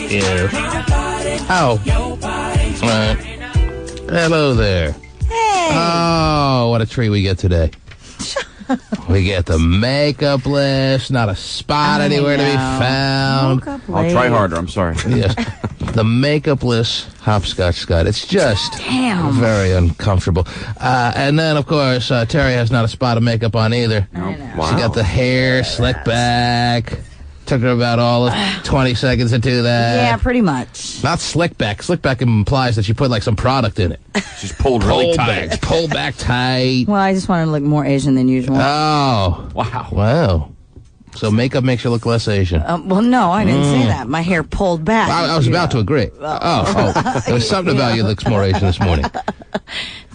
Yeah. Oh. Hello there. Hey. Oh, what a treat we get today. We get the makeup list, not a spot anywhere to be found. I'll try harder, I'm sorry. Yes. The makeup list, hopscotch Scott. It's just very uncomfortable. And then, of course, Terry has not a spot of makeup on either. I know. Wow. She got the hair slicked back. Took her about all of 20 seconds to do that. Yeah, pretty much. Not slick back. Slick back implies that she put like some product in it. She's pulled really tight. Pulled back tight. Well, I just wanted to look more Asian than usual. Oh. Wow. Wow. So makeup makes you look less Asian. Well, no, I didn't say that. My hair pulled back. I was about to agree. Oh. There was something about you that looks more Asian this morning.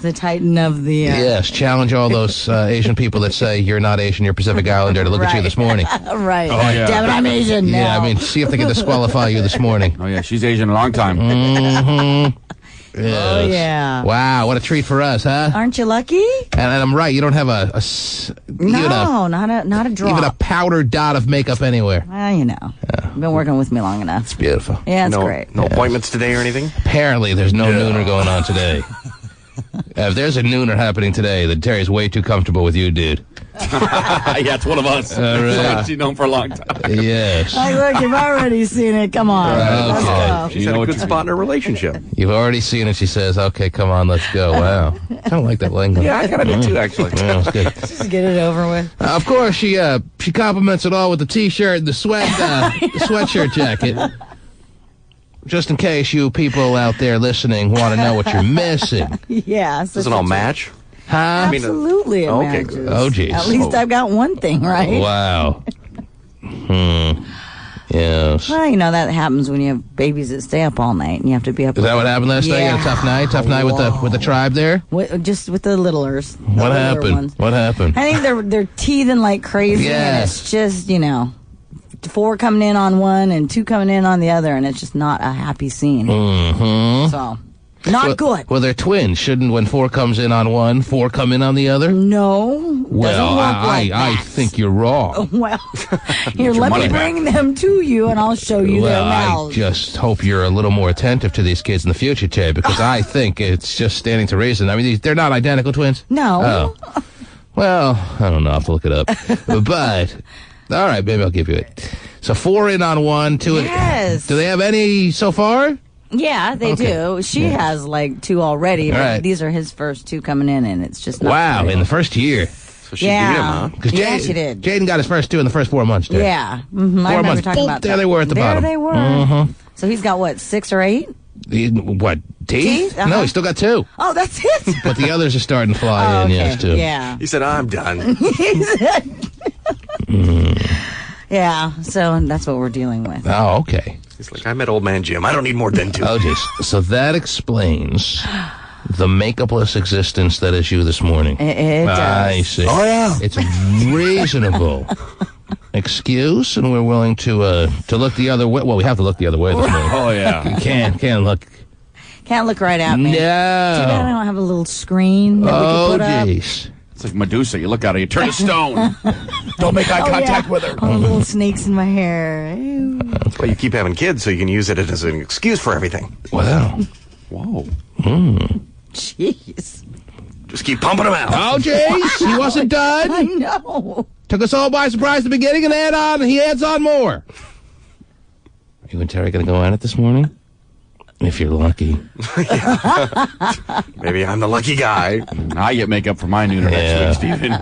The titan of the... Yes, challenge all those Asian people that say you're not Asian, you're Pacific Islander to look at you this morning. Right. Oh, yeah. Damn it, I'm Asian now. Yeah, I mean, see if they can disqualify you this morning. Oh, yeah, she's Asian a long time. Mm-hmm. Yes. Oh, yeah. Wow, what a treat for us, huh? Aren't you lucky? And I'm right, you don't have not a drop. even a powder dot of makeup anywhere. Well, you know. You've been working with me long enough. It's beautiful. Yeah, it's great. No appointments today or anything? Apparently, there's no nooner going on today. If there's a nooner happening today, then Terry's way too comfortable with you, dude. Yeah, it's one of us. Right. She's known for a long time. Yes. Hey, look, you've already seen it. Come on. Let's go. She's had a good spot in her relationship. You've already seen it, she says. Okay, come on, let's go. Wow. I don't like that language. Yeah, I kind of do too, actually. Yeah, it's good. Just get it over with. Of course, she compliments it all with the T-shirt and the sweatshirt jacket. Just in case you people out there listening want to know what you're missing. Yeah. Does it all match? Huh? Absolutely, it okay, matches. good. Oh, geez. At least I've got one thing, right? Wow. Yes. Well, you know, that happens when you have babies that stay up all night and you have to be up. Is that what happened last night? You had a tough night? Tough night with the tribe there? Just with the littlers. What happened? What happened? I think they're teething like crazy. Yes. And it's just, 4 coming in on one and 2 coming in on the other, and it's just not a happy scene. Mm-hmm. So, not good. Well, they're twins. Shouldn't, when 4 comes in on one, 4 come in on the other? No. Well, I think you're wrong. Well, here, let me bring them to you, and I'll show you their mouths. I just hope you're a little more attentive to these kids in the future, Terry, because I think it's just standing to reason. I mean, they're not identical twins? No. Oh. Well, I don't know. I'll have to look it up. But... all right, maybe I'll give you it. So 4 in on 1, 2 in. Yes. Do they have any so far? Yeah, they do. She has like 2 already, but right. These are his first 2 coming in, and it's just not wow, great. in the first year. So she beat him, huh? Yeah, she did. Jaden got his first 2 in the first 4 months, Terry. Yeah. Mm-hmm. 4 I remember months. talking about There that. they were at the bottom. There they were. Mm-hmm. So he's got, what, 6 or 8? What, teeth? Uh-huh. No, he's still got 2. Oh, that's it. But the others are starting to fly in, okay. yes, too. Yeah. He said, I'm done. Yeah, so that's what we're dealing with. Oh, okay. He's like, I met old man Jim. I don't need more than 2. Oh, jeez. So that explains the makeupless existence that is you this morning. It does. I see. Oh, yeah. It's a reasonable excuse, and we're willing to look the other way. Well, we have to look the other way this morning. Oh, yeah. You can't look. Can't look right at me. No. Too bad I don't have a little screen that we Oh, can put up. jeez. It's like Medusa. You look at her, you turn to stone. Don't make eye contact with her. All the little snakes in my hair. Ew. Well, you keep having kids so you can use it as an excuse for everything. Wow. Whoa. Jeez. Just keep pumping them out. Oh, jeez. He wasn't I done. know. Took us all by surprise at the beginning, and he adds on more. You and Terry going to go at it this morning? If you're lucky. Maybe I'm the lucky guy. I get makeup for my nooner next week, Stephen.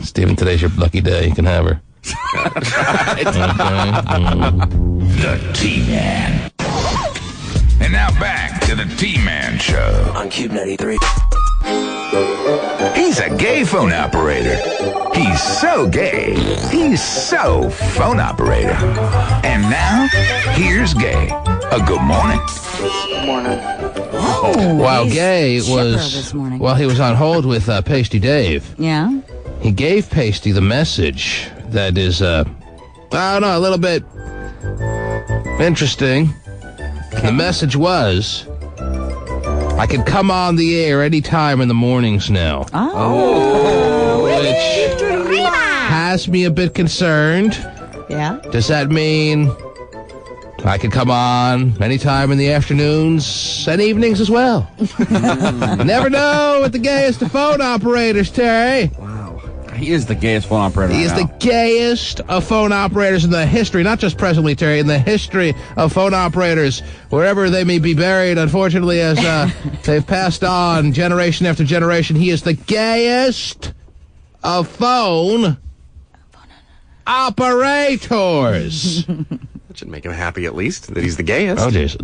Stephen, today's your lucky day. You can have her. The T-Man. And now back to the T-Man Show. On Cube 93. He's a gay phone operator. He's so gay. He's so phone operator. And now, here's Gay. A good morning. While he's Gay chipper was, this morning. while he was on hold with Pasty Dave, Yeah? he gave Pasty the message that is, I don't know, a little bit interesting. The message was, I can come on the air anytime in the mornings now. Oh. Which has me a bit concerned. Yeah. Does that mean I could come on anytime in the afternoons and evenings as well? Never know with the gayest of phone operators, Terry. He is the gayest phone operator. He is the gayest of phone operators in the history, not just presently, Terry, in the history of phone operators, wherever they may be buried, unfortunately, as they've passed on generation after generation. He is the gayest of phone operators. That should make him happy at least, that he's the gayest. Oh, jeez.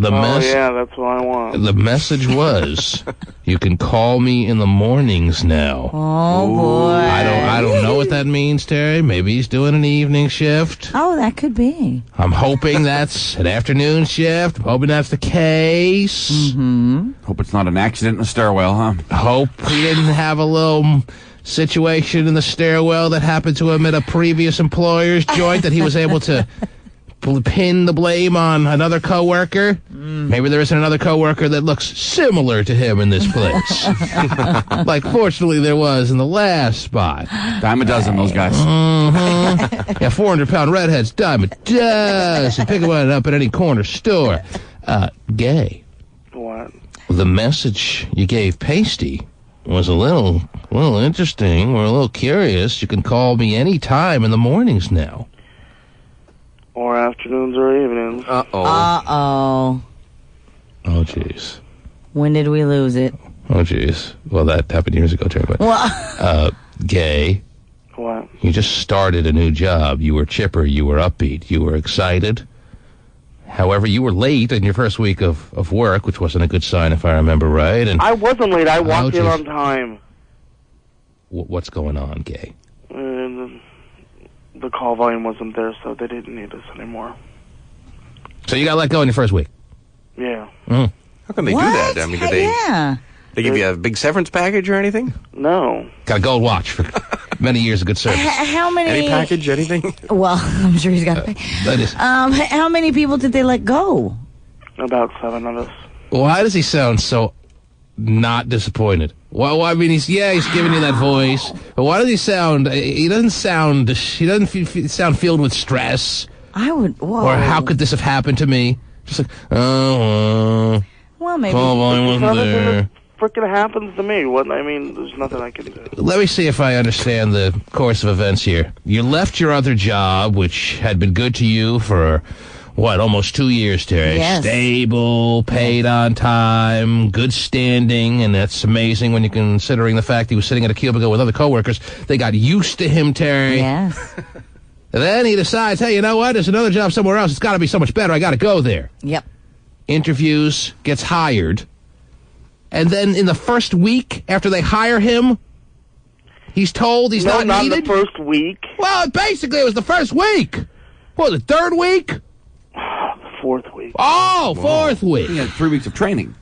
Yeah, that's what I want. The message was, you can call me in the mornings now. Oh, boy. I don't know what that means, Terry. Maybe he's doing an evening shift. Oh, that could be. I'm hoping that's an afternoon shift. I'm hoping that's the case. Mm-hmm. Hope it's not an accident in the stairwell, huh? Hope he didn't have a little situation in the stairwell that happened to him at a previous employer's joint that he was able to pin the blame on another coworker. Maybe there isn't another coworker that looks similar to him in this place. Like, fortunately, there was in the last spot. Dime a dozen, those guys. Yeah, 400-pound redheads, dime a dozen. Pick one up at any corner store. Gay. What? The message you gave Pasty was a little interesting. We're a little curious. You can call me any time in the mornings now. Or afternoons or evenings. Uh-oh. Uh-oh. Oh, jeez. When did we lose it? Oh, jeez. Well, that happened years ago, Terry. But, Gay, What? you just started a new job. You were chipper. You were upbeat. You were excited. However, you were late in your first week of work, which wasn't a good sign, if I remember right. And I wasn't late. I walked in geez. on time. What's going on, Gay? And the call volume wasn't there, so they didn't need us anymore. So you got let go in your first week? Yeah. Mm. How come they What? do that? I mean, do Yeah. they give you a big severance package or anything? No. Got a gold watch for many years of good service. How many? Any package, anything? Well, I'm sure he's got to pay. That is. How many people did they let go? About 7 of us. Why does he sound so not disappointed? Well, I mean, he's giving you that voice, but why does he sound? He doesn't sound filled with stress. I would. Whoa. Or how could this have happened to me? Just like, oh, Well, maybe. call volume wasn't Nothing there. that freaking happens to me. What? I mean, there's nothing I can do. Let me see if I understand the course of events here. You left your other job, which had been good to you for, almost 2 years, Terry? Yes. Stable, paid on time, good standing, and that's amazing when you're considering the fact he was sitting at a cubicle with other coworkers. They got used to him, Terry. Yes. And then he decides, hey, you know what? There's another job somewhere else. It's got to be so much better. I got to go there. Yep. Interviews, gets hired. And then in the first week after they hire him, he's told he's No, not not needed? the first week. Well, basically, it was the first week. What was it, third week? The 4th week. Oh, fourth week. He had 3 weeks of training.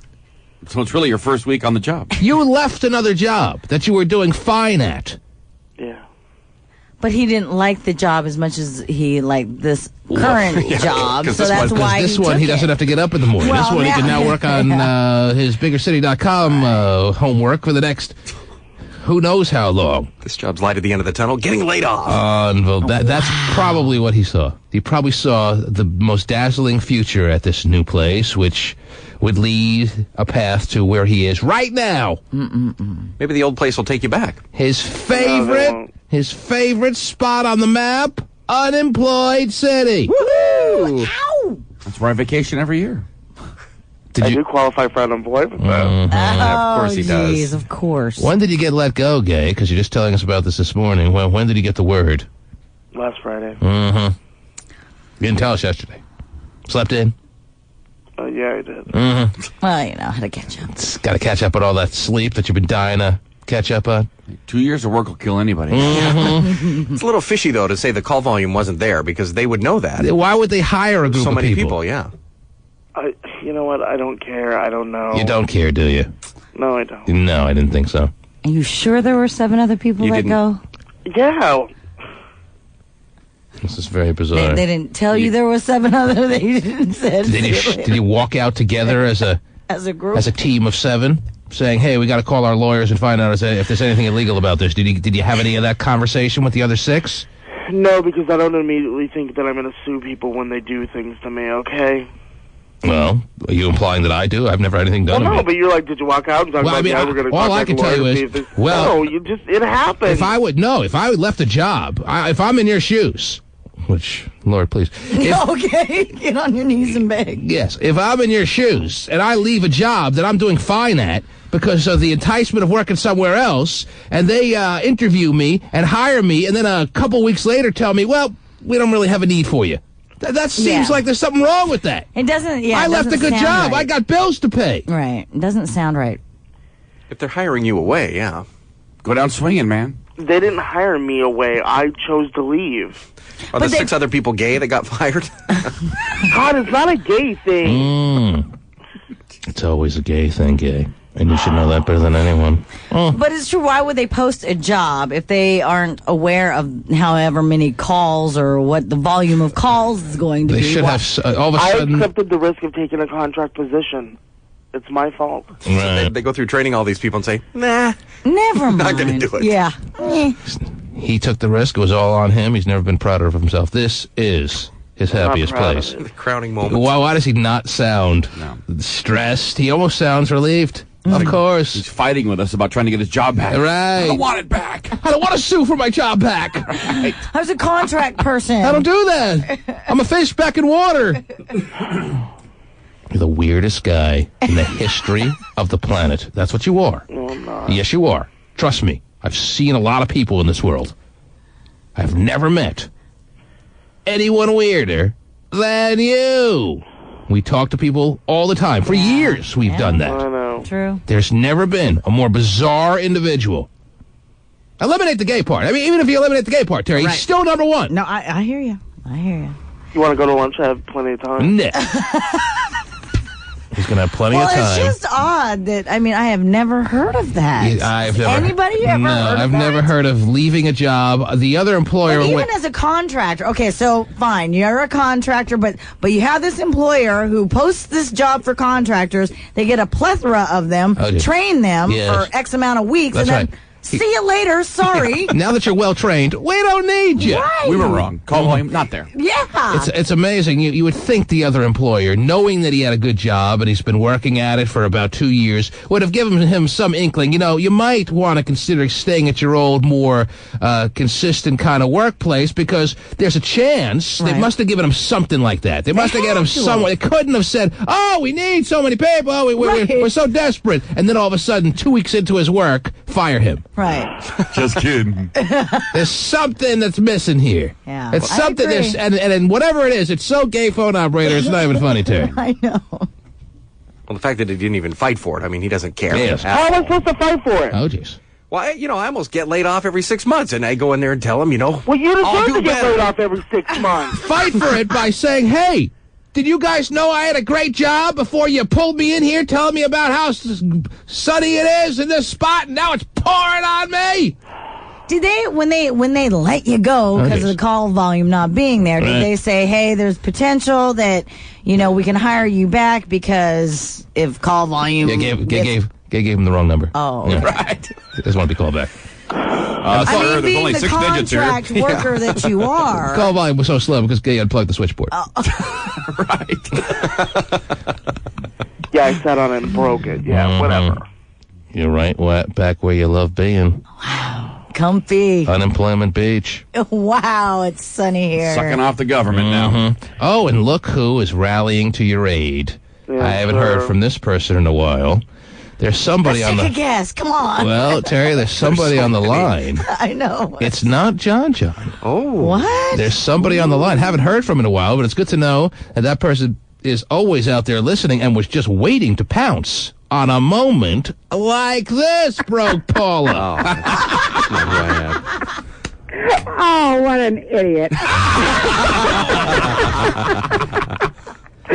So it's really your first week on the job. You left another job that you were doing fine at. Yeah. But he didn't like the job as much as he liked this current job, 'cause so this that's one- why This he one, took he doesn't it. have to get up in the morning. Well, this one, he can now- now work on his biggercity.com homework for the next who knows how long. This job's light at the end of the tunnel. Getting laid off. Well, that's probably what he saw. He probably saw the most dazzling future at this new place, which would lead a path to where he is right now. Maybe the old place will take you back. His won't. favorite spot on the map, unemployed city. Woohoo! That's where I vacation every year. I do qualify for unemployment, though. Of course he does. Geez, of course. When did you get let go, Gay? Because you're just telling us about this morning. When did you get the word? Last Friday. You didn't tell us yesterday. Slept in? Yeah, I did. Well, you know how to catch up. Got to catch up on all that sleep that you've been dying to catch up on. 2 years of work will kill anybody. It's a little fishy, though, to say the call volume wasn't there because they would know that. Why would they hire a group So of many people? people, yeah. You know what? I don't care. I don't know. You don't care, do you? No, I don't. No, I didn't think so. Are you sure there were 7 other people You let didn't- go? Yeah. This is very bizarre. They didn't tell you there were 7 other. They didn't say Did you walk out together as a group? as a team of 7, saying, "Hey, we got to call our lawyers and find out if there's anything illegal about this"? Did you have any of that conversation with the other 6? No, because I don't immediately think that I'm going to sue people when they do things to me, okay? Well, are you implying that I do? I've never had anything done to me. No, but you're like, did you walk out and talk about, we're going to all I can tell you is, no, it happened. If I left a job, if I'm in your shoes, which, Lord, please. Okay, get on your knees and beg. Yes, if I'm in your shoes and I leave a job that I'm doing fine at because of the enticement of working somewhere else, and they interview me and hire me, and then a couple weeks later tell me, well, we don't really have a need for you. That seems like there's something wrong with that. It doesn't, I left a good job. Right. I got bills to pay. Right. It doesn't sound right. If they're hiring you away, yeah. Go down swinging, man. They didn't hire me away. I chose to leave. Are the 6 other people gay that got fired? God, it's not a gay thing. It's always a gay thing, gay. And you should know that better than anyone. Oh. But it's true. Why would they post a job if they aren't aware of however many calls or what the volume of calls is going to be? They should have, all of a sudden... I accepted the risk of taking a contract position. It's my fault. Right. They go through training all these people and say, nah. Never mind. Not going to do it. Yeah. He took the risk. It was all on him. He's never been prouder of himself. This is his happiest place. The crowning moment. Why does he not sound stressed? He almost sounds relieved. Of course. He's fighting with us about trying to get his job back. Right. I don't want it back. I don't want to sue for my job back. Right. I was a contract person. I don't do that. I'm a fish back in water. You're the weirdest guy in the history of the planet. That's what you are. No, I'm not. Yes, you are. Trust me. I've seen a lot of people in this world. I've never met anyone weirder than you. We talk to people all the time. For years, we've done that. I know. True. There's never been a more bizarre individual. Eliminate the gay part. I mean, even if you eliminate the gay part, Terry, he's still number one. No, I hear you. I hear you. You want to go to lunch? I have plenty of time. Nah. He's going to have plenty of time. Well, it's just odd that, I mean, I have never heard of that. I've never, Anybody ever heard of I've that? never heard of leaving a job. The other employer... But even as a contractor, okay, so fine, you're a contractor, but you have this employer who posts this job for contractors. They get a plethora of them, train them for X amount of weeks, That's and then see you later, sorry. Now that you're well-trained, we don't need you. Right. We were wrong. Call volume, not there. Yeah. It's amazing. You would think the other employer, knowing that he had a good job and he's been working at it for about 2 years, would have given him some inkling. You know, you might want to consider staying at your old, more consistent kind of workplace because there's a chance. They must have given him something like that. They must have given him someone. They couldn't have said, oh, we need so many people. Oh, we're so desperate. And then all of a sudden, 2 weeks into his work, fire him. Right. Just kidding. There's something that's missing here. Yeah. It's I something agree. there's and whatever it is, it's so gay phone operator, it's not even funny, Terry. I know. Well, the fact that he didn't even fight for it, I mean, he doesn't care. Yes. How am I supposed to fight for it? Oh, jeez. Well, I almost get laid off every 6 months, and I go in there and tell him, Well, you I'll deserve do to get better. laid off every 6 months. Fight for it by saying, hey, did you guys know I had a great job before you pulled me in here telling me about how sunny it is in this spot and now it's pouring on me? Did they, when they let you go because of the call volume not being there, did they say, hey, there's potential that, you know, we can hire you back because if call volume... Gay gave him the wrong number. Oh, Yeah. Right. He doesn't want to be called back. I mean, There's being only the 6 digits here. contract worker that you are. Call volume was so slow because Gay unplugged the switchboard. Right. Yeah, I sat on it and broke it. Yeah, whatever. You're right. Back where you love being. Comfy. Unemployment Beach. Wow, it's sunny here. Sucking off the government now. Oh, and look who is rallying to your aid. Yeah, I haven't heard from this person in a while. There's somebody Let's on take a the... guess. Come on. Well, Terry, there's somebody on the line. I know. It's not John. What? There's somebody on the line. Haven't heard from in a while, but it's good to know that person is always out there listening and was just waiting to pounce on a moment like this, broke Paula. Oh, what an idiot.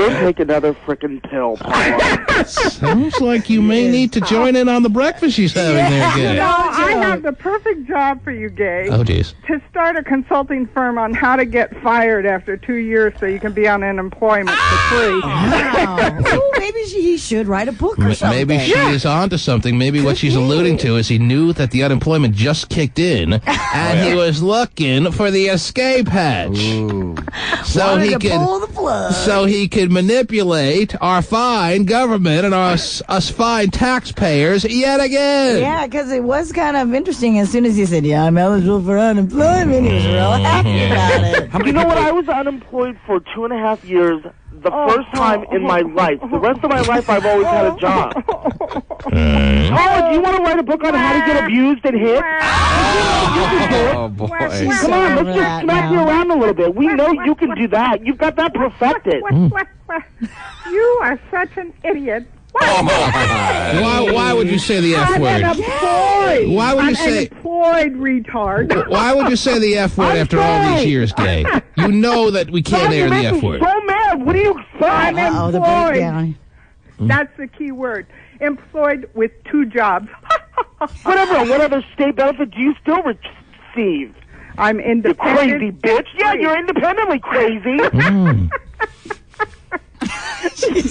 Go take another frickin' pill, Paula. Sounds like you may need to join in on the breakfast she's having there, Gay. No, I have the perfect job for you, Gay. Oh, jeez. To start a consulting firm on how to get fired after 2 years so you can be on unemployment for free. Wow. Ooh, maybe he should write a book or something. Maybe she is onto something. Maybe what she's alluding to is he knew that the unemployment just kicked in, and he was looking for the escape hatch. Ooh. So he could pull the plug. So he could manipulate our fine government and us fine taxpayers yet again. Yeah, because it was kind of interesting. As soon as he said, "Yeah, I'm eligible for unemployment," he was real happy about it. You know what? I was unemployed for 2.5 years. The first time in my life. The rest of my life, I've always had a job. Paula, do you want to write a book on how to get abused and hit? Oh, boy. Come on, let's just smack you around a little bit. We know you can do that. You've got that perfected. You are such an idiot. Why would you say the F I'm word? unemployed. Why would you I'm say unemployed, retard? Why would you say the F word after all these years, Gay? You know that we can't air the F word. So mad. What do you I'm say? Oh, the employed. breakdown. That's the key word. Employed with 2 jobs. Whatever. And what other state benefit do you still receive? I'm You independent. crazy bitch. Yeah, you're independently crazy.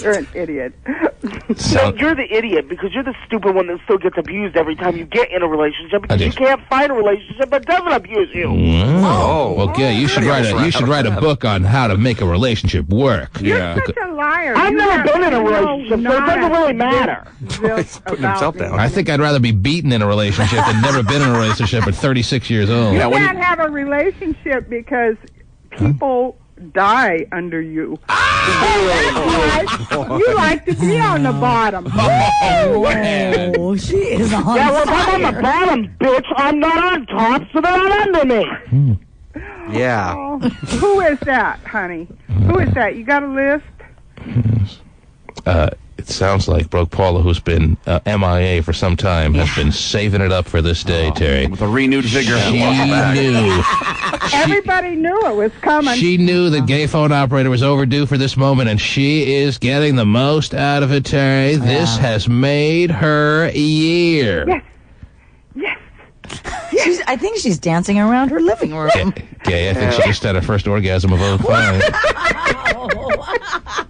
You're an idiot. No, you're the idiot because you're the stupid one that still gets abused every time you get in a relationship because you can't find a relationship that doesn't abuse you. Oh. Well, Gay, you should write a book on how to make a relationship work. You're such a liar. I've You never have been in a no relationship, so it doesn't really matter. this Putting himself about me. down. I think I'd rather be beaten in a relationship than never been in a relationship at 36 years old. You Yeah, when can't have a relationship because people die under you. That's right. You like to be on the bottom. Oh, she is on Yeah, well, fire. I'm on the bottom, bitch. I'm not on top, so they're not under me. Yeah. Oh, who is that, honey? Who is that? You got a list? It sounds like Broke Paula, who's been MIA for some time, has been saving it up for this day, Terry. With a renewed vigor. She knew. Everybody knew it was coming. She knew the gay phone operator was overdue for this moment, and she is getting the most out of it, Terry. This has made her year. Yes. Yes. I think she's dancing around her living room. Gay, I think she just had her first orgasm of 05.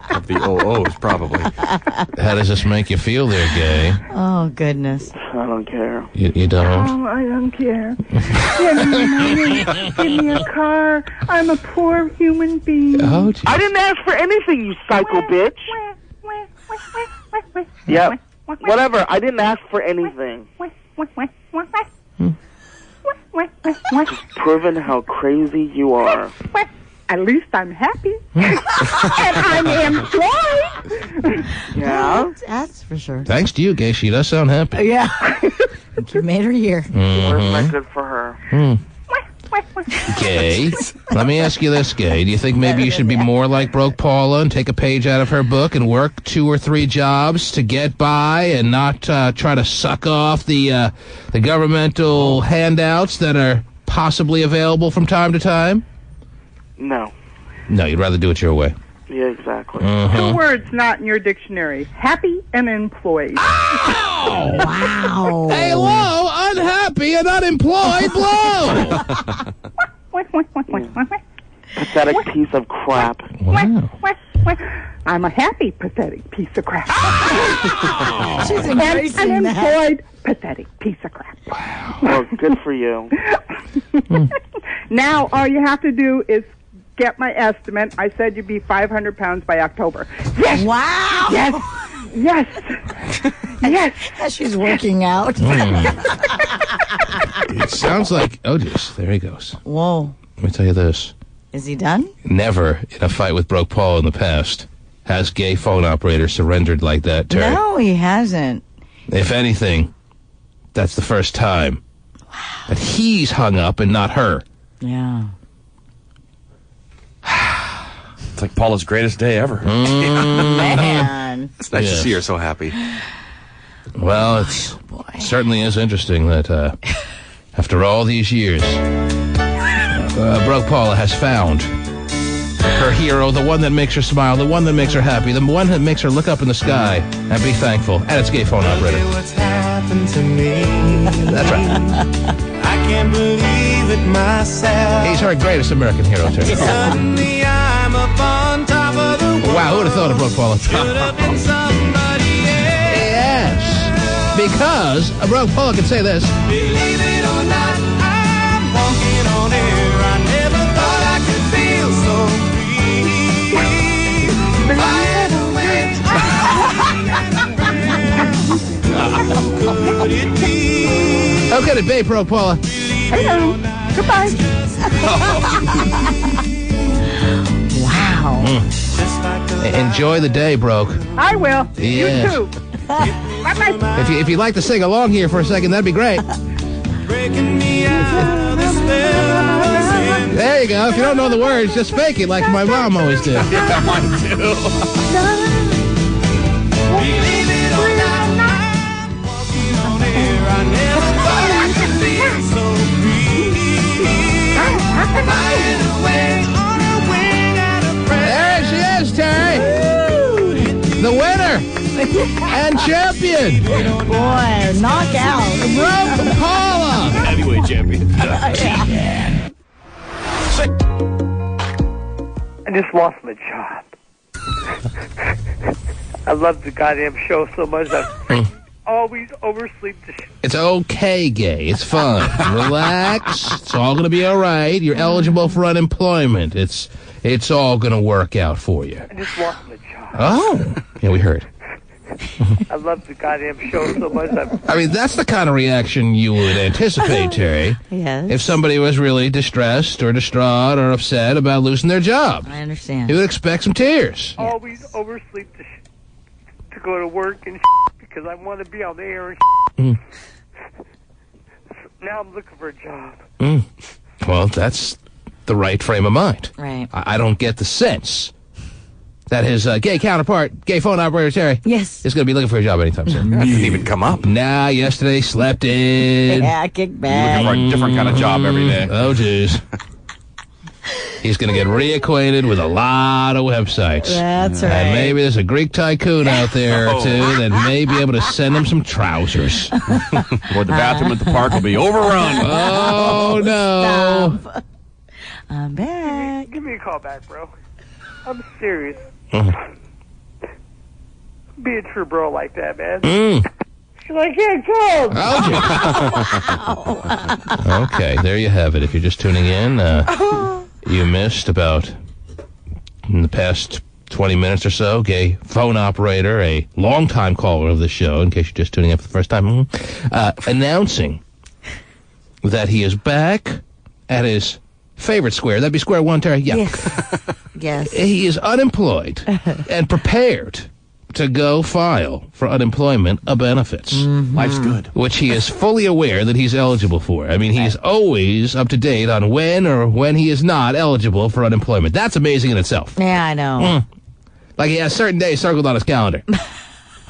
Of the OOs, probably. How does this make you feel there, Gay? Oh, goodness. I don't care. You don't? Oh, I don't care. Give me money. Give me a car. I'm a poor human being. Oh, geez. I didn't ask for anything, you psycho bitch. Yep. Whatever. I didn't ask for anything. Just proving how crazy you are. At least I'm happy. And I'm employed. Yeah? That's for sure. Thanks to you, Gay, she does sound happy. Yeah. You made her year. Where's that good for her? Gay, let me ask you this, Gay. Do you think maybe you should be more like Broke Paula and take a page out of her book and work 2 or 3 jobs to get by and not try to suck off the governmental handouts that are possibly available from time to time? No. No, you'd rather do it your way. Yeah, exactly. 2 words not in your dictionary. Happy and employed. Wow. Hey, low, unhappy and unemployed blow. Pathetic piece of crap. Wow. I'm a happy, pathetic piece of crap. She's And embracing an that. employed, pathetic piece of crap. Well, good for you. Now, all you have to do is get my estimate. I said you'd be 500 pounds by October. Yes! Wow. Yes! Yes! Yes! As she's working out. It sounds like, oh, just there he goes. Whoa. Let me tell you this. Is he done? Never in a fight with Broke Paul in the past has gay phone operator surrendered like that, Terry. No, he hasn't. If anything, that's the first time that he's hung up and not her. Yeah. It's like Paula's greatest day ever. Man. It's nice to Yes. see her so happy. Well, it certainly is interesting that after all these years, Broke Paula has found her her hero, the one that makes her smile, the one that makes her happy, the one that makes her look up in the sky and be thankful. And it's gay phone operator. What's happened to me? That's right. I can't believe it myself. He's our greatest American hero, too. Suddenly I'm up on top of the world. Wow, who would have thought it, Brooke Paula? Should have been somebody else. Yes. Because Brooke Paula can say this. Believe it or not, I'm walking on air. I never thought I could feel so free. Flying away. How could it be? How could it be, Brooke Paula? Hello. Goodbye. Wow. Enjoy the day, Broke. I will. Yes. You too. Bye-bye. If you'd like to sing along here for a second, that'd be great. Breaking me out of the spell. There you go. If you don't know the words, just fake it like my mom always did. Yeah, mine too. Believe it or not, I'm walking on air. I never thought I could feel so free. Flying away on a wing out of breath. There she is, Terry. The winner and champion, Boy, knockout. Brooke Paula. Heavyweight champion. I just lost my job. I love the goddamn show so much I always oversleep the show. It's okay, gay. It's fine. Relax. It's all going to be all right. You're eligible for unemployment. It's all going to work out for you. I just lost my job. Oh. Yeah, we heard. I love the goddamn show so much I mean, that's the kind of reaction you would anticipate, Terry. Yes. If somebody was really distressed or distraught or upset about losing their job. I understand. You would expect some tears. always oversleep to go to work and because I want to be on the air and Now I'm looking for a job. Well, that's the right frame of mind. Right. I don't get the sense that his gay counterpart, gay phone operator Terry, Yes. is going to be looking for a job anytime soon. That didn't even come up. Nah, yesterday slept in. Yeah, kick Looking back. for a different kind of job every day. Oh, jeez. He's going to get reacquainted with a lot of websites. That's right. And maybe there's a Greek tycoon out there, or two, that may be able to send him some trousers. Or the bathroom at the park will be overrun. Oh, no. Stop. I'm back. Give me a call back, bro. I'm serious. Be a true bro like that, man. She's like, yeah, come. Oh, okay, there you have it. If you're just tuning in, you missed about, in the past 20 minutes or so, gay phone operator, a longtime caller of the show, in case you're just tuning in for the first time, announcing that he is back at his favorite square. That'd be square one, Terry? Yeah. Yes. Yes. He is unemployed and prepared to go file for unemployment benefits. Life's good. Which he is fully aware that he's eligible for. I mean, he's always up to date on when he is not eligible for unemployment. That's amazing in itself. Yeah, I know. Like he has certain days circled on his calendar.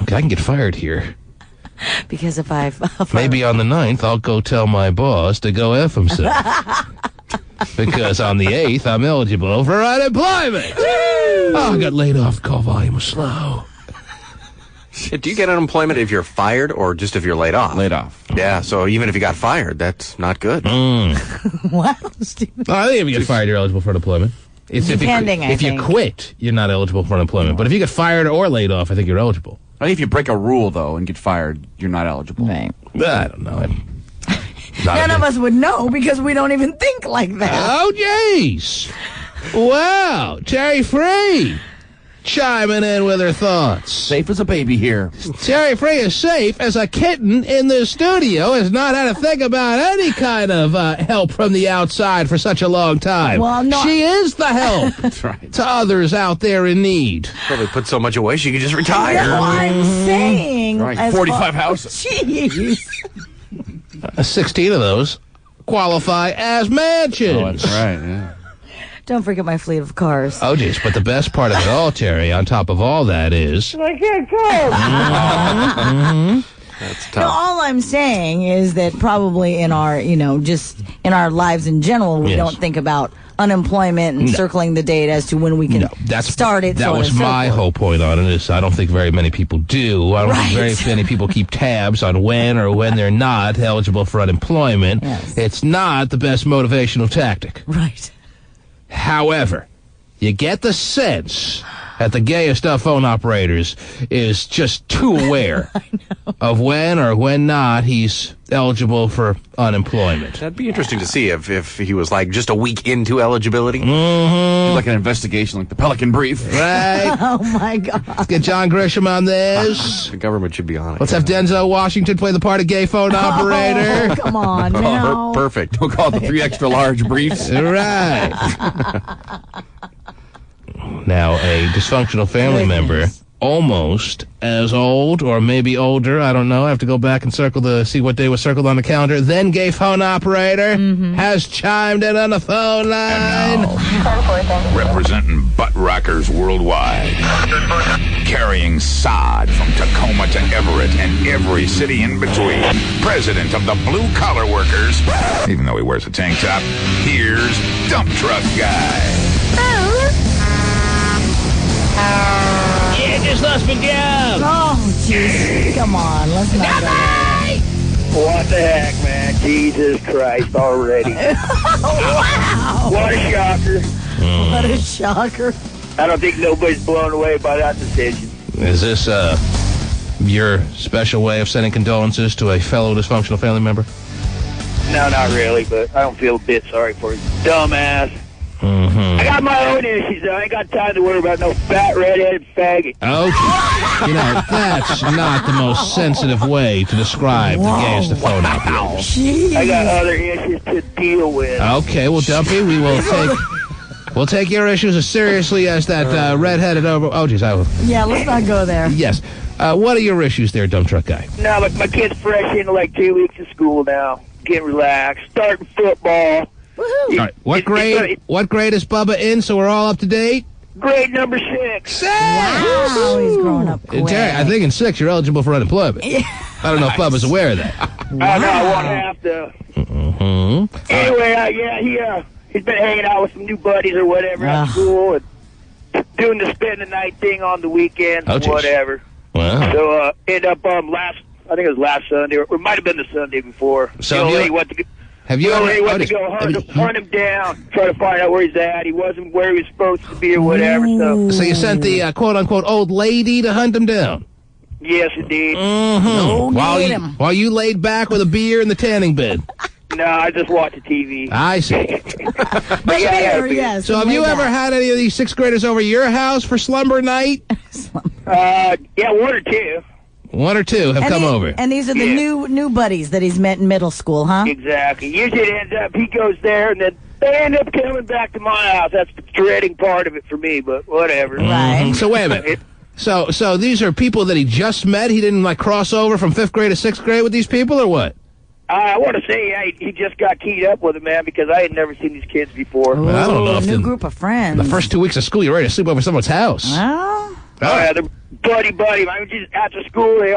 Okay, I can get fired here. Because if I Maybe on the 9th, I'll go tell my boss to go F himself. Because on the 8th, I'm eligible for unemployment. Oh, I got laid off. Call volume was slow. Do you get unemployment if you're fired or just if you're laid off? Laid off. Yeah, so even if you got fired, that's not good. Wow, Stephen. I think if you get fired, you're eligible for unemployment. It's Depending, if you quit, you're not eligible for unemployment. But if you get fired or laid off, I think you're eligible. I think if you break a rule, though, and get fired, you're not eligible. Right. I don't know. None of us would know because we don't even think like that. Oh, jeez. Wow. Terry Free chiming in with her thoughts. Safe as a baby here. Terry Free is safe as a kitten in the studio, has not had to think about any kind of help from the outside for such a long time. Well, no. She is the help That's right. to others out there in need. Probably put so much away she could just retire. No, I'm saying. Right, as 45 houses. Jeez. 16 of those qualify as mansions. Oh, that's right, yeah. Don't forget my fleet of cars. Oh, geez, but the best part of it all, Terry, on top of all that is... I can't go. That's No, tough. all I'm saying is that probably in our, just in our lives in general, we Yes. don't think about unemployment and circling the date as to when we can start it. That was my whole point on it. Is I don't think very many people do. I don't think very many people keep tabs on when or when they're not eligible for unemployment. Yes. It's not the best motivational tactic. Right. However, you get the sense that the gayest of phone operators is just too aware of when or when not he's eligible for unemployment. That'd be interesting to see if he was like just a week into eligibility. Mm-hmm. Like an investigation, like the Pelican Brief. Right. Oh, my God. Let's get John Grisham on this. The government should be on it. Let's have Denzel Washington play the part of gay phone operator. Oh, come on, now. Perfect. We'll call it the 3 extra large briefs. Right. Now, a dysfunctional family member, almost as old, or maybe older, I don't know, I have to go back and see what day was circled on the calendar, then gay phone operator, has chimed in on the phone line. And now, representing butt rockers worldwide, carrying sod from Tacoma to Everett and every city in between, president of the blue-collar workers, even though he wears a tank top, here's Dump Truck Guy. Yeah, just lost my job. Oh, jeez. Come on, let's not go there. What the heck, man? Jesus Christ already. Wow. What a shocker. What a shocker. I don't think nobody's blown away by that decision. Is this your special way of sending condolences to a fellow dysfunctional family member? No, not really, but I don't feel a bit sorry for his dumbass. Mm-hmm. I got my own issues, though. I ain't got time to worry about no fat, red-headed faggot. Okay. You know, that's not the most sensitive way to describe the gayest of phone operators. Jeez. I got other issues to deal with. Okay, well, Dumpy, we'll take your issues as seriously as that red-headed over... Oh, geez, Yeah, let's not go there. Yes. What are your issues there, Dump Truck Guy? No, but my kid's fresh into like 2 weeks of school now. Getting relaxed. Starting football. Woohoo. All right. What grade is Bubba in, so we're all up to date? Grade number 6. Wow, he's growing up quick. Terry, I think in 6 you're eligible for unemployment. Yeah. I don't know if Bubba's aware of that. I know, I won't have to. Mm-hmm. Anyway, he's been hanging out with some new buddies or whatever at school and doing the spend the night thing on the weekends or whatever. Wow. So, end up I think it was last Sunday, or it might have been the Sunday before. So he went to go hunt him down, try to find out where he's at. He wasn't where he was supposed to be or whatever. So you sent the quote-unquote old lady to hunt him down? Yes, indeed. Mm-hmm. While you laid back with a beer in the tanning bed? No, I just watched the TV. I see. But yes. So have you ever had any of these 6th graders over your house for slumber night? Yeah, 1 or 2. 1 or 2 have come over. And these are the new buddies that he's met in middle school, huh? Exactly. Usually it ends up, he goes there, and then they end up coming back to my house. That's the dreading part of it for me, but whatever. Right. So wait a minute. So these are people that he just met? He didn't, cross over from 5th grade to 6th grade with these people, or what? I want to say he just got keyed up with it, man, because I had never seen these kids before. Ooh, I don't know if new group of friends. The first 2 weeks of school, you're ready to sleep over someone's house. Well... Oh, yeah, they're buddy. I mean, just after school, they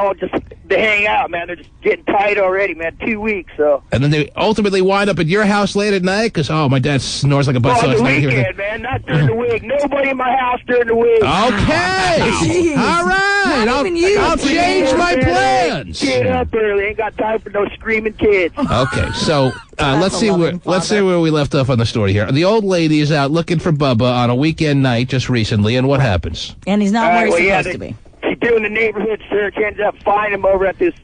hang out, man. They're just getting tight already, man. 2 weeks, so. And then they ultimately wind up at your house late at night because, my dad snores like a butt. On the weekend, man, not during the week. Nobody in my house during the week. Okay. All right. I'll change my plans. Get up early. Ain't got time for no screaming kids. Okay, so let's see where we left off on the story here. The old lady is out looking for Bubba on a weekend night just recently, and what happens? And he's not where he's supposed to be. She's doing the neighborhood search, ends up finding him over at this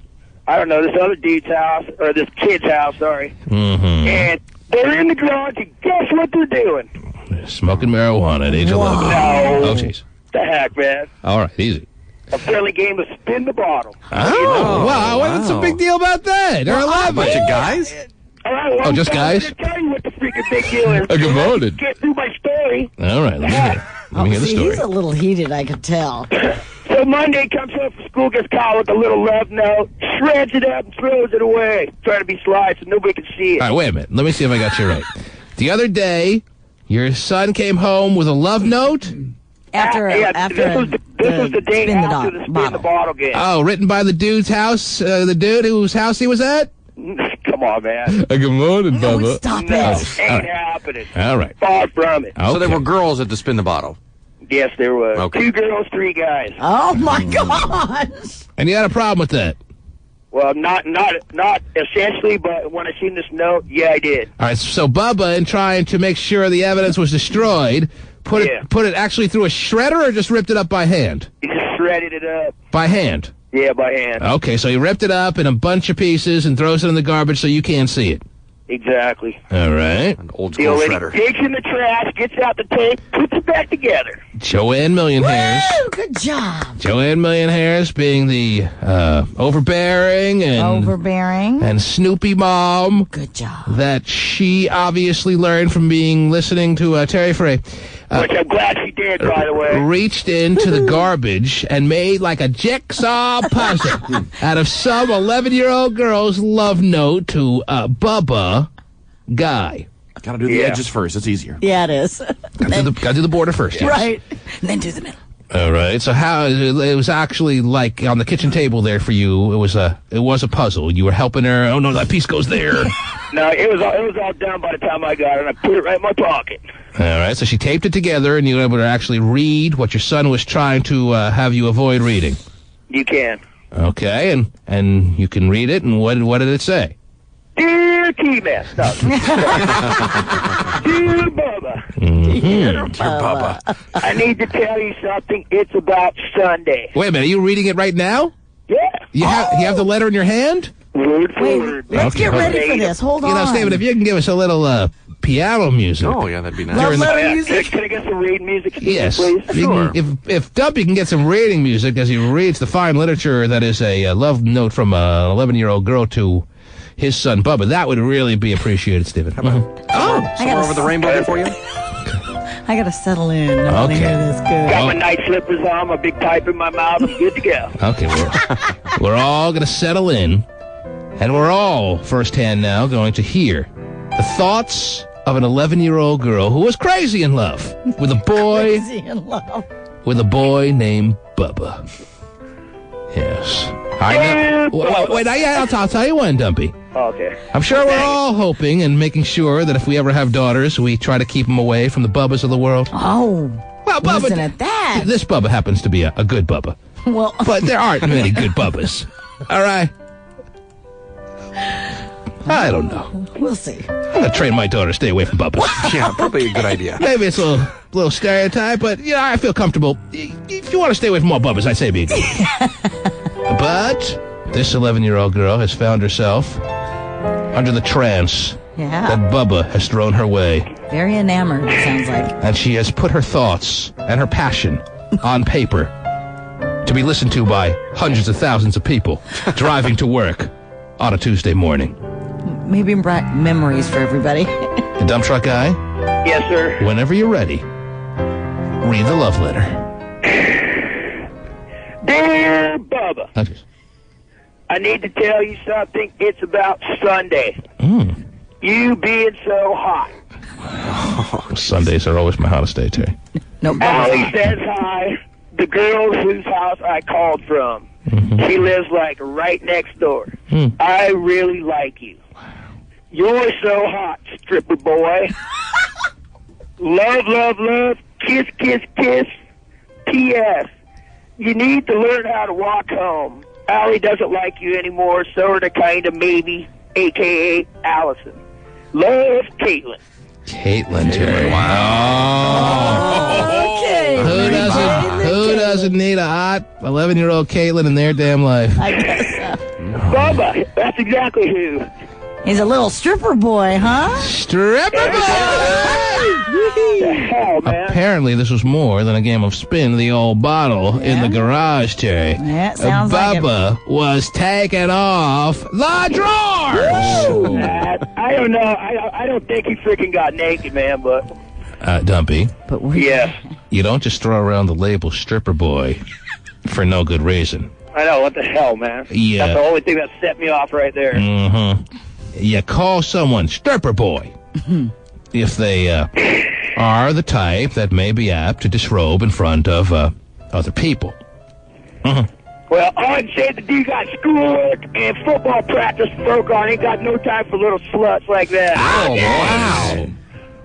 other dude's house, or this kid's house, sorry. Mm-hmm. And they're in the garage, and guess what they're doing? Smoking marijuana at age 11. No. Oh, jeez. The heck, man. All right, easy. A friendly game of spin the bottle. Oh, wow. What's the big deal about that? They're 11. A bunch of guys? All right, well, just guys? I'm going to tell you what the freaking big deal is. Good morning. Get through my story. All right, let me hear the story. He's a little heated, I could tell. So Monday comes home from school, gets caught with a little love note, shreds it up and throws it away, trying to be sly so nobody can see it. All right, wait a minute. Let me see if I got you right. The other day, your son came home with a love note? This was the day after the spin the bottle game. Oh, written by the dude's house, the dude whose house he was at? Come Come on, man. Good morning, Bubba. Stop No, it. ain't happening. All right. Far from it. Okay. So there were girls at the Spin the Bottle. Yes, there was. Okay. 2 girls, 3 guys. Oh, my gosh. And you had a problem with that? Well, not essentially, but when I seen this note, yeah, I did. All right, so Bubba, in trying to make sure the evidence was destroyed, put it actually through a shredder or just ripped it up by hand? He just shredded it up. By hand? Yeah, by hand. Okay, so he ripped it up in a bunch of pieces and throws it in the garbage so you can't see it. Exactly. All right. An old school shredder. Digs in the trash, gets out the tape, puts it back together. Joanne Million Hairs. Woo, good job. Joanne Million Hairs being the overbearing and Snoopy mom. Good job. That she obviously learned from listening to Terry Frey. Which I'm glad she did, by the way. Reached into the garbage and made like a jigsaw puzzle out of some 11-year-old girl's love note to Bubba Guy. Got to do the edges first. It's easier. Yeah, it is. Got to do the border first. Yes. Right. And then do the middle. All right. So how it was actually like on the kitchen table there for you. It was a puzzle. You were helping her. Oh no, that piece goes there. No, it was all done by the time I got it, and I put it right in my pocket. All right. So she taped it together, and you were able to actually read what your son was trying to have you avoid reading. You can. Okay, and you can read it. And what did it say? Dear T-Man. No. Dear Bubba. Dear Bubba. I need to tell you something. It's about Sunday. Wait a minute. Are you reading it right now? Yeah. You have the letter in your hand? Word for Wait, word. let's get ready for this. Hold on. You know, David, if you can give us a little piano music. Oh, yeah, that'd be nice. Love letter Yeah, music. Can I get some reading music, Yes. please? You Sure. can- if Dumpy can get some reading music as he reads the fine literature that is a love note from an 11-year-old girl to his son Bubba, that would really be appreciated, Stephen. Somewhere over the rainbow there for you? I gotta settle in. I wanna Okay. hear this good. Got my night slippers on, my big pipe in my mouth. I'm good to go. Okay, we're all going to settle in, and we're all firsthand now going to hear the thoughts of an 11-year-old girl who was crazy in love with a boy Crazy in love. named Bubba. Yes. Wait, I'll tell you when, Dumpy. Okay. I'm sure we're all hoping and making sure that if we ever have daughters, we try to keep them away from the Bubbas of the world. Oh. Well, Bubba, Listen at that. this Bubba happens to be a good Bubba. Well, But there aren't many good Bubbas. All right? I don't know. we'll see. I'm going to train my daughter to stay away from Bubbas. Yeah, probably a good idea. Maybe it's a little stereotype, but, you know, I feel comfortable. If you want to stay away from all Bubbas, I say be good. But this 11-year-old girl has found herself under the trance Yeah. that Bubba has thrown her way. Very enamored, it sounds like. And she has put her thoughts and her passion on paper to be listened to by hundreds of thousands of people driving to work on a Tuesday morning. Maybe brought memories for everybody. The dump truck guy, Yes, sir. whenever you're ready, read the love letter. Dear Bubba, Okay. I need to tell you something. It's about Sunday. You being so hot. Sundays are always my hottest day, Terry. No, Allie says hi. The girl whose house I called from. She lives like right next door. I really like you. You're so hot, stripper boy. Love, love, love. Kiss, kiss, kiss. P.S. You need to learn how to walk home. Allie doesn't like you anymore, sort of, kind of, maybe, a.k.a. Allison. Love, Caitlin. Caitlin, Terry. Wow. Okay. Who doesn't need a hot 11-year-old Caitlin in their damn life? I guess so. Bubba, that's exactly who. He's a little stripper boy, huh? Stripper The hell, man. Apparently, this was more than a game of spin the old bottle in the garage, Terry. Yeah, it sounds like it. Bubba was taking off the drawers. I don't know. I don't think he freaking got naked, man, but... Dumpy, But we Yes. you don't just throw around the label stripper boy for no good reason. I know, what the hell, man? Yeah. That's the only thing that set me off right there. You call someone stripper boy if they are the type that may be apt to disrobe in front of other people. Well, all I'm saying, the dude got schoolwork and football practice broke on. Ain't got no time for little sluts like that. Oh, wow.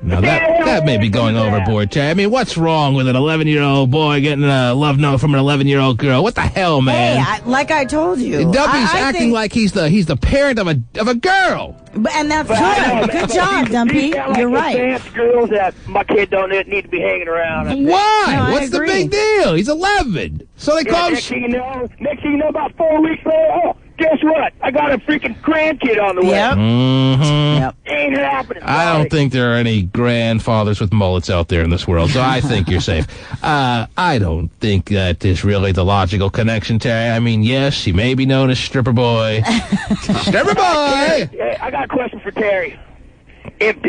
Now, that may be going overboard, Terry. I mean, what's wrong with an 11-year-old boy getting a love note from an 11-year-old girl? What the hell, man? Hey, like I told you. Dumpy's acting like he's the parent of a girl. And that's good. Good job, Dumpy. You're right. Girls that my kid don't need to be hanging around. Why? What's the big deal? He's 11. So they call him... Next thing you know, about 4 weeks later, oh, guess what? I got a freaking grandkid on the way. Yep. Mm-hmm. Yep. Ain't happening. I don't think there are any grandfathers with mullets out there in this world, so I think you're safe. I don't think that is really the logical connection, Terry. I mean, yes, he may be known as Stripper Boy. Stripper Boy! Hey, I got a question for Terry. If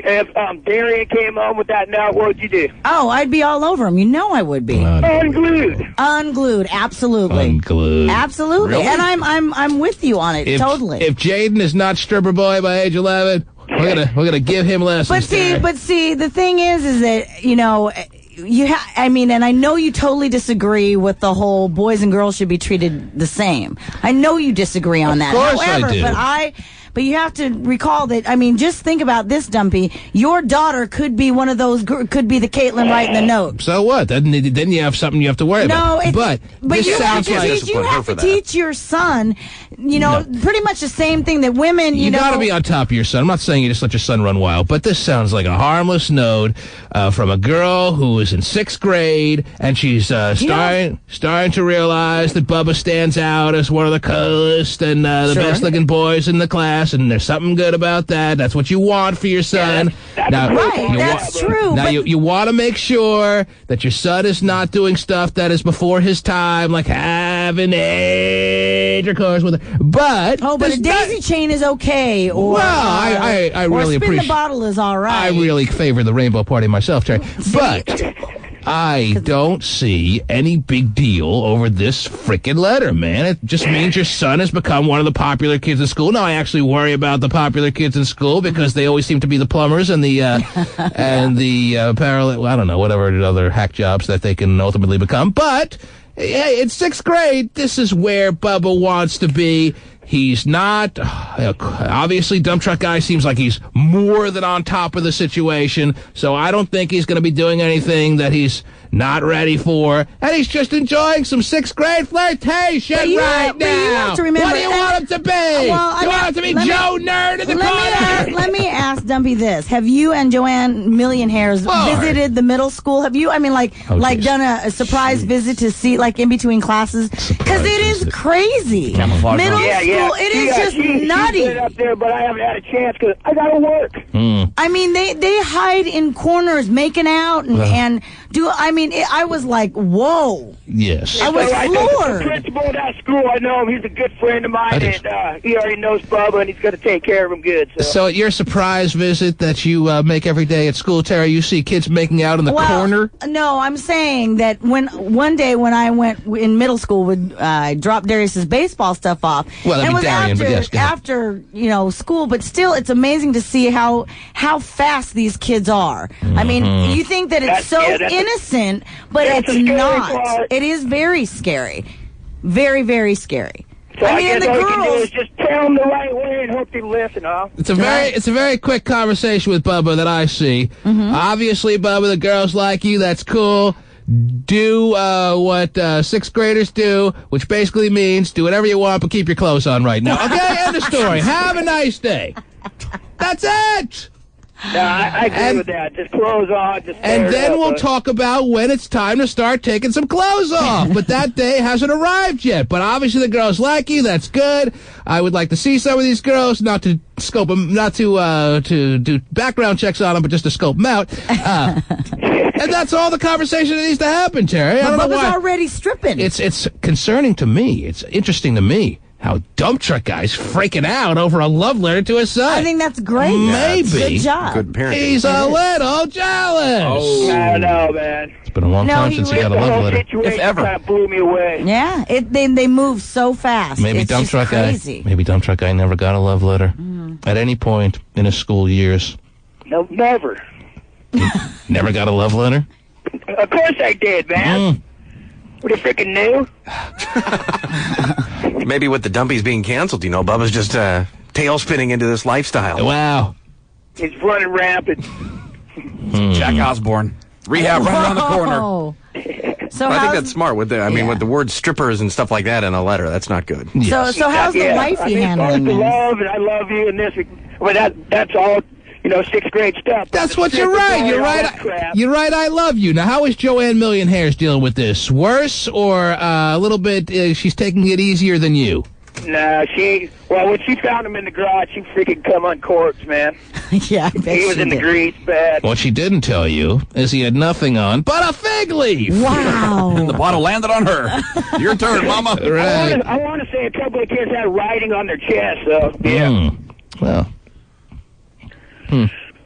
Darian came home with that note, what would you do? Oh, I'd be all over him. You know I would be. Unglued. Unglued, absolutely. Unglued. Absolutely. Really? And I'm with you on it, totally. If Jaden is not Stripper Boy by age 11, we're gonna give him lessons. But see, the thing is that, you know, and I know you totally disagree with the whole boys and girls should be treated the same. I know you disagree on that. Of course However, I do. But you have to recall that, I mean, just think about this, Dumpy. Your daughter could be one of those, could be the Caitlin writing the note. So what? Then you have something you have to worry about. But you have to teach your son, you know, pretty much the same thing that women, you know. You got to be on top of your son. I'm not saying you just let your son run wild, but this sounds like a harmless note from a girl who is in 6th grade, and she's starting to realize that Bubba stands out as one of the coolest and the best-looking boys in the class. And there's something good about that. That's what you want for your son. That's true. Now, you want to make sure that your son is not doing stuff that is before his time, like having intercourse with her. But a daisy chain is okay. Or, I really spin the bottle is all right. I really favor the rainbow party myself, Terry. But I don't see any big deal over this freaking letter, man. It just means your son has become one of the popular kids in school. Now, I actually worry about the popular kids in school because they always seem to be the plumbers and the parallel, I don't know, whatever other hack jobs that they can ultimately become. But in 6th grade, this is where Bubba wants to be. He's not, obviously, Dump Truck Guy seems like he's more than on top of the situation, so I don't think he's going to be doing anything that he's not ready for, and he's just enjoying some 6th grade flirtation now. But you have to remember, what do you want him to be? You want him to be Joe Nerd in the corner? Let me ask Dumpy this. Have you and Joanne Millionairs visited the middle school? Have you, done a surprise visit to see, like, in between classes? Because it is crazy. Middle school, it is just nutty. She's up there, but I haven't had a chance because I got to work. I mean, they hide in corners making out and do, I was like, whoa. Yes. I was floored. The principal of that school, I know him. He's a good friend of mine, and he already knows Bubba, and he's going to take care of him good. So at your surprise visit that you make every day at school, Terry, you see kids making out in the corner? No, I'm saying that one day when I went in middle school, would drop Darius's baseball stuff off. Well, that'd be Darian, but yes, after school, but still, it's amazing to see how fast these kids are. I mean, you think that it's innocent, but it's not. It is very scary. Very, very scary. So I guess all you can do is just tell them the right way and hope they listen, huh? It's a very quick conversation with Bubba that I see. Obviously, Bubba, the girls like you. That's cool. Do what 6th graders do, which basically means do whatever you want, but keep your clothes on right now. Okay, end of story. Have a nice day. That's it. No, I agree with that. Just clothes on. And then we'll talk about when it's time to start taking some clothes off. But that day hasn't arrived yet. But obviously the girls like you. That's good. I would like to see some of these girls, not to scope them, not to do background checks on them, but just to scope them out. And that's all the conversation that needs to happen, Terry. I don't know why. Bubba's already stripping. It's concerning to me. It's interesting to me how Dump Truck Guy's freaking out over a love letter to his son. I think that's great. Maybe. Good job. Good parenting. He's a little jealous. Oh, I don't know, man. It's been a long time since he got a love letter. If ever. Kind of blew me away. Yeah, they move so fast. Maybe Dump Truck Guy never got a love letter at any point in his school years. No, never. Never got a love letter? Of course I did, man. Pretty freaking new. Maybe with the dumpies being canceled, Bubba's just tail spinning into this lifestyle. Wow. He's running rampant. Jack Osborne. Rehab right around the corner. So I think that's smart. With the word strippers and stuff like that in a letter, that's not good. Yes. So how's the wifey handling this? Love and I love you and this. Well, that's all. 6th grade stuff. That's what you're right. You're right. You're right. I love you. Now, how is Joanne Million Hairs dealing with this? Worse or a little bit? She's taking it easier than you. Nah, when she found him in the garage, she freaking come on corpse, man. Yeah, I bet he was in the grease bad. What she didn't tell you is he had nothing on but a fig leaf. Wow. And the bottle landed on her. Your turn, Mama. Right. I want to say a couple of kids had writing on their chest, so yeah. Well.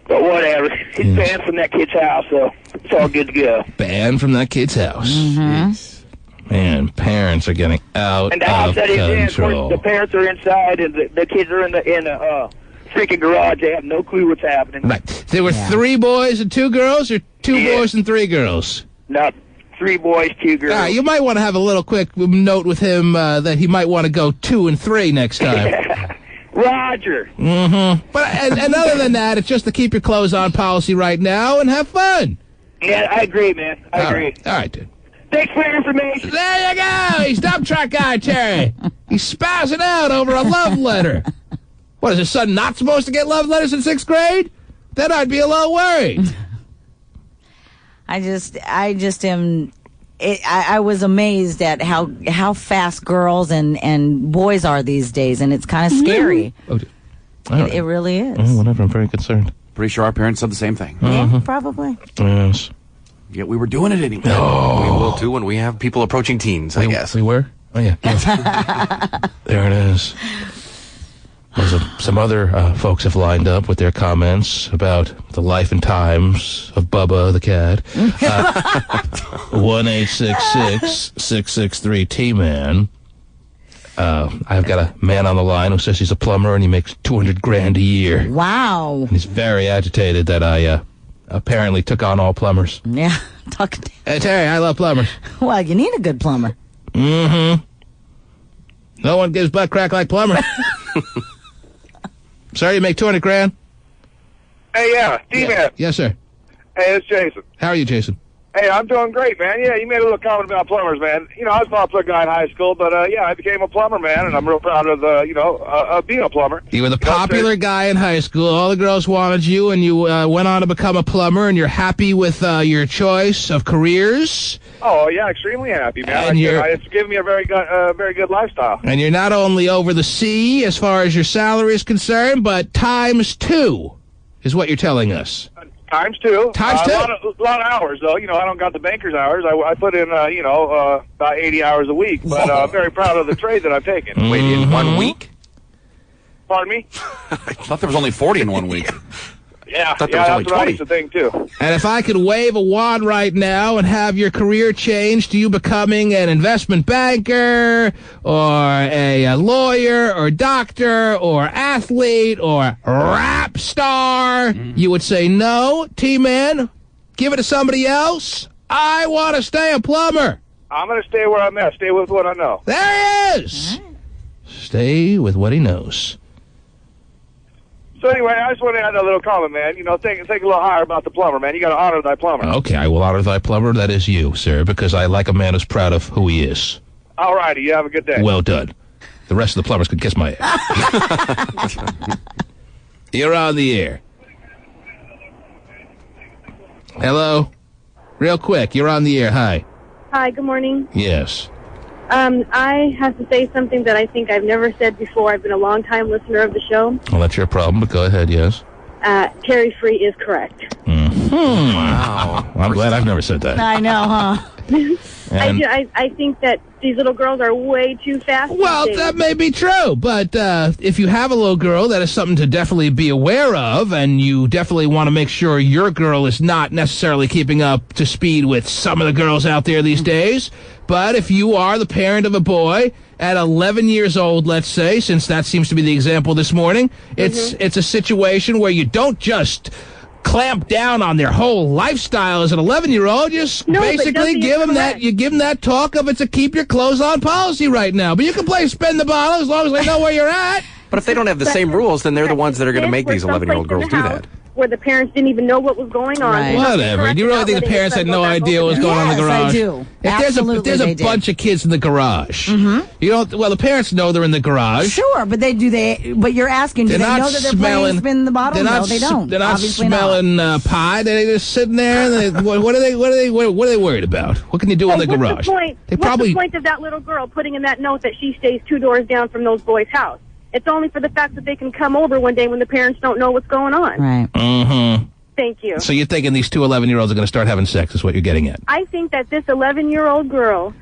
But whatever. He's banned from that kid's house, so it's all good to go. Banned from that kid's house. Mm-hmm. Man, parents are getting out and the house of that he's control. in, the parents are inside, and the kids are in the freaking garage. They have no clue what's happening. Right. There were 3 boys and 2 girls, or 2 boys and 3 girls? No, 3 boys, 2 girls. You might want to have a little quick note with him that he might want to go 2 and 3 next time. Roger. Mm-hmm. But and other than that, it's just to keep your clothes on policy right now and have fun. Yeah, I agree, man. I agree. All right, dude. Thanks for your information. There you go. He's dump truck guy, Terry. He's spazzing out over a love letter. What, is his son not supposed to get love letters in 6th grade? Then I'd be a little worried. I just am. I was amazed at how fast girls and boys are these days, and it's kind of scary. It really is. Whatever, I'm very concerned. Pretty sure our parents said the same thing. Yeah, probably. Yes. Yet we were doing it anyway. Oh. We will too when we have people approaching teens, I guess. We were? Oh, yeah. There it is. Well, some other folks have lined up with their comments about the life and times of Bubba the cat. 1-866-663-T-Man. I've got a man on the line who says he's a plumber and he makes $200,000 a year. Wow. And he's very agitated that I apparently took on all plumbers. Yeah. Hey, Terry, I love plumbers. Well, you need a good plumber. Mm-hmm. No one gives butt crack like plumber. Sir, you make $200,000? Hey, T-Man. Yes, sir. Hey, it's Jason. How are you, Jason? Hey, I'm doing great, man. Yeah, you made a little comment about plumbers, man. I was a popular guy in high school, but I became a plumber, man, and I'm real proud of being a plumber. You were the popular guy in high school. All the girls wanted you, and you went on to become a plumber, and you're happy with your choice of careers. Oh yeah, extremely happy, man. It's given me a very good lifestyle. And you're not only over the sea as far as your salary is concerned, but ×2 is what you're telling us. ×2. ×2. A lot of hours, though. I don't got the banker's hours. I put in, about 80 hours a week. But I'm very proud of the trade that I've taken. Mm-hmm. Wait, in 1 week? Pardon me? I thought there was only 40 in 1 week. Yeah, that's what I used to think, too. And if I could wave a wand right now and have your career change to you becoming an investment banker or a lawyer or doctor or athlete or rap star, you would say, no, T-Man, give it to somebody else. I want to stay a plumber. I'm going to stay where I'm at. Stay with what I know. There he is. Right. Stay with what he knows. So anyway, I just want to add a little comment, man. Think a little higher about the plumber, man. You got to honor thy plumber. Okay, I will honor thy plumber. That is you, sir, because I like a man who's proud of who he is. All righty, you have a good day. Well done. The rest of the plumbers could kiss my ass. You're on the air. Hello? Real quick, you're on the air. Hi. Hi, good morning. Yes. I have to say something that I think I've never said before. I've been a long-time listener of the show. Well, that's your problem, but go ahead, yes. Terry Free is correct. Wow. Well, I'm glad I've never said that. I know, huh? I think that these little girls are way too fast. Well, that may be true, but if you have a little girl, that is something to definitely be aware of, and you definitely want to make sure your girl is not necessarily keeping up to speed with some of the girls out there these days. But if you are the parent of a boy at 11 years old, let's say, since that seems to be the example this morning, it's a situation where you don't just clamp down on their whole lifestyle as an 11-year-old. Just basically give them that. You give them that talk of it's a keep your clothes on policy right now. But you can play spin the bottle as long as they know where you're at. But if they don't have the same rules, then they're the ones that are going to make these 11-year-old girls do that. Where the parents didn't even know what was going on. Right. Whatever. Do you really think the parents had no idea what was going on in the garage? Yes, I do. If there's a bunch of kids in the garage, you don't. Well, the parents know they're in the garage. Sure, but But you're asking, do they know that they're playing spin the bottle? No, they don't. They're not Obviously smelling pie. They're just sitting there. And what are they worried about? What can you do in the garage? What's the point of that little girl putting in that note that she stays 2 doors down from those boys' house? It's only for the fact that they can come over one day when the parents don't know what's going on. Right. Mm-hmm. Thank you. So you're thinking these 2 11-year-olds are going to start having sex is what you're getting at? I think that this 11-year-old girl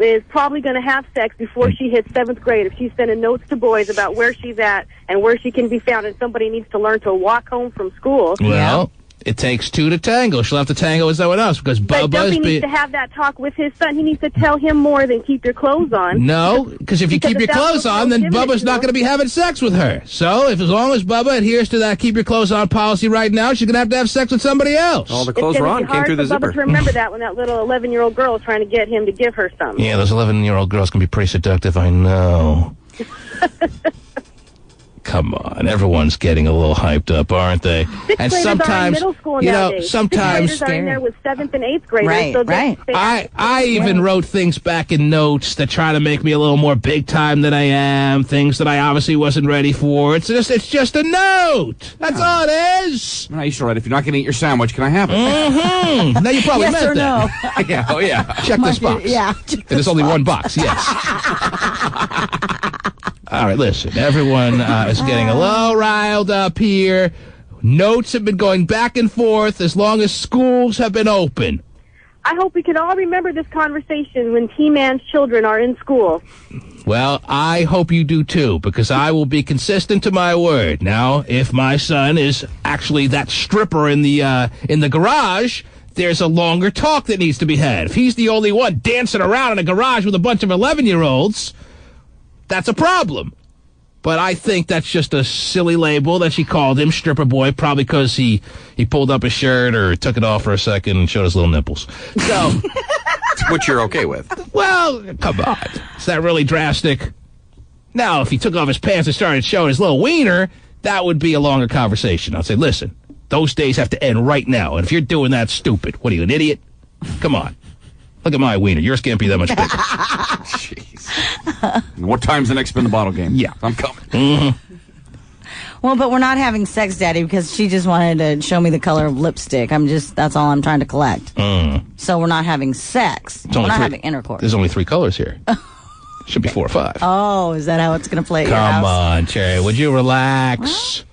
is probably going to have sex before she hits 7th grade if she's sending notes to boys about where she's at and where she can be found, and somebody needs to learn to walk home from school. Well, it takes 2 to tango. She'll have to tango with someone else because Bubba needs to have that talk with his son. He needs to tell him more than keep your clothes on. No, because if you keep your clothes on, then Bubba's not going to be having sex with her. So as long as Bubba adheres to that keep your clothes on policy right now, she's going to have sex with somebody else. All the clothes were on, came through the zipper. Bubba to remember that when that little 11-year-old girl is trying to get him to give her some. Yeah, those 11-year-old girls can be pretty seductive, I know. Come on, everyone's getting a little hyped up, aren't they? And sometimes, middle school nowadays. Sometimes 6th graders are in there with 7th and 8th graders. Right, so right. I even wrote things back in notes that try to make me a little more big time than I am. Things that I obviously wasn't ready for. It's just a note. That's all it is. I used to write, if you're not going to eat your sandwich, can I have it? Mm-hmm. Now you probably yes meant or that. No. Yeah, oh yeah. Check this box. Yeah. There's only one box. Yes. All right, listen. Everyone is getting a little riled up here. Notes have been going back and forth as long as schools have been open. I hope we can all remember this conversation when T-Man's children are in school. Well, I hope you do too, because I will be consistent to my word. Now, if my son is actually that stripper in the garage, there's a longer talk that needs to be had. If he's the only one dancing around in a garage with a bunch of 11-year-olds, that's a problem. But I think that's just a silly label that she called him, stripper boy, probably because he pulled up his shirt or took it off for a second and showed his little nipples. So, which you're okay with. Well, come on. Is that really drastic? Now, if he took off his pants and started showing his little wiener, that would be a longer conversation. I'd say, listen, those days have to end right now. And if you're doing that, stupid. What are you, an idiot? Come on. Look at my wiener. Yours can't be that much bigger. Jeez. What time's the next spin the bottle game? Yeah. I'm coming. Mm-hmm. Well, but we're not having sex, Daddy, because she just wanted to show me the color of lipstick. that's all I'm trying to collect. So we're not having sex. We're not having intercourse. There's only 3 colors here. Should be 4 or 5. Oh, is that how it's going to play? Come on, Cherry. Would you relax?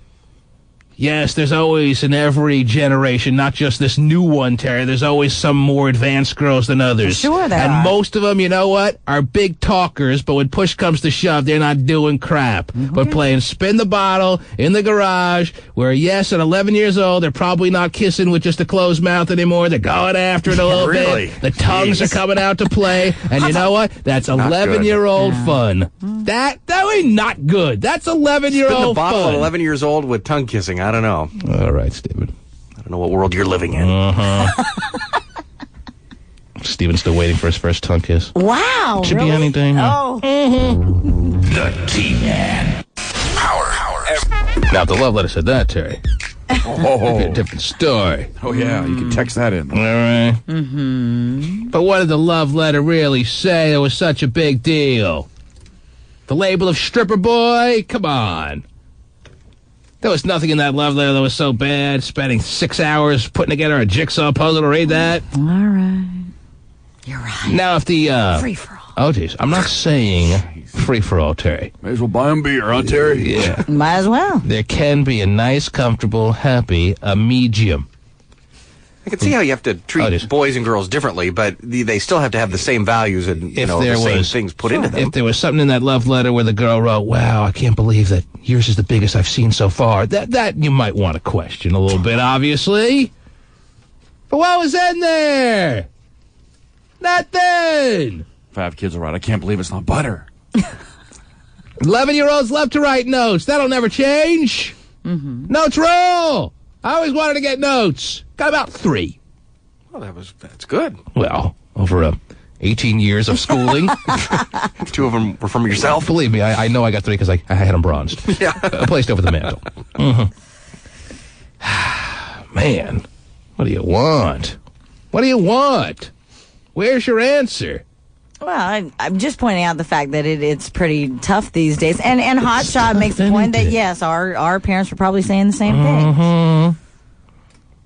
Yes, there's always in every generation, not just this new one, Terry, there's always some more advanced girls than others. Sure there and are. Most of them, you know what, are big talkers, but when push comes to shove, they're not doing crap. But playing spin the bottle in the garage, where, yes, at 11 years old, they're probably not kissing with just a closed mouth anymore. They're going after it a little bit. The tongues are coming out to play. And you know what? That's 11-year-old fun. That ain't not good. That's 11-year-old fun. Spin the bottle at 11 years old with tongue kissing. I don't know. All right, Stephen. I don't know what world you're living in. Steven's still waiting for his first tongue kiss. Wow. Should be any day now. The T-Man. Power. Now, if the love letter said that, Terry. A different story. Oh, yeah. You can text that in. All right. But what did the love letter really say that was such a big deal? The label of stripper boy? Come on. There was nothing in that love letter that was so bad. Spending 6 hours putting together a jigsaw puzzle to read that. All right. You're right. Now, if the... free-for-all. Oh, geez. I'm not saying free-for-all, Terry. May as well buy him beer, huh, Terry? Yeah. Might as well. There can be a nice, comfortable, happy, a medium. I can see how you have to treat boys and girls differently, but they still have to have the same values and the same things put into them. If there was something in that love letter where the girl wrote, wow, I can't believe that yours is the biggest I've seen so far, that you might want to question a little bit, obviously. But what was in there? Nothing. 5 kids are right. I can't believe it's not butter. 11-year-olds love to write notes. That'll never change. Notes roll. I always wanted to get notes. Got about 3. Well, that's good. Well, over 18 years of schooling. 2 of them were from yourself? Believe me, I know I got 3 because I had them bronzed. Yeah. Placed over the mantle. Man, what do you want? What do you want? Where's your answer? Well, I'm just pointing out the fact that it's pretty tough these days. And Hotshot makes the point that, yes, our parents were probably saying the same thing.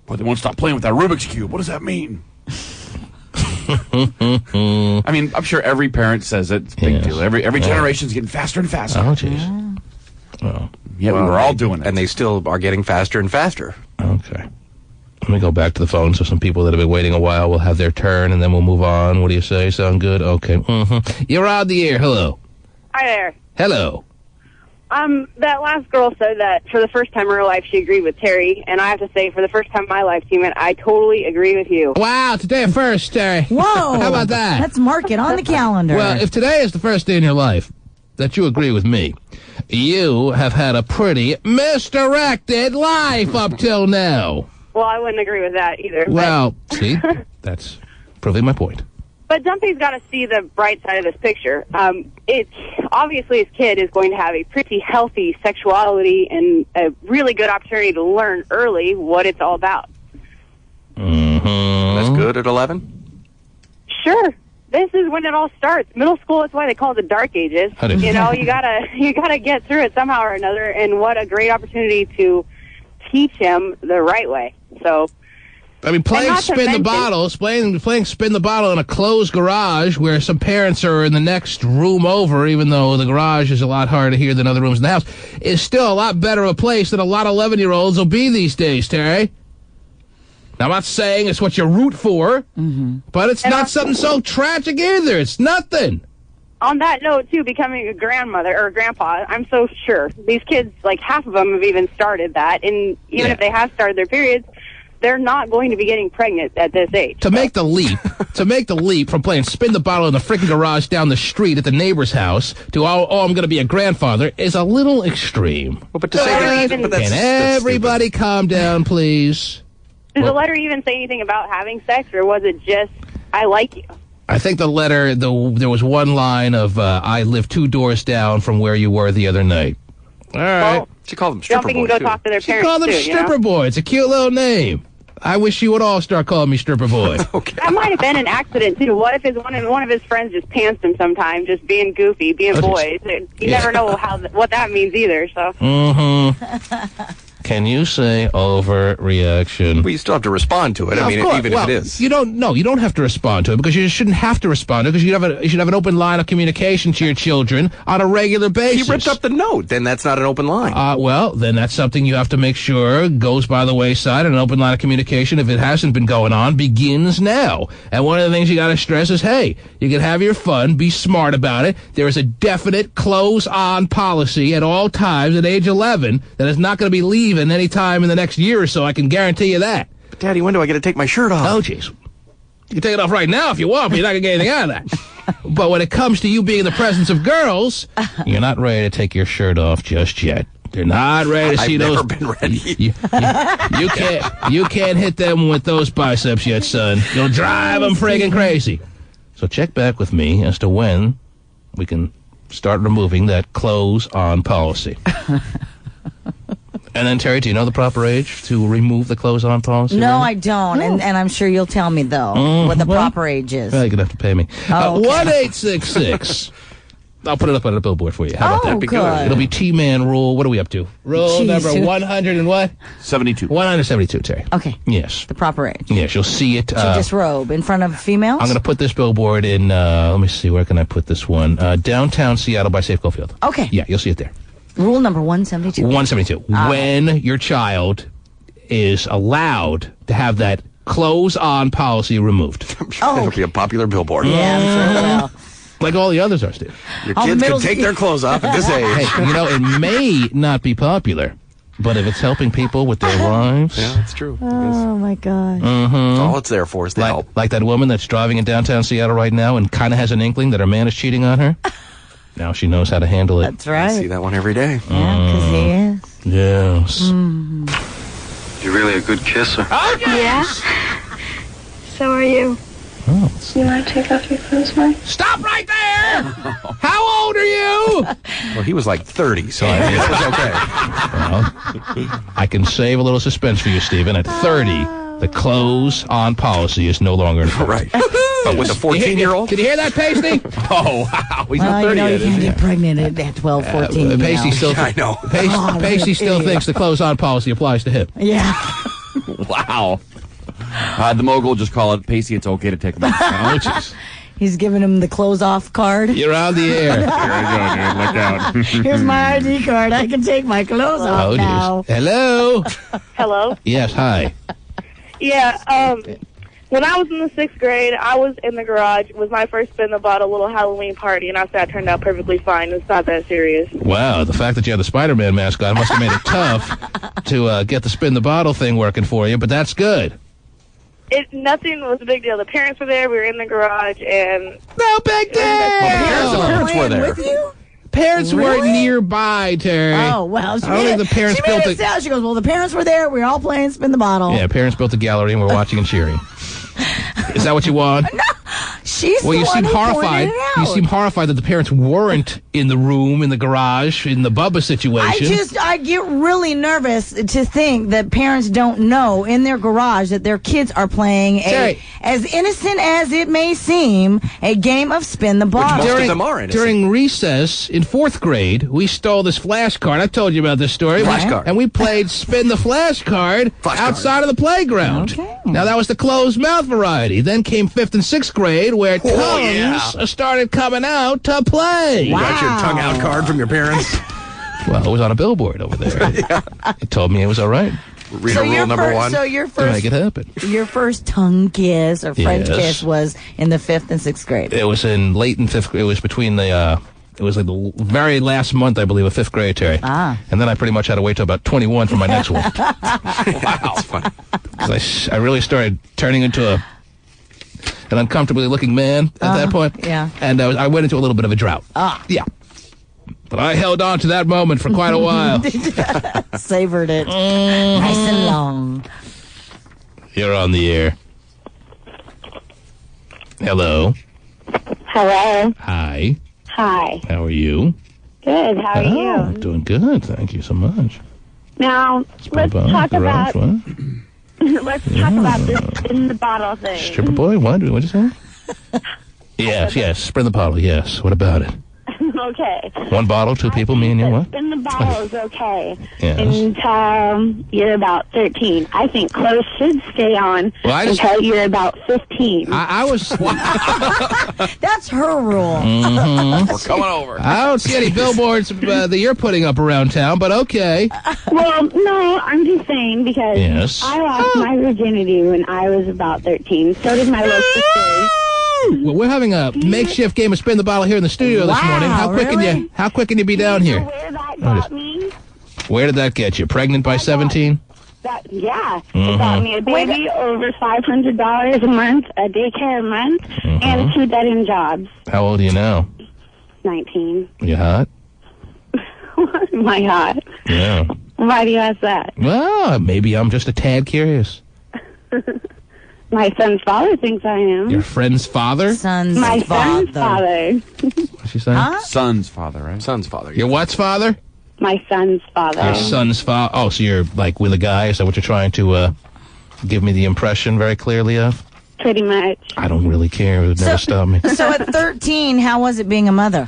Boy, they won't stop playing with that Rubik's Cube. What does that mean? I mean, I'm sure every parent says it. It's a big deal. Every generation's getting faster and faster. Oh, jeez. Well, yeah, we were all doing it. And they still are getting faster and faster. Okay. Let me go back to the phone so some people that have been waiting a while will have their turn, and then we'll move on. What do you say? Sound good? Okay. You're on the air. Hello. Hi there. Hello. That last girl said that for the first time in her life she agreed with Terry, and I have to say for the first time in my life, T-Man, I totally agree with you. Wow, today a first, Terry. Whoa. How about that? Let's mark it on the calendar. Well, if today is the first day in your life that you agree with me, you have had a pretty misdirected life up till now. Well, I wouldn't agree with that either. Well, see, that's proving my point. But Dumpy's got to see the bright side of this picture. It's obviously his kid is going to have a pretty healthy sexuality and a really good opportunity to learn early what it's all about. That's good at 11? Sure. This is when it all starts. Middle school, that's why they call it the dark ages. You know, you gotta get through it somehow or another, and what a great opportunity to teach him the right way. So, I mean, playing spin the bottle in a closed garage where some parents are in the next room over, even though the garage is a lot harder to hear than other rooms in the house, is still a lot better of a place than a lot of 11-year-olds will be these days, Terry. Now, I'm not saying it's what you root for, but it's not something so tragic either. It's nothing. On that note, too, becoming a grandmother or a grandpa, I'm so sure. These kids, like half of them have even started that, and even if they have started their periods, they're not going to be getting pregnant at this age. To make the leap from playing spin the bottle in the freaking garage down the street at the neighbor's house to, I'm going to be a grandfather is a little extreme. Well, but to say that, can everybody calm down, please? Does the letter even say anything about having sex, or was it just, I like you? I think the letter, there was one line of, I live 2 doors down from where you were the other night. All right. Well, she called them stripper boys, can go talk to their parents, She called them stripper boy. It's a cute little name. I wish you would all start calling me stripper boy. Okay. That might have been an accident, too. What if one of his friends just pantsed him sometime, just being goofy, being boys? You never know what that means either, so. Can you say overreaction? Well, you still have to respond to it. I mean, even if it is. You don't have to respond to it because you shouldn't have to respond to it because you should have an open line of communication to your children on a regular basis. He ripped up the note. Then that's not an open line. Well, then that's something you have to make sure goes by the wayside. An open line of communication, if it hasn't been going on, begins now. And one of the things you got to stress is, hey, you can have your fun, be smart about it. There is a definite close-on policy at all times at age 11 that is not going to be leaving any time in the next year or so. I can guarantee you that. But Daddy, when do I get to take my shirt off? Oh, jeez. You can take it off right now if you want, but you're not going to get anything out of that. But when it comes to you being in the presence of girls, you're not ready to take your shirt off just yet. They're not ready to see those. I've never been ready. You can't hit them with those biceps yet, son. You'll drive them friggin' crazy. So check back with me as to when we can start removing that clothes-on policy. And then, Terry, do you know the proper age to remove the clothes-on policy? No, I don't. And I'm sure you'll tell me, though, what the proper age is. Well, you're going to have to pay me. Oh, okay. 1-866. I'll put it up on a billboard for you. How about that? Be good. It'll be T-Man rule. What are we up to? Rule number 100 and what? 72. 172, Terry. Okay. Yes. The proper age. Yes, you'll see it. To disrobe in front of females? I'm going to put this billboard in, let me see, where can I put this one? Downtown Seattle by Safeco Field. Okay. Yeah, you'll see it there. Rule number 172. 172. When your child is allowed to have that clothes-on policy removed. I'm sure that'll be a popular billboard. Yeah, I'm sure it will. Like all the others are, Steve. Your kids can take their clothes off at this age. Hey, it may not be popular, but if it's helping people with their lives... Yeah, that's true. Oh, my God. That's all it's there for is the help. Like that woman that's driving in downtown Seattle right now and kind of has an inkling that her man is cheating on her. Now she knows how to handle it. That's right. I see that one every day. Yeah, because he is. Yes. You're really a good kisser. Oh, Yeah? So are you. Oh. You want to take off your clothes, Mike? Stop right there! How old are you? Well, he was like 30, so I mean, it was okay. Well, I can save a little suspense for you, Stephen. At 30, the clothes-on policy is no longer in effect. Right. But with a 14-year-old? Did you hear that, Pasty? Oh, wow. He's not 30 you yet, can't is he? get pregnant at 12, 14. Pasty still, I know. Pasty still thinks the clothes-on policy applies to him. Yeah. Wow. The mogul just call it, Pacey, it's okay to take them off. Oh, jeez. He's giving him the clothes off card. You're on the air. Here I go, dude. Look out. Here's my ID card. I can take my clothes off now. Hello? Hello? Yes, hi. Yeah, when I was in the 6th grade, I was in the garage. It was my first spin the bottle little Halloween party, and I said it turned out perfectly fine. It's not that serious. Wow, the fact that you had the Spider-Man mask on must have made it tough to get the spin the bottle thing working for you, but that's good. Nothing was a big deal. The parents were there. We were in the garage, and no big deal. The parents were there. With you? Parents weren't nearby, Terry. Oh, well. I don't think the parents built it. She goes, well, the parents were there. We were all playing spin the bottle. Yeah, parents built a gallery and we're watching and cheering. Is that what you want? No, she's well, the you one seem who horrified. pointed it out. You seem horrified that the parents weren't in the room, in the garage, in the Bubba situation. I get really nervous to think that parents don't know in their garage that their kids are playing as innocent as it may seem, a game of spin the bottle. Most of them are innocent. During recess in 4th grade, we stole this flashcard. I've told you about this story. Flashcard. And we played spin the flashcard outside of the playground. Okay. Now, that was the closed mouth variety. Then came 5th and 6th grade, where tongues started coming out to play. You got your tongue out card from your parents? Well, it was on a billboard over there. It told me it was all right. Reader rule number 1. So your To first, make it happen. your first tongue kiss or French kiss was in the 5th and 6th grade. It was in late in 5th grade. It was between the... It was like the very last month, I believe, of 5th grade, Terry. And then I pretty much had to wait till about 21 for my next one. Wow. That's funny. Because I really started turning into an uncomfortably looking man at that point. Yeah. And I went into a little bit of a drought. Yeah. But I held on to that moment for quite a while. Savored it. Nice and long. You're on the air. Hello. Hello. Hi. Hi. How are you? Good. How are you? Doing good. Thank you so much. Now, let's talk about What? let's talk about this in the bottle thing. Stripper boy? What? What'd you say? Yes. Spin the bottle, yes. What about it? Okay. One bottle, two people, me and you, what? Spin the bottle is okay Yes. until you're about 13. I think clothes should stay on until you're about 15. I was... That's her rule. Mm-hmm. We're coming over. I don't see any billboards that you're putting up around town, but okay. Well, no, I'm just saying because I lost my virginity when I was about 13. So did my little sister. Well, we're having a makeshift game of spin the bottle here in the studio this morning. How quick can you be down here? Where that got me? Where did that get you? Pregnant by 17? It got me a baby, over $500 a month, a daycare a month, and 2 dead-end jobs. How old are you now? 19. You hot? Am I hot? Yeah. Why do you ask that? Well, maybe I'm just a tad curious. My son's father thinks I am. Your friend's father? My son's father. What's she saying? Son's father, right? Son's father. Your what's father? My son's father. Your son's father. Oh, so you're like with a guy? Is that what you're trying to give me the impression very clearly of? Pretty much. I don't really care. It would never stop me. So at 13, how was it being a mother?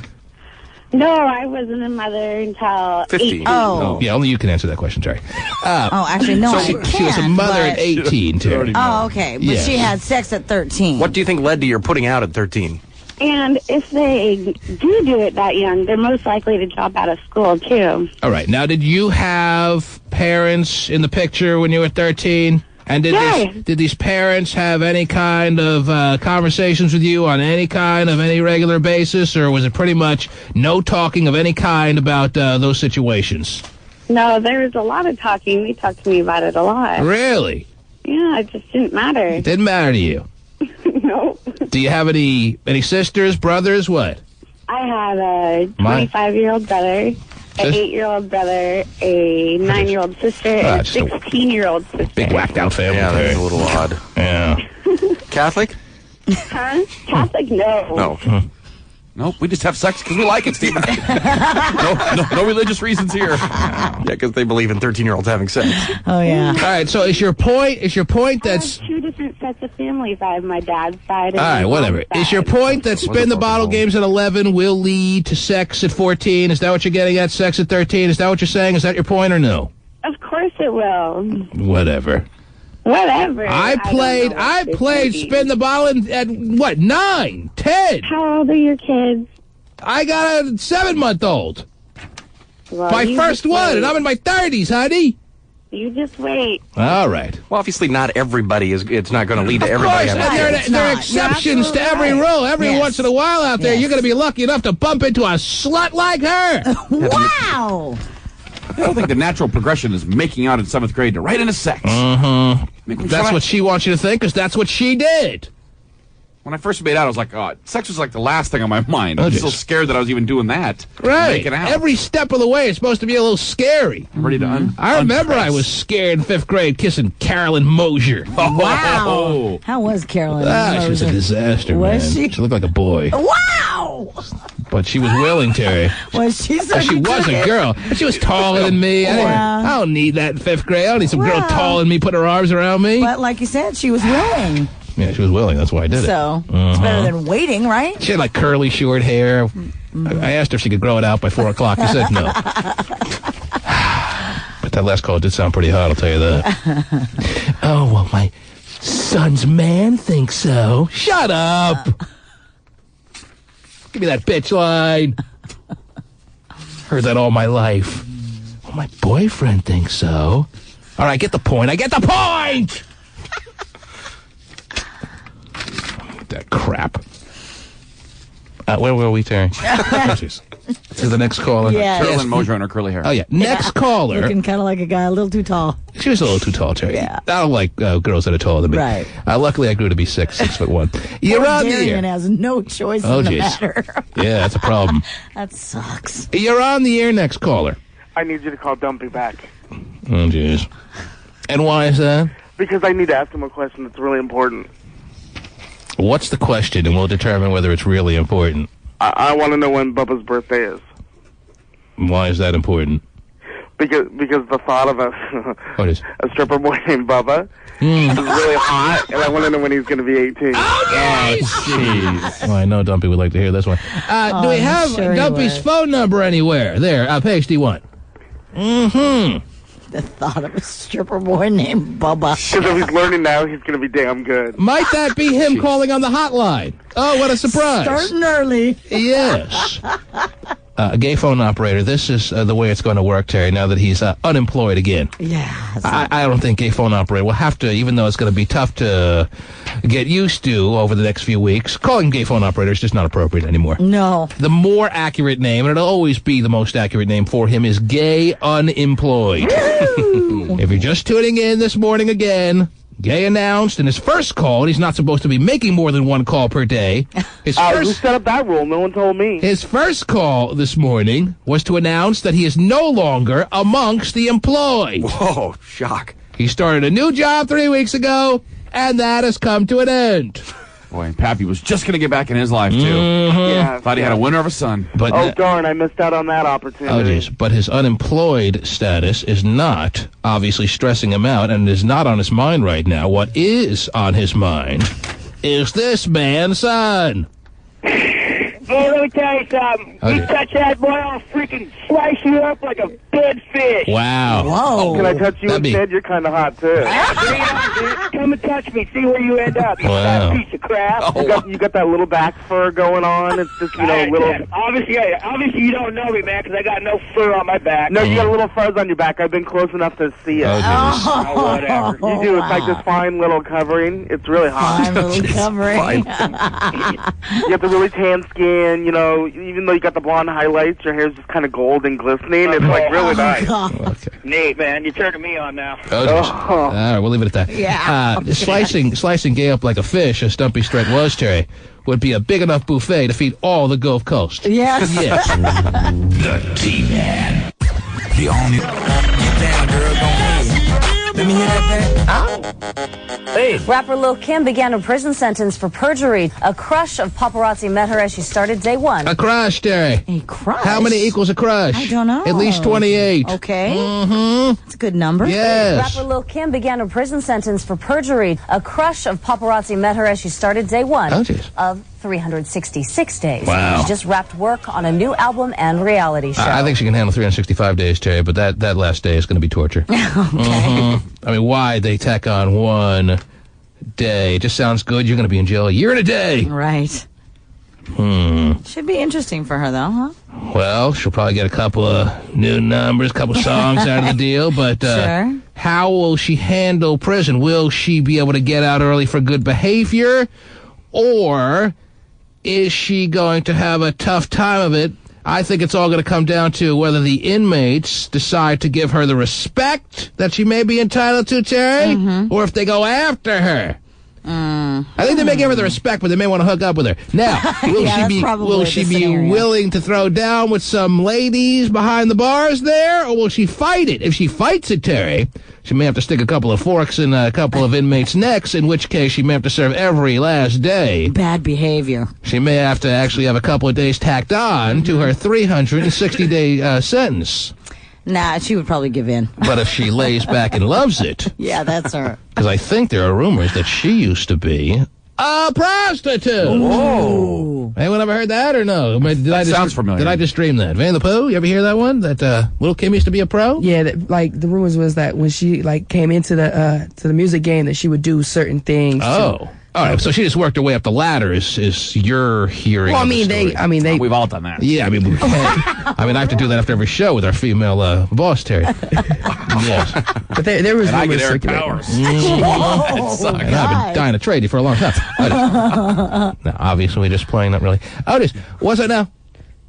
No, I wasn't a mother until 18. Oh. Yeah, only you can answer that question, Terry. Actually, no, so I she was a mother at 18, Terry. Oh, okay. But she had sex at 13. What do you think led to your putting out at 13? And if they do it that young, they're most likely to drop out of school, too. All right. Now, did you have parents in the picture when you were 13? And did these parents have any kind of conversations with you on any regular basis, or was it pretty much no talking of any kind about those situations? No, there was a lot of talking. They talked to me about it a lot. Really? Yeah, it just didn't matter. It didn't matter to you? No. Do you have any sisters, brothers, what? I have a 25-year-old brother. an 8-year-old brother, a 9-year-old sister, and a 16-year-old sister. Big whacked out family. Yeah, that's a little odd. Yeah. Catholic? Huh? Catholic? No. No. Nope, we just have sex because we like it, Stephen. no religious reasons here. Yeah, because they believe in 13-year-olds having sex. Oh, yeah. All right, so is your point that's... I have 2 different sets of families. I have my dad's side and all right, whatever. Is your point that spin the bottle games at 11 will lead to sex at 14? Is that what you're getting at, sex at 13? Is that what you're saying? Is that your point or no? Of course it will. Whatever. I played spin the bottle at what, 9, 10? How old are your kids? I got a 7-month-old. Well, my first one, and I'm in my 30s, honey. You just wait. All right. Well, obviously not everybody is. It's not going to lead to everybody. Of course, and there are exceptions to every rule. Every once in a while out there, you're going to be lucky enough to bump into a slut like her. Wow. I don't think the natural progression is making out in 7th grade to right into sex. That's what she wants you to think, because that's what she did. When I first made out, I was like, oh, sex was like the last thing on my mind. I was so scared that I was even doing that. Right. Making out. Every step of the way, it's supposed to be a little scary. I'm ready to I remember I was scared in 5th grade kissing Carolyn Mosier. Wow. How was Carolyn Mosier? She was a disaster, Was man. she? She looked like a boy. Wow. But she was willing, Terry. Was she so She was a girl. But she was taller than me. I don't need that in 5th grade. I don't need some girl taller than me putting her arms around me. But like you said, she was willing. Yeah, she was willing. That's why I did it. So, it's better than waiting, right? She had like curly, short hair. I asked her if she could grow it out by 4 o'clock. She said no. But that last call did sound pretty hot, I'll tell you that. Oh, well, my son's man thinks so. Shut up. Give me that bitch line. Heard that all my life. Well, my boyfriend thinks so. All right, get the point. I get the point! That crap. Where were we, Terry? To the next caller. Yes. Carolyn Mosier and her curly hair. Oh, yeah. Next caller. Looking kind of like a guy a little too tall. She was a little too tall, Terry. Yeah. I don't like girls that are taller than me. Right. Luckily, I grew to be 6'1". You're on the air. Has no choice in the matter. Yeah, that's a problem. That sucks. You're on the air, next caller. I need you to call Dumpy back. Oh, jeez. And why is that? Because I need to ask him a question that's really important. What's the question, and we'll determine whether it's really important. I want to know when Bubba's birthday is. Why is that important? Because the thought of a stripper boy named Bubba is really hot, and I want to know when he's going to be 18. Oh, jeez. Well, I know Dumpy would like to hear this one. Do we have Dumpy's phone number anywhere? There, page D1. The thought of a stripper boy named Bubba. Because if he's learning now, he's going to be damn good. Might that be him calling on the hotline? Oh, what a surprise. Starting early. Yes. A gay phone operator. This is the way it's going to work, Terry, now that he's unemployed again. Yeah. I don't think gay phone operator will have to, even though it's going to be tough to get used to over the next few weeks, calling gay phone operator is just not appropriate anymore. No. The more accurate name, and it'll always be the most accurate name for him, is gay unemployed. If you're just tuning in this morning again, Gay announced in his first call, and he's not supposed to be making more than 1 call per day. Who set up that rule? No one told me. His first call this morning was to announce that he is no longer amongst the employed. Whoa, shock. He started a new job 3 weeks ago, and that has come to an end. Boy, and Pappy was just going to get back in his life, too. Yeah. Thought he had a winner of a son. But darn, I missed out on that opportunity. Oh, geez. But his unemployed status is not obviously stressing him out, and is not on his mind right now. What is on his mind is this man's son. Hey, let me tell you something. Okay. You touch that boy, I'll freaking slice you up like a dead fish. Wow. Whoa. Can I touch you instead? You're kind of hot, too. Bring it on, dude. Come and touch me. See where you end up. You Wow. fat piece of crap. You got that little back fur going on. It's just, little... Yeah. Obviously you don't know me, man, because I got no fur on my back. No, you got a little fuzz on your back. I've been close enough to see it. Oh, whatever. You do. It's like this fine little covering. It's really hot. Fine little covering. You got the really tan skin, even though you got the blonde highlights, your hair's just kind of gold and glistening. It's like really nice. Okay. Nate, man, you're turning me on now. Oh. All right, we'll leave it at that. Yeah. Slicing Gay up like a fish, as Stumpy's threat was, Terry, would be a big enough buffet to feed all the Gulf Coast. Yes. Yes. The T-Man. The all-new... Get down, girl. Go ahead. Let me hear that back. Hey. Rapper Lil Kim began a prison sentence for perjury. A crush of paparazzi met her as she started day one. A crush, Terry. A crush? How many equals a crush? I don't know. At least 28. Okay. Mm-hmm. That's a good number. Yes. Rapper Lil Kim began a prison sentence for perjury. A crush of paparazzi met her as she started day one of 366 days. Wow. She just wrapped work on a new album and reality show. I think she can handle 365 days, Terry, but that last day is going to be torture. Okay. Mm-hmm. I mean, why they tack on one day? It just sounds good. You're going to be in jail a year and a day. Right. Should be interesting for her, though, huh? Well, she'll probably get a couple of new numbers, a couple songs out of the deal, but Sure. how will she handle prison? Will she be able to get out early for good behavior, or is she going to have a tough time of it? I think it's all going to come down to whether the inmates decide to give her the respect that she may be entitled to, Terry, or if they go after her. I think they may give her the respect, but they may want to hook up with her. Now, will she be willing to throw down with some ladies behind the bars there, or will she fight it? If she fights it, Terry, she may have to stick a couple of forks in a couple of inmates' necks, in which case she may have to serve every last day. Bad behavior. She may have to actually have a couple of days tacked on to her 360-day sentence. Nah, she would probably give in. But if she lays back and loves it... Yeah, that's her. Because I think there are rumors that she used to be a prostitute. Whoa. Anyone ever heard that or no? Sounds familiar. Did I just dream that? Van the Pooh, you ever hear that one? That Lil Kim used to be a pro? Yeah, the rumors was that when she came into the music game that she would do certain things. Oh. All right, so she just worked her way up the ladder. Is your hearing? Well, they. We've all done that. Yeah, I mean, we can. I have to do that after every show with our female boss, Terry. Yes, but there was and rumors I get Eric Powers. And I've been dying to trade you for a long time. Now, obviously, we're just playing. Not really. Otis, what's it now?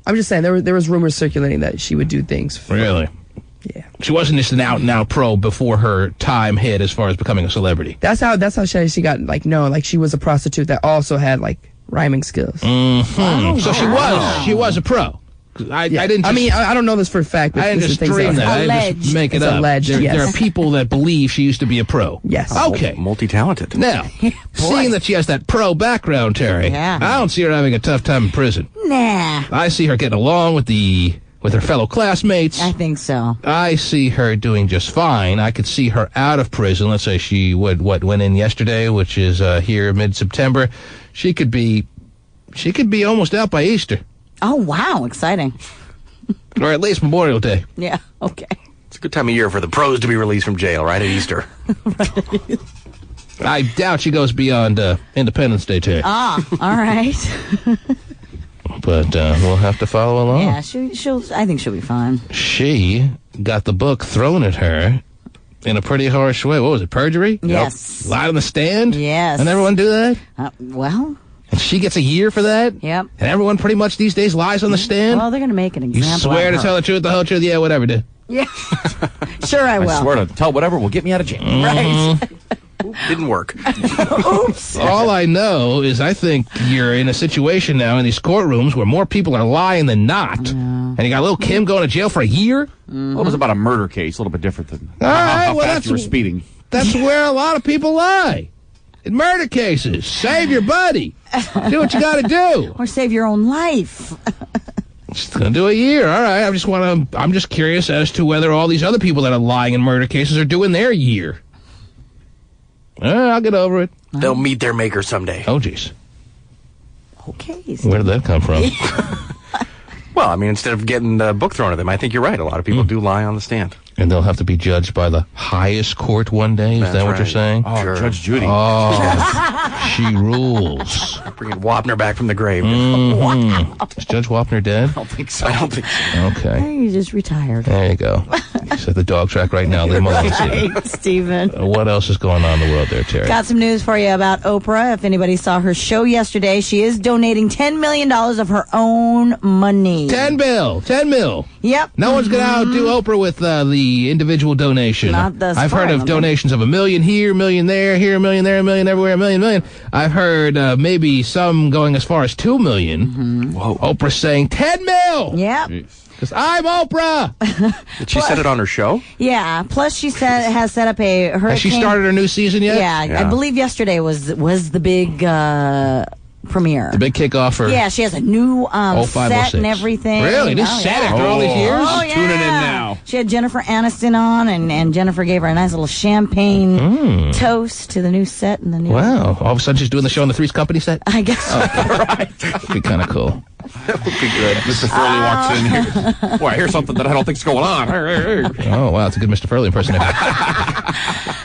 I'm just saying there was rumors circulating that she would do things. Really? Yeah. She wasn't just an out-and-out pro before her time hit as far as becoming a celebrity. That's how she got known. Like, she was a prostitute that also had rhyming skills. Mm-hmm. So she was a pro. I didn't. I don't know this for a fact. But I didn't just dream that. I didn't just make it up. Alleged, there are people that believe she used to be a pro. Yes. Okay. Multi-talented. Now, seeing that she has that pro background, Terry, I don't see her having a tough time in prison. Nah. I see her getting along with her fellow classmates. I think so. I see her doing just fine. I could see her out of prison. Let's say she went in yesterday, which is here mid-September. She could be almost out by Easter. Oh, wow. Exciting. Or at least Memorial Day. Yeah, okay. It's a good time of year for the pros to be released from jail, right, at Easter. Right. I doubt she goes beyond Independence Day, Terry. Ah, all right. But we'll have to follow along. Yeah, I think she'll be fine. She got the book thrown at her in a pretty harsh way. What was it, perjury? Yes. Lied on the stand? Yes. And everyone do that? Well... And she gets a year for that? Yep. And everyone pretty much these days lies on the stand? Well, they're going to make an example. You swear to tell the truth, the whole truth? Yeah, whatever, dude. Yeah. Sure I will. I swear to tell whatever will get me out of jail. Right. Didn't work. Oops. All I know is I think you're in a situation now in these courtrooms where more people are lying than not. And you got Lil Kim going to jail for a year? Well, it was about a murder case, a little bit different than how fast you were speeding. That's where a lot of people lie. In murder cases, save your buddy. Do what you got to do. Or save your own life. Just gonna do a year. All right. I'm just curious as to whether all these other people that are lying in murder cases are doing their year. I'll get over it. They'll meet their maker someday. Oh, jeez. Okay. Where did that come from? Well, I mean, instead of getting the book thrown at them, I think you're right. A lot of people do lie on the stand. And they'll have to be judged by the highest court one day? Is that what you're saying? Oh, sure. Judge Judy. Oh, she rules. Bringing Wapner back from the grave. Is Judge Wapner dead? I don't think so. Okay. He just retired. There you go. He's at the dog track right now. Leave him alone. Right, Stephen. What else is going on in the world there, Terry? Got some news for you about Oprah. If anybody saw her show yesterday, she is donating $10 million of her own money. 10 mil. Yep. No one's going to outdo Oprah with the the individual donation. Not the I've heard of donations of $1 million here, $1 million there, here $1 million there, $1 million everywhere, $1 million. I've heard maybe some going as far as $2 million. Mm-hmm. Whoa. Oprah saying $10 million. Yep. Because I'm Oprah. Did she set it on her show? Yeah. Plus, she has set up a hurricane. Has she started her new season yet? Yeah. I believe yesterday was the big premiere. The big kickoff for... Yeah, she has a new set and everything. Really? New set after all these years? Oh, yeah. Tuning in now. She had Jennifer Aniston on, and Jennifer gave her a nice little champagne toast to the new set and the new... Wow. All of a sudden she's doing the show on the Three's Company set? I guess so. Right. That'd be kind of cool. That would be good. Mr. Furley walks in here. Boy, I hear something that I don't think's going on. Oh, wow. It's a good Mr. Furley impersonator.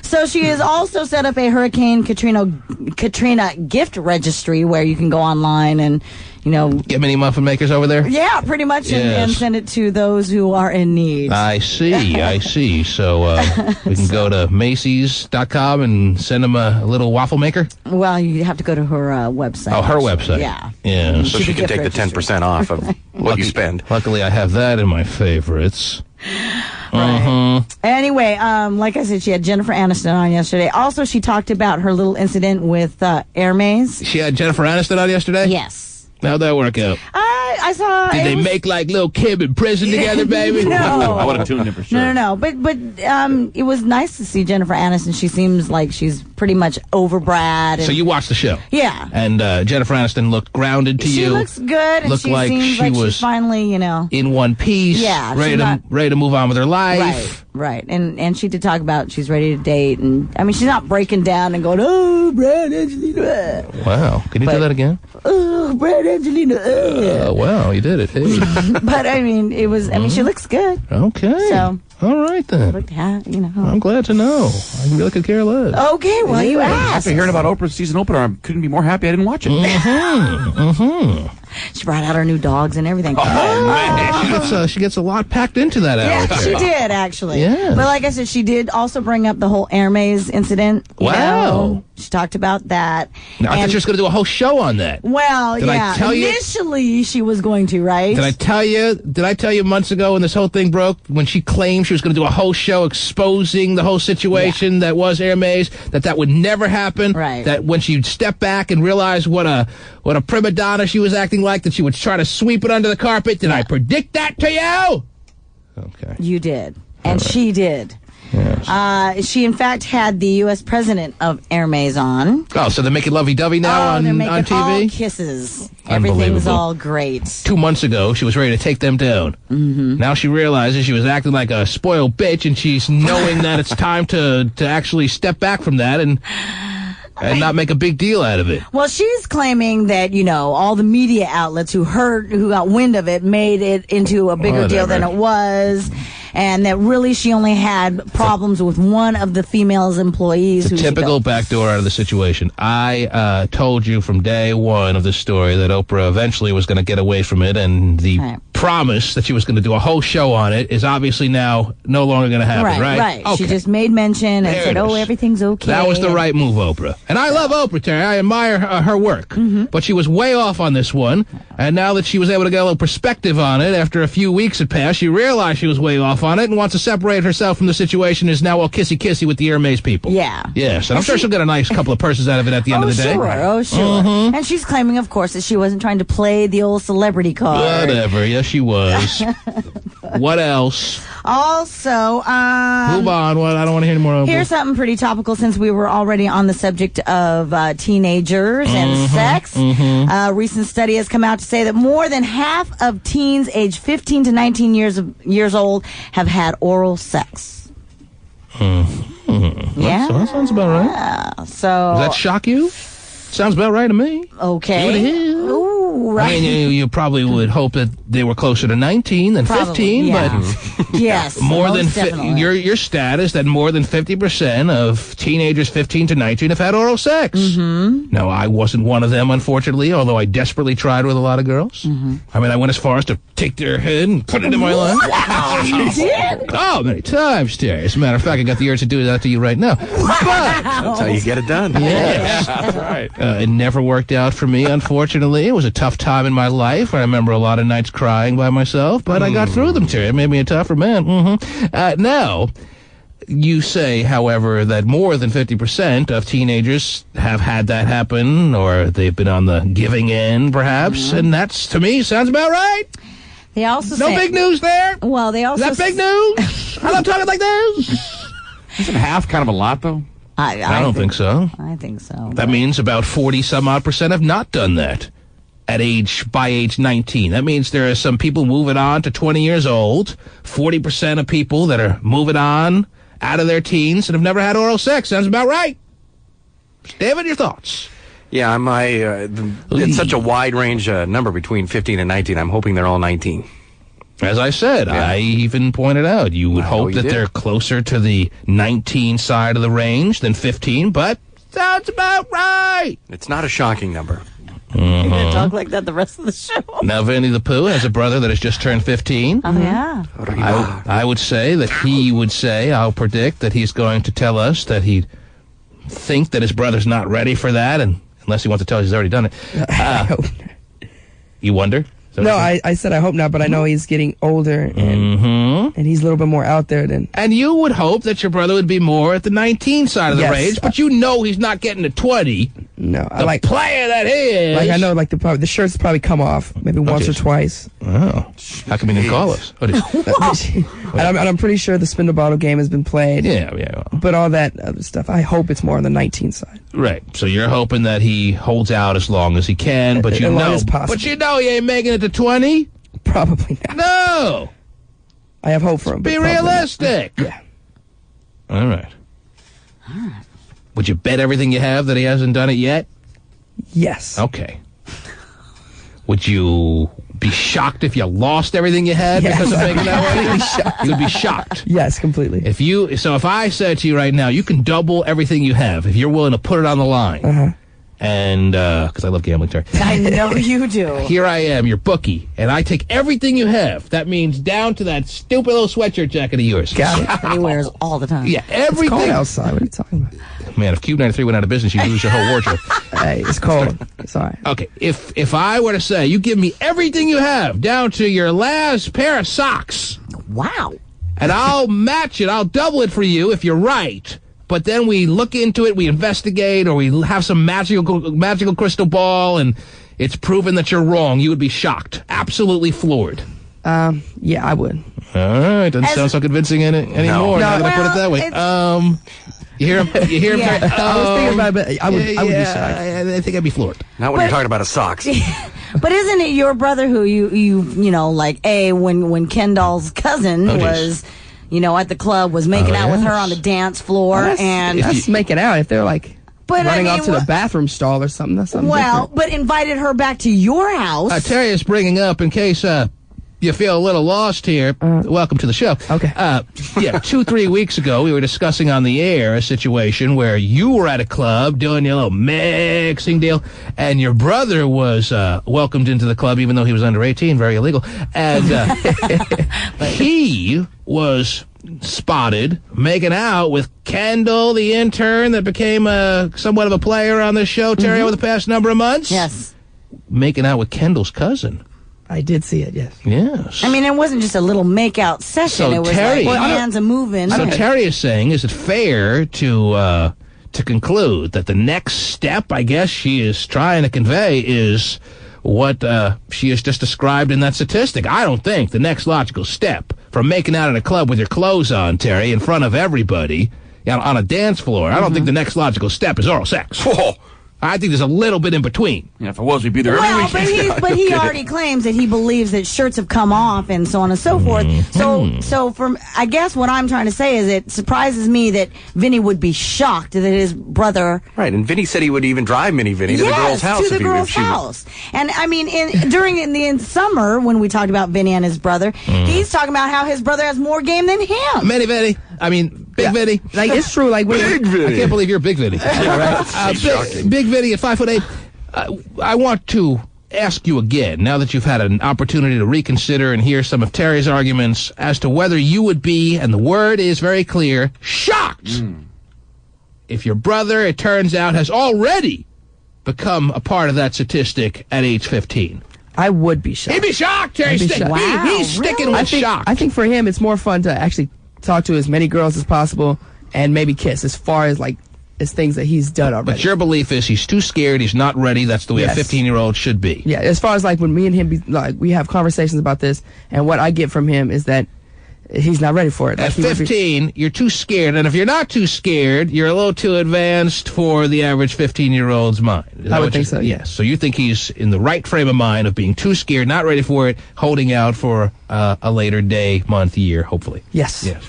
So she has also set up a Hurricane Katrina gift registry where you can go online and, get many muffin makers over there? Yeah, pretty much, and send it to those who are in need. I see. So we can go to Macy's.com and send them a little waffle maker? Well, you have to go to her website. Oh, her website. Yeah. So she can take the 10% off of what you spend. Luckily, I have that in my favorites. Right. Anyway, like I said, she had Jennifer Aniston on yesterday. Also, she talked about her little incident with Hermes. She had Jennifer Aniston on yesterday? Yes. How'd that work out? I saw. Did they make like Lil Kim in prison together, baby? No. I would have tuned in for sure. No. But it was nice to see Jennifer Aniston. She seems like she's pretty much over Brad. So you watched the show? Yeah. And Jennifer Aniston looked grounded to you. She looks good. And looked she like seems she like was she's finally, in one piece. Yeah. Ready to move on with her life. Right. And she did talk about she's ready to date. And I mean, she's not breaking down and going, oh, Brad, Angelina. Wow. Can you do that again? Oh, Brad, Angelina. Wow, you did it. Hey. But I mean, it was. I mean, she looks good. Okay. So. All right then. I'm glad to know. I really could care less. Okay, well you asked. After hearing about Oprah's season opener, I couldn't be more happy I didn't watch it. She brought out her new dogs and everything. Oh man, she gets a lot packed into that hour. Yeah, she did actually. Yeah. But like I said, she did also bring up the whole Hermes incident. Wow. She talked about that. Now, I thought she was going to do a whole show on that. Well, did I tell you? Initially, she was going to, right? Did I tell you months ago when this whole thing broke, when she claimed she was going to do a whole show exposing the whole situation that was Hermes, that would never happen? Right. That when she'd step back and realize what a prima donna she was acting like, that she would try to sweep it under the carpet? Did I predict that to you? Okay. You did. And she did. Yes. She, in fact, had the U.S. president of Hermes on. Oh, so they're making lovey-dovey now on they're making TV? all kisses. Everything's all great. 2 months ago, she was ready to take them down. Mm-hmm. Now she realizes she was acting like a spoiled bitch, and she's knowing that it's time to actually step back from that and not make a big deal out of it. Well, she's claiming that, all the media outlets who got wind of it made it into a bigger deal than it was. And that really she only had problems with one of the female employees. It's a typical backdoor out of the situation. I told you from day one of this story that Oprah eventually was going to get away from it, and the promise that she was going to do a whole show on it is obviously now no longer going to happen, right? Right. Okay. She just made mention and said, everything's okay. That was the right move, Oprah. And I love Oprah, Terry. I admire her work. Mm-hmm. But she was way off on this one. And now that she was able to get a little perspective on it after a few weeks had passed, she realized she was way off on it and wants to separate herself from the situation, is now all kissy-kissy with the Hermes people. Yeah. Yes. And I'm sure she'll get a nice couple of purses out of it at the end of the day. Oh, sure. Mm-hmm. And she's claiming, of course, that she wasn't trying to play the old celebrity card. Whatever. Yes, she was. What else? Also, move on. What? I don't want to hear any more. Here's something pretty topical since we were already on the subject of teenagers and sex. Mm-hmm. A recent study has come out to say that more than half of teens aged 15 to 19 years old have had oral sex. Mm-hmm. Yeah, that sounds about right. Yeah. So does that shock you? Sounds about right to me. Okay. Ooh, right. I mean, you probably would hope that they were closer to 19 than 15, but yes, more than your stat is that more than 50% of teenagers 15 to 19 have had oral sex. Mm-hmm. No, I wasn't one of them, unfortunately, although I desperately tried with a lot of girls. Mm-hmm. I mean, I went as far as to take their head and put it in my lap. Wow, you did? Oh, many times, Terry. As a matter of fact, I got the urge to do that to you right now. But that's how you get it done. Yes. That's right. It never worked out for me, unfortunately. It was a tough time in my life. I remember a lot of nights crying by myself, but I got through them, Terry. It made me a tougher man. Now, you say, however, that more than 50% of teenagers have had that happen, or they've been on the giving end, perhaps, and that's, to me, sounds about right. They also no big news there. Well, they also is that big news? I'm not talking like this. Isn't half kind of a lot, though? I don't think so. I think so. That means about 40-some-odd% have not done that by age 19. That means there are some people moving on to 20 years old, 40% of people that are moving on out of their teens and have never had oral sex. Sounds about right. David, your thoughts? Yeah, it's such a wide range number between 15 and 19. I'm hoping they're all 19. As I said, I even pointed out, you would hope that they're closer to the 19 side of the range than 15, but sounds about right. It's not a shocking number. You're going to talk like that the rest of the show. Now, Vinny the Pooh has a brother that has just turned 15. Oh, yeah. I would say that he would say, I'll predict that he's going to tell us that he'd think that his brother's not ready for that, and unless he wants to tell us he's already done it. I hope not. You wonder? No, I said I hope not, but I know he's getting older, and he's a little bit more out there than... And you would hope that your brother would be more at the 19 side of the range, but you know he's not getting to 20. No, I like player that he is. Like, I know, like, the shirts probably come off maybe once or twice. Oh. How come he didn't call us? And I'm pretty sure the spin the bottle game has been played. Yeah. But all that other stuff, I hope it's more on the 19 side. Right. So you're hoping that he holds out as long as he can, but you know, he ain't making it to 20? Probably not. No. I have hope for him. Be realistic. Yeah. All right. Would you bet everything you have that he hasn't done it yet? Yes. Okay. Would you be shocked if you lost everything you had because of making that way? You would be shocked. Yes, completely. If I said to you right now, you can double everything you have if you're willing to put it on the line. And, because I love gambling, Terry. I know you do. Here I am, your bookie, and I take everything you have. That means down to that stupid little sweatshirt jacket of yours. Got it. That he wears all the time. Yeah, everything. It's cold outside. What are you talking about? Man, if Cube 93 went out of business, you'd lose your whole wardrobe. Hey, it's cold. It's all right. Okay, if I were to say, you give me everything you have, down to your last pair of socks. Wow. And I'll match it, I'll double it for you if you're right. But then we look into it, we investigate, or we have some magical crystal ball, and it's proven that you're wrong. You would be shocked. Absolutely floored. Yeah, I would. All right. Doesn't sound so convincing anymore. Now that I put it that way. You hear him? Yeah. I was thinking about it, but I would be shocked. I think I'd be floored. Not when you're talking about his socks. But isn't it your brother who you know, like, when Kendall's cousin was... at the club, was making out with her on the dance floor, and that's making out. If they're like running off to the bathroom stall or something, that's something different. But invited her back to your house. Terry is bringing up, in case you feel a little lost here. Welcome to the show. Okay. 2-3 weeks ago, we were discussing on the air a situation where you were at a club doing your little mixing deal, and your brother was welcomed into the club, even though he was under 18, very illegal, and he was spotted making out with Kendall, the intern that became somewhat of a player on this show, Terry, over the past number of months. Yes. Making out with Kendall's cousin. I did see it, yes. Yes. I mean, it wasn't just a little make-out session. So it was Terry, like hands a-moving. So Terry is saying, is it fair to conclude that the next step, I guess, she is trying to convey is what she has just described in that statistic? I don't think the next logical step from making out in a club with your clothes on, Terry, in front of everybody on a dance floor, I don't think the next logical step is oral sex. Whoa. I think there's a little bit in between. Yeah, if it was, we'd be there every week. But he already claims that he believes that shirts have come off and so on and so forth. So from I guess what I'm trying to say is it surprises me that Vinny would be shocked that his brother. Right, and Vinny said he would even drive Vinny to the girl's house. To the girl's house. And I mean, in summer when we talked about Vinny and his brother, he's talking about how his brother has more game than him. Vinny. I mean, Big Vinny. Like, it's true. Like, Big Vinny. I can't believe you're Big Vinny. Big Vinny at 5'8". I want to ask you again, now that you've had an opportunity to reconsider and hear some of Terry's arguments, as to whether you would be, and the word is very clear, shocked if your brother, it turns out, has already become a part of that statistic at age 15? I would be shocked. He'd be shocked, Terry. Wow, he's sticking with shock. I think for him, it's more fun to actually talk to as many girls as possible and maybe kiss, as far as like as things that he's done already. But your belief is he's too scared, he's not ready. That's the way a 15-year-old should be. Yeah, as far as like when me and him we have conversations about this, and what I get from him is that he's not ready for it. At 15, you're too scared, and if you're not too scared, you're a little too advanced for the average 15-year-old's mind. I would think so. Yes. So you think he's in the right frame of mind of being too scared, not ready for it, holding out for a later day, month, year, hopefully. Yes. Yes.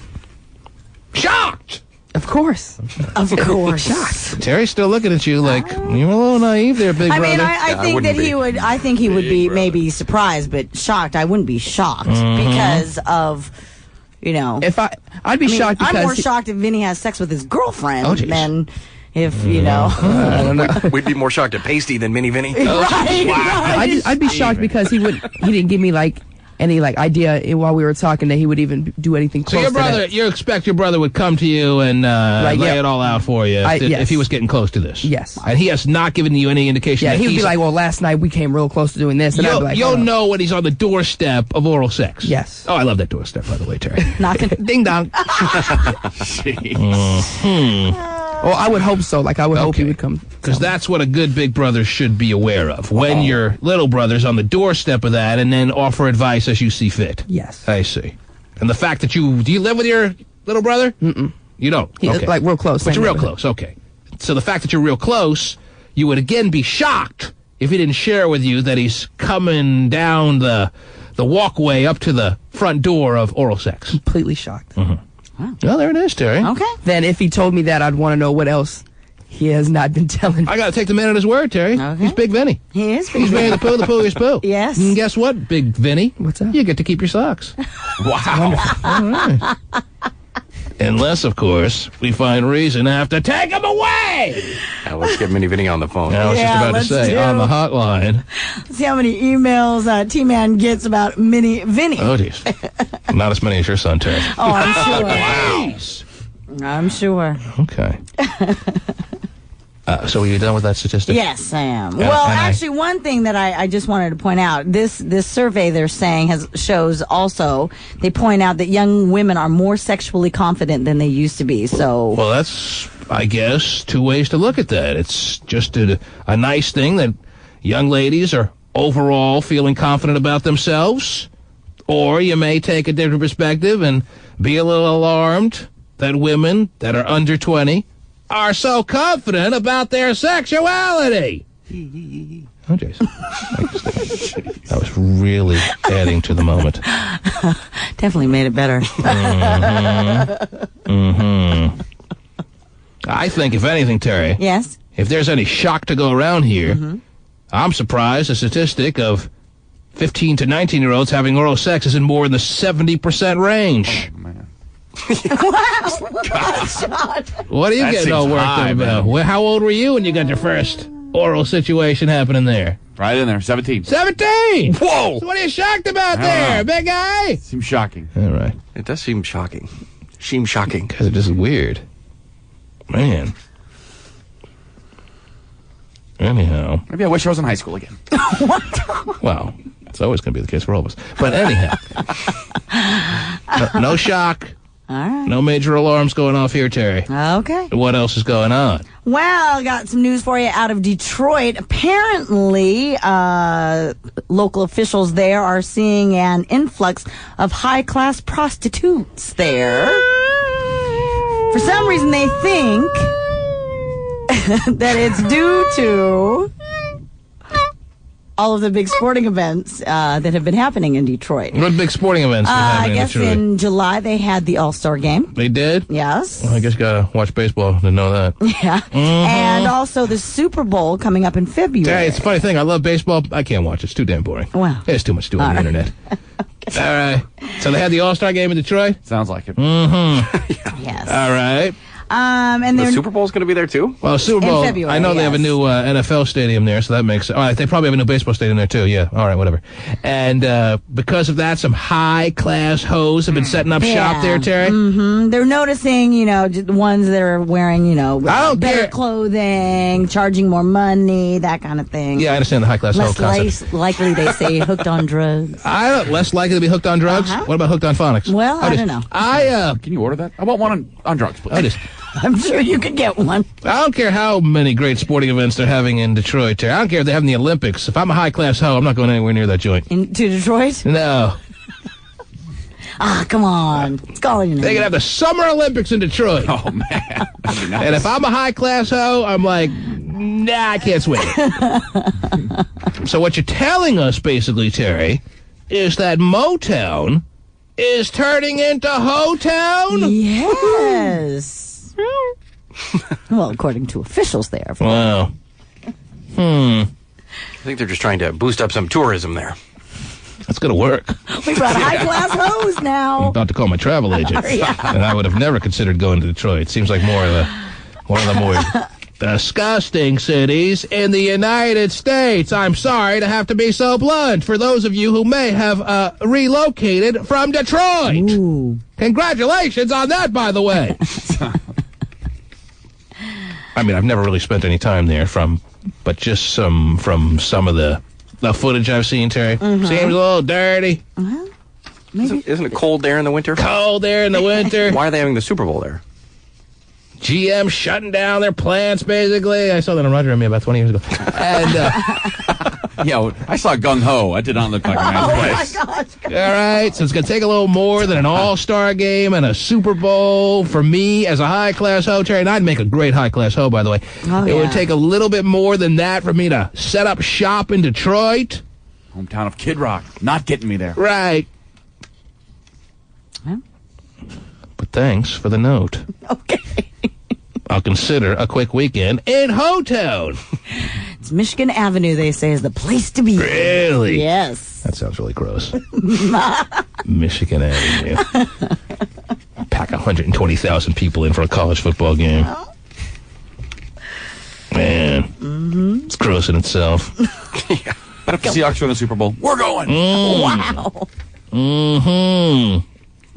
Shocked! Of course. Of course. Shocked. Terry's still looking at you like, you're a little naive there, big brother. I mean, I think that he would. I think he would be maybe surprised, but shocked. I wouldn't be shocked because of, I'd be shocked because I'm more shocked if Vinny has sex with his girlfriend than if I don't know. We'd be more shocked at Pasty than Mini Vinny. Right. I'd be shocked because he didn't give me like any like idea while we were talking that he would even do anything close to that. You expect your brother would come to you and lay it all out for you if he was getting close to this. Yes. And he has not given you any indication. Yeah, that he would be like, well, last night we came real close to doing this. And I'd be like, you'll know when he's on the doorstep of oral sex. Yes. Oh, I love that doorstep, by the way, Terry. Knocking. Ding dong. Well, I would hope so. Like, I would hope he would come. Because that's what a good big brother should be aware of. When your little brother's on the doorstep of that and then offer advice as you see fit. Yes. I see. And the fact that do you live with your little brother? Mm-mm. You don't? Okay. Like, real close. But you're real close, okay. So the fact that you're real close, you would again be shocked if he didn't share with you that he's coming down the walkway up to the front door of oral sex. Completely shocked. Mm-hmm. Wow. Well, there it is, Terry. Okay. Then if he told me that, I'd want to know what else he has not been telling me. I got to take the man at his word, Terry. Okay. He's Big Vinny. He is Big He's Vinny the Pooh is Pooh. Yes. And guess what, Big Vinny? What's that? You get to keep your socks. Wow. All right. Unless, of course, we find reason to have to take him away. Now let's get Mini Vinny on the phone. I was just about to say, on the hotline. Let's see how many emails T-Man gets about Mini Vinny. Oh, geez. Not as many as your son, Terry. Oh, I'm sure. Wow. I'm sure. Okay. So are you done with that statistic? Yes, I am. Well, actually, one thing that I just wanted to point out, this survey they're saying shows also, they point out that young women are more sexually confident than they used to be. So, well, that's, I guess, two ways to look at that. It's just a nice thing that young ladies are overall feeling confident about themselves, or you may take a different perspective and be a little alarmed that women that are under 20 are so confident about their sexuality. Oh, Jason. That was really adding to the moment. Definitely made it better. I think, if anything, Terry. Yes? If there's any shock to go around here, I'm surprised the statistic of 15 to 19-year-olds having oral sex is in more in the 70% range. Oh, man. Wow. What are you getting all worked up about? Well, how old were you when you got your first oral situation happening there? Right in there, 17. 17! Whoa! So what are you shocked about there, big guy? Seems shocking. All right. It does seem shocking. Seems shocking. Because it is weird. Man. Anyhow. Maybe I wish I was in high school again. What? Well, it's always going to be the case for all of us. But anyhow. No shock. All right. No major alarms going off here, Terry. Okay. What else is going on? Well, got some news for you out of Detroit. Apparently, local officials there are seeing an influx of high-class prostitutes there. For some reason, they think that it's due to all of the big sporting events that have been happening in Detroit. What big sporting events been happening I guess in Detroit? in July they had the All-Star game. They did? Yes. Well, I guess you got to watch baseball to know that. Yeah. And also the Super Bowl coming up in February. Hey, it's a funny thing. I love baseball. I can't watch it. It's too damn boring. Wow. There's too much to do on the internet. Okay. All right. So they had the All-Star game in Detroit? Sounds like it. Mm-hmm. Yes. All right. And the Super Bowl's going to be there too. Well, Super Bowl. In February, I know they have a new NFL stadium there, so that makes. They probably have a new baseball stadium there too. Yeah. All right. Whatever. And because of that, some high class hoes have been setting up shop there, Terry. Mm-hmm. They're noticing, the ones that are wearing, better clothing, charging more money, that kind of thing. Yeah, I understand the high class hoe concept. Less likely, they say, hooked on drugs. Less likely to be hooked on drugs. What about hooked on phonics? Well, I don't know. Can you order that? I want one on drugs, please. I'm sure you could get one. I don't care how many great sporting events they're having in Detroit, Terry. I don't care if they're having the Olympics. If I'm a high-class hoe, I'm not going anywhere near that joint. To Detroit? No. Come on. It's calling your name. They could have the Summer Olympics in Detroit. Oh, man. Nice. And if I'm a high-class hoe, I'm like, nah, I can't swing it. So what you're telling us, basically, Terry, is that Motown is turning into Ho-Town? Yes. Well, according to officials there. Wow. I think they're just trying to boost up some tourism there. That's going to work. We got high-class hoes now. I'm about to call my travel agent. And I would have never considered going to Detroit. It seems like one of the more disgusting cities in the United States. I'm sorry to have to be so blunt for those of you who may have relocated from Detroit. Ooh. Congratulations on that, by the way. I mean, I've never really spent any time there but just from some of the footage I've seen, Terry. Mm-hmm. Seems a little dirty. Maybe. Isn't it cold there in the winter? Cold there in the winter. Why are they having the Super Bowl there? GM shutting down their plants, basically. I saw that on Roger and Me about 20 years ago. And, I saw Gung Ho. That did not look like a nice place. Oh, my gosh. All right, so it's going to take a little more than an all-star game and a Super Bowl for me as a high-class hoe, Terry. And I'd make a great high-class hoe, by the way. It would take a little bit more than that for me to set up shop in Detroit. Hometown of Kid Rock. Not getting me there. Right. Huh? But thanks for the note. Okay. I'll consider a quick weekend in Ho-Town. It's Michigan Avenue, they say, is the place to be. Really? Yes. That sounds really gross. Michigan Avenue. Pack 120,000 people in for a college football game. Man. It's gross in itself. Yeah. But if the Seahawks win the Super Bowl, we're going. Wow.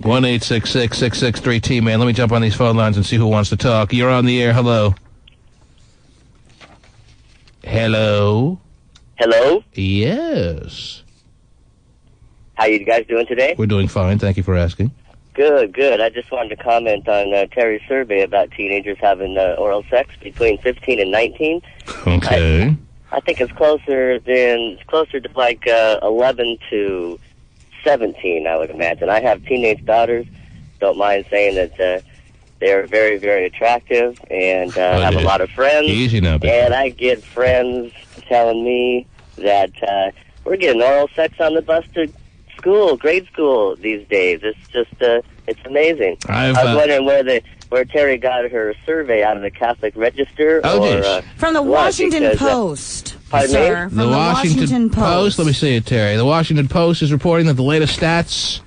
1-866-663-T-Man. Let me jump on these phone lines and see who wants to talk. You're on the air. Hello. Hello. Hello? Yes. How you guys doing today? We're doing fine. Thank you for asking. Good, good. I just wanted to comment on Terry's survey about teenagers having oral sex between 15 and 19. Okay. I think it's closer to like 11 to 17, I would imagine. I have teenage daughters. Don't mind saying that they're very, very attractive and have a lot of friends. Easy now, baby. And I get friends telling me that we're getting oral sex on the bus to school, grade school these days. It's just, it's amazing. I was wondering where Terry got her survey out of the Catholic Register. From the Washington Post. Pardon me? The Washington Post. Let me see it, Terry. The Washington Post is reporting that the latest stats,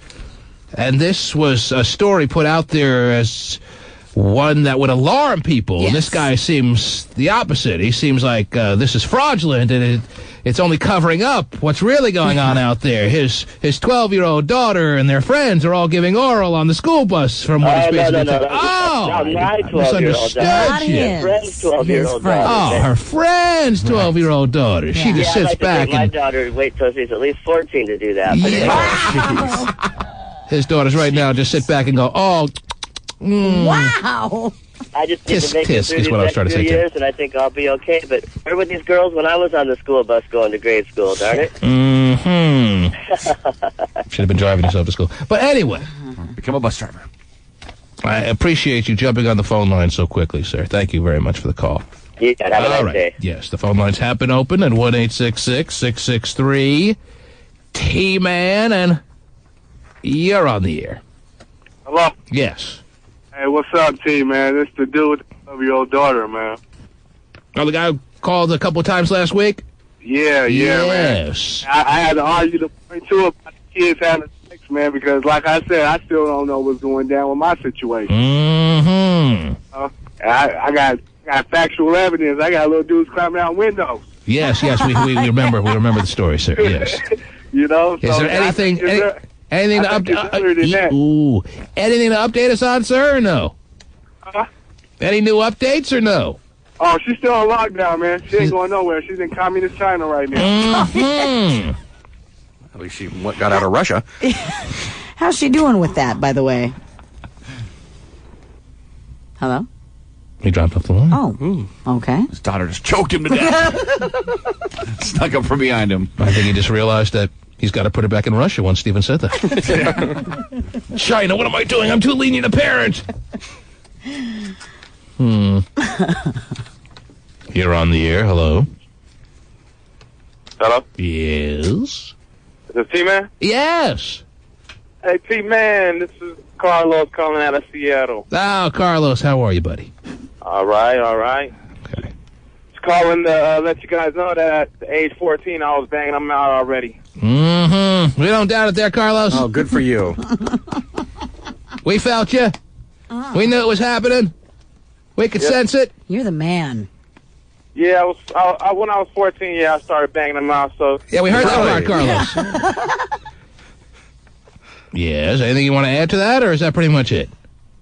and this was a story put out there as one that would alarm people. Yes. And this guy seems the opposite. He seems like this is fraudulent, and it's only covering up what's really going on out there. His 12-year-old daughter and their friends are all giving oral on the school bus from what he's basically No, my 12-year-old daughter. Her friend's 12-year-old daughter. Oh, her friend's 12-year-old daughter. She just sits back my daughter wait till she's at least 14 to do that. His daughters right now just sit back and go, oh, wow. I just need to make it through is what I was trying to say, years, and I think I'll be okay. But where were these girls when I was on the school bus going to grade school, darn it? Should have been driving yourself to school. But anyway. Become a bus driver. I appreciate you jumping on the phone line so quickly, sir. Thank you very much for the call. Yeah, have a nice day. Yes, the phone lines have been open at 1-866-663-T-Man, and you're on the air. Hello? Yes. Hey, what's up, T, man? It's the dude with the 12-year-old daughter, man. Oh, the guy who called a couple of times last week? Yeah, yes. Man. I had to argue the point, too, about the kids having sex man, because like I said, I still don't know what's going down with my situation. Mm-hmm. I got factual evidence. I got little dudes climbing out windows. Yes, we remember the story, sir. Yes. You know. Is there anything to update us on, sir, or no? Any new updates or no? Oh, she's still on lockdown, man. She ain't going nowhere. She's in communist China right now. Mm-hmm. At least she got out of Russia. How's she doing with that, by the way? Hello? He dropped off the line. Oh, okay. His daughter just choked him to death. Snuck up from behind him. I think he just realized that he's got to put it back in Russia once Stephen said that. China, what am I doing? I'm too lenient a parent. You're on the air. Hello. Hello? Yes. Is this T-Man? Yes. Hey, T-Man, this is Carlos calling out of Seattle. Oh, Carlos, how are you, buddy? All right. Okay. Just calling to let you guys know that at age 14, I was banging them out already. Mm-hmm. We don't doubt it there, Carlos. Oh, good for you. We felt you. We knew it was happening. We could sense it. You're the man. Yeah, when I was 14, I started banging them out. So yeah, we heard that part, Carlos. Yes. Anything you want to add to that, or is that pretty much it?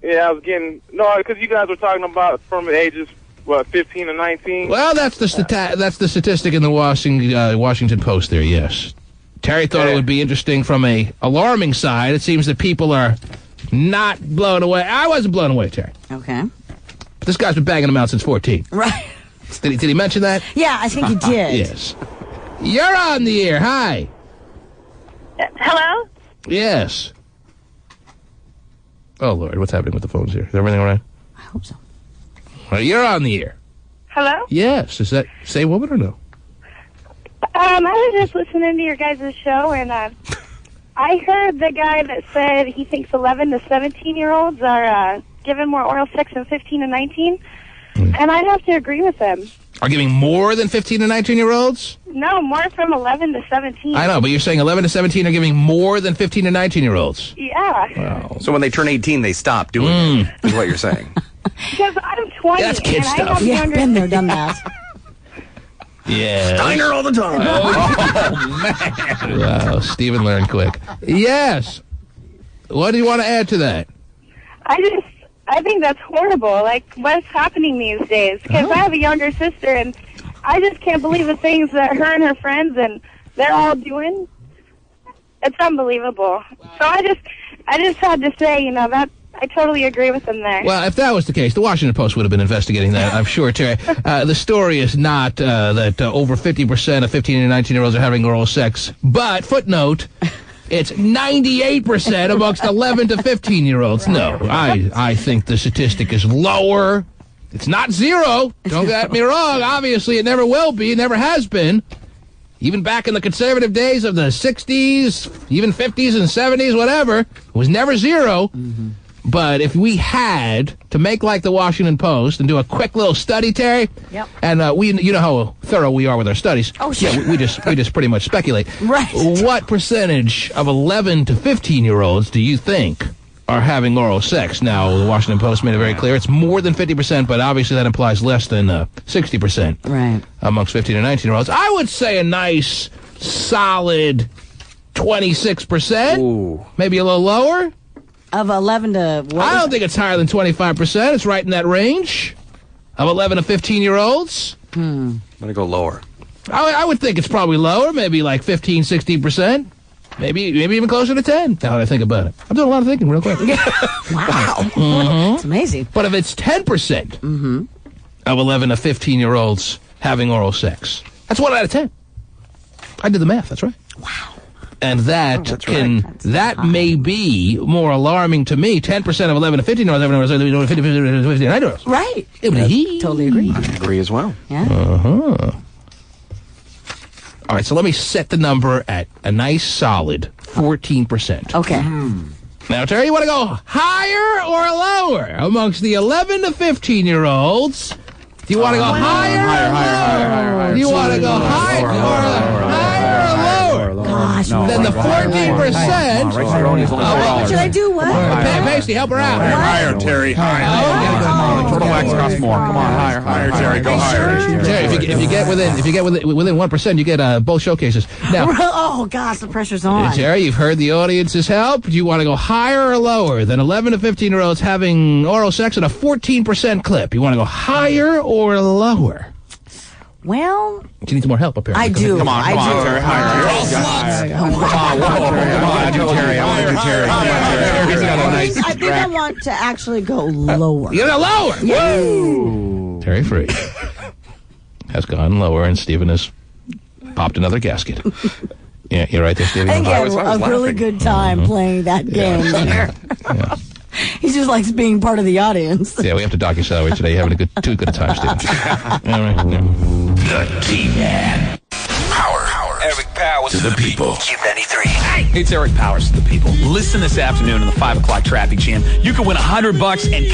Yeah, I was getting because you guys were talking about from the ages 15 to 19. Well, that's the statistic in the Washington Post. There, yes. Terry thought it would be interesting from a alarming side. It seems that people are not blown away. I wasn't blown away, Terry. Okay. This guy's been banging them out since 14. Right. Did he mention that? Yeah, I think he did. Yes. You're on the air. Hi. Hello? Yes. Oh, Lord, what's happening with the phones here? Is everything all right? I hope so. Well, you're on the air. Hello? Yes. Is that same woman or no? I was just listening to your guys' show, and I heard the guy that said he thinks 11 to 17-year-olds are giving more oral sex than 15 to 19, and I'd have to agree with him. Are giving more than 15 to 19-year-olds? No, more from 11 to 17. I know, but you're saying 11 to 17 are giving more than 15 to 19-year-olds. Yeah. Wow. So when they turn 18, they stop doing it, is what you're saying. Because I'm 20, that's kid and stuff. I have younger been there, done that. Yeah. Steiner all the time. Oh, man. Wow, Stephen learned quick. Yes. What do you want to add to that? I think that's horrible, like what's happening these days. Because I have a younger sister, and I just can't believe the things that her and her friends and they're all doing. It's unbelievable. So I just had to say, that I totally agree with them there. Well, if that was the case, the Washington Post would have been investigating that, I'm sure, Terry. The story is not that over 50% of 15 and 19-year-olds are having oral sex, but, footnote, it's 98% amongst 11 to 15-year-olds. No, I think the statistic is lower. It's not zero. Don't get me wrong. Obviously, it never will be. It never has been. Even back in the conservative days of the 60s, even 50s and 70s, whatever, it was never zero. Mm-hmm. But if we had to make like the Washington Post and do a quick little study, Terry, yep. And you know how thorough we are with our studies. Oh, sure. Yeah, we just pretty much speculate. Right. What percentage of 11 to 15-year-olds do you think are having oral sex? Now, the Washington Post made it very clear it's more than 50%, but obviously that implies less than 60%. Right. Amongst 15 and 19-year-olds. I would say a nice, solid 26%. Ooh. Maybe a little lower. Of 11 to what? I don't think it's higher than 25%. It's right in that range of 11 to 15-year-olds. I'm going to go lower. I would think it's probably lower, maybe like 15, 16%. Maybe even closer to 10, now that I think about it. I'm doing a lot of thinking real quick. Wow. Mm-hmm. It's amazing. But if it's 10% of 11 to 15-year-olds having oral sex, that's 1 out of 10. I did the math, that's right. Wow. And that may be more alarming to me. 10% of 11 to 15-year-olds having 15-year-olds. Right. Totally agree. I agree as well. Yeah. All right, so let me set the number at a nice solid 14%. Okay. Now, Terry, you want to go higher or lower amongst the 11 to 15-year-olds? Do you want to go higher? Higher. Do you want to go higher or lower? God, gosh. Then the 14%. What should I do? What? Pasty, help her out. Higher, Terry. Higher. Turtle wax costs more. Come on, higher, Terry. Go higher. Terry, if you get within 1%, you get both showcases. Now, oh gosh, the pressure's on. Terry, you've heard the audience's help. Do you want to go higher or lower than 11 to 15-year-olds having oral sex at a 14% clip? You want to go higher or lower? Well, you need some more help up here. I do. Come on, Terry. Higher. Come on, Terry. I think I want to actually go lower. You're going to lower? Yes. Terry Free has gone lower, and Stephen has popped another gasket. Yeah, you're right there, Stephen. I think he had a really good time playing that game there. Yeah. He just likes being part of the audience. Yeah, we have to dock your salary today. You're having too good a time, Stephen. All right. The T-Man. Power. Eric Powers. To the people. Q93. Hey, it's Eric Powers to the people. Listen this afternoon in the 5 o'clock traffic jam. You can win $100 and...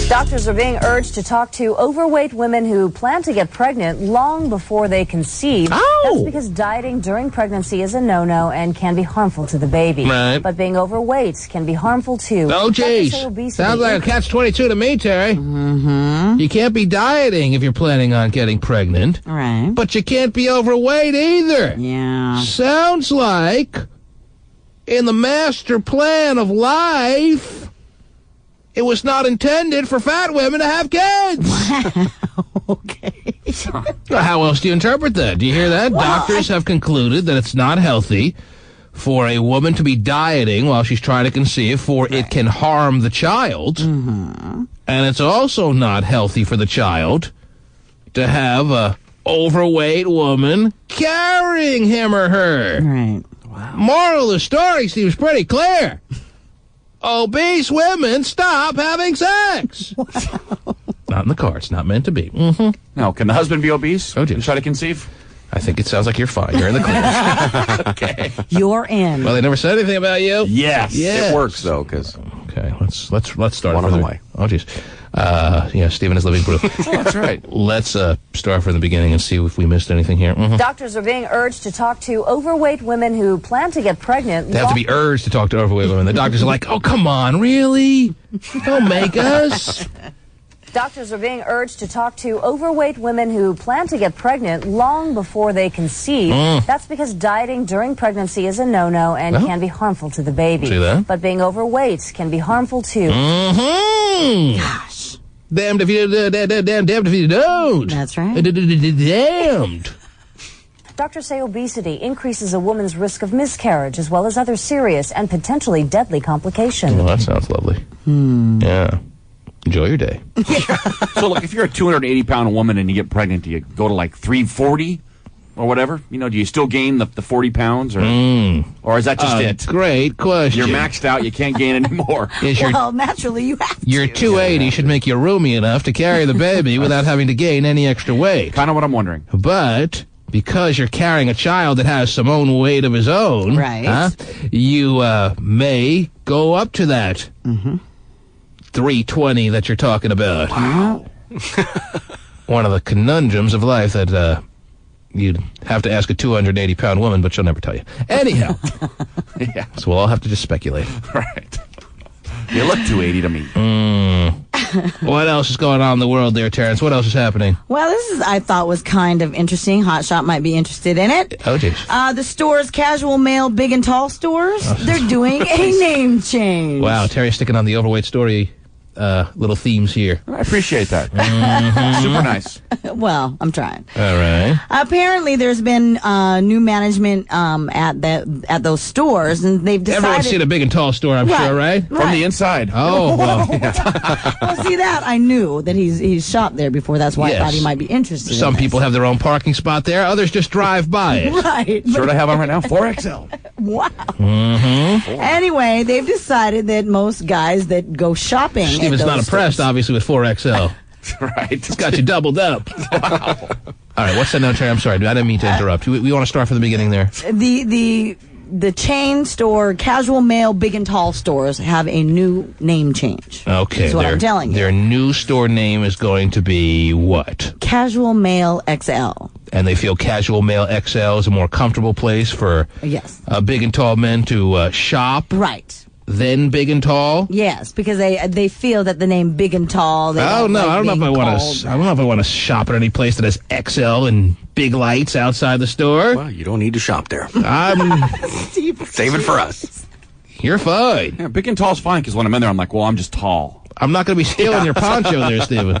Doctors are being urged to talk to overweight women who plan to get pregnant long before they conceive. That's because dieting during pregnancy is a no-no and can be harmful to the baby. Right. But being overweight can be harmful too. Oh, geez. Sounds like a catch-22 to me, Terry. Mm-hmm. You can't be dieting if you're planning on getting pregnant. Right. But you can't be overweight either. Yeah. Sounds like in the master plan of life, it was not intended for fat women to have kids. Okay. How else do you interpret that? Do you hear that? Well, Doctors have concluded that it's not healthy for a woman to be dieting while she's trying to conceive, for it can harm the child. Mm-hmm. And it's also not healthy for the child to have a overweight woman carrying him or her. Right. Wow. Moral of the story seems pretty clear. Obese women, stop having sex. Wow. Not in the cards. Not meant to be. Mm-hmm. No, can the husband be obese? Oh, dear. And try to conceive? I think it sounds like you're fine. You're in the clear. Okay. You're in. Well, they never said anything about you. Yes. It works though, because okay, let's start one from on the way. Oh, jeez. Yeah, Stephen is living proof. That's right. Let's start from the beginning and see if we missed anything here. Mm-hmm. Doctors are being urged to talk to overweight women who plan to get pregnant. They have to be urged to talk to overweight women. The doctors are like, oh, come on, really? Don't make us. Doctors are being urged to talk to overweight women who plan to get pregnant long before they conceive. That's because dieting during pregnancy is a no-no and can be harmful to the baby. See that? But being overweight can be harmful too. Mm-hmm. Gosh. Damned if you damned if you don't. That's right. Damned. Doctors say obesity increases a woman's risk of miscarriage as well as other serious and potentially deadly complications. Well, that sounds lovely. Yeah. Enjoy your day. So, look, if you're a 280-pound woman and you get pregnant, do you go to like 340 or whatever? You know, do you still gain the 40 pounds? Or is that just it? Great question. You're maxed out. You can't gain anymore. Well, naturally, you have to. Your 280 should make you roomy enough to carry the baby without having to gain any extra weight. Kind of what I'm wondering. But because you're carrying a child that has some own weight of his own, right? You may go up to that 320 that you're talking about. Wow. One of the conundrums of life that you'd have to ask a 280-pound woman, but she'll never tell you. Anyhow, Yeah. So we'll all have to just speculate. Right. You look 280 to me. What else is going on in the world there, Terrence? What else is happening? Well, this is, I thought, was kind of interesting. Hot Shot might be interested in it. Oh, jeez. The stores, Casual Male, Big and Tall stores, they're doing a name change. Wow, Terry's sticking on the overweight story little themes here. I appreciate that. Super nice. Well, I'm trying. All right. Apparently, there's been new management at those stores, and they've decided. Everyone's seen a Big and Tall store, I'm sure, right? From the inside. Oh, well. Well, see that I knew that he's shopped there before. That's why I thought he might be interested. Some people have their own parking spot there. Others just drive by it. Right. Sure, I have one right now. 4XL. Wow. Mm-hmm. Anyway, they've decided that most guys that go shopping. Steven's not impressed, obviously, with 4XL. Right. It's got you doubled up. Wow. All right, what's that now, Terry? I'm sorry. I didn't mean to interrupt. We want to start from the beginning there. The chain store, Casual Male, Big and Tall stores have a new name change. Okay. That's what I'm telling you. Their new store name is going to be what? Casual Male XL. and they feel casual male XL is a more comfortable place for big and tall men to shop. Right. Then big and tall. Yes, because they feel that the name big and tall. I don't know if I want to shop at any place that has XL and big lights outside the store. Well, you don't need to shop there. Save it for us. You're fine. Yeah, big and tall's fine because when I'm in there, I'm like, well, I'm just tall. I'm not going to be stealing your poncho there, Steven.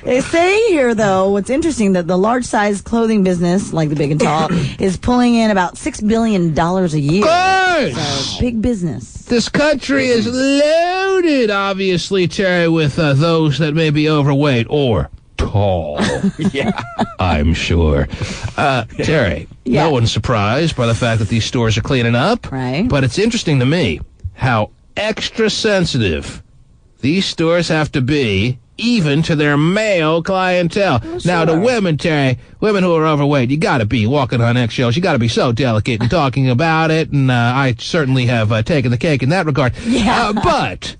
They say here, though, what's interesting, that the large-size clothing business, like the big and tall, is pulling in about $6 billion a year. So, big business. This country is loaded, obviously, Terry, with those that may be overweight or tall. Yeah. I'm sure. Terry, no one's surprised by the fact that these stores are cleaning up. Right. But it's interesting to me how extra sensitive these stores have to be, even to their male clientele. Oh, sure. Now, the women, Terry, women who are overweight, you got to be walking on eggshells. You got to be so delicate and talking about it, and I certainly have taken the cake in that regard. Yeah. But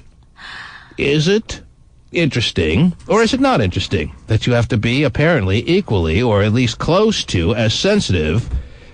is it interesting, or is it not interesting, that you have to be apparently equally, or at least close to, as sensitive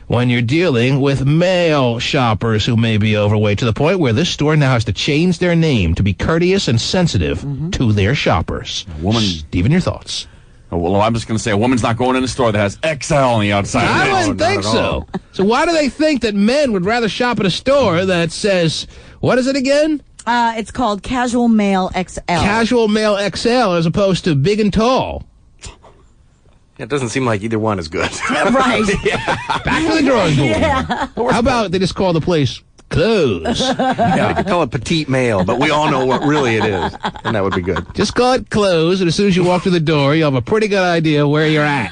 when you're dealing with male shoppers who may be overweight, to the point where this store now has to change their name to be courteous and sensitive to their shoppers? Steven, your thoughts? Oh, well, I'm just going to say a woman's not going in a store that has XL on the outside. I wouldn't think so. So why do they think that men would rather shop at a store that says, what is it again? It's called Casual Male XL. Casual Male XL as opposed to big and tall. It doesn't seem like either one is good. Right. Back to the drawing board. Yeah. How about they just call the place Clothes? You could call it petite male, but we all know what really it is, and that would be good. Just call it Clothes, and as soon as you walk through the door, you'll have a pretty good idea where you're at.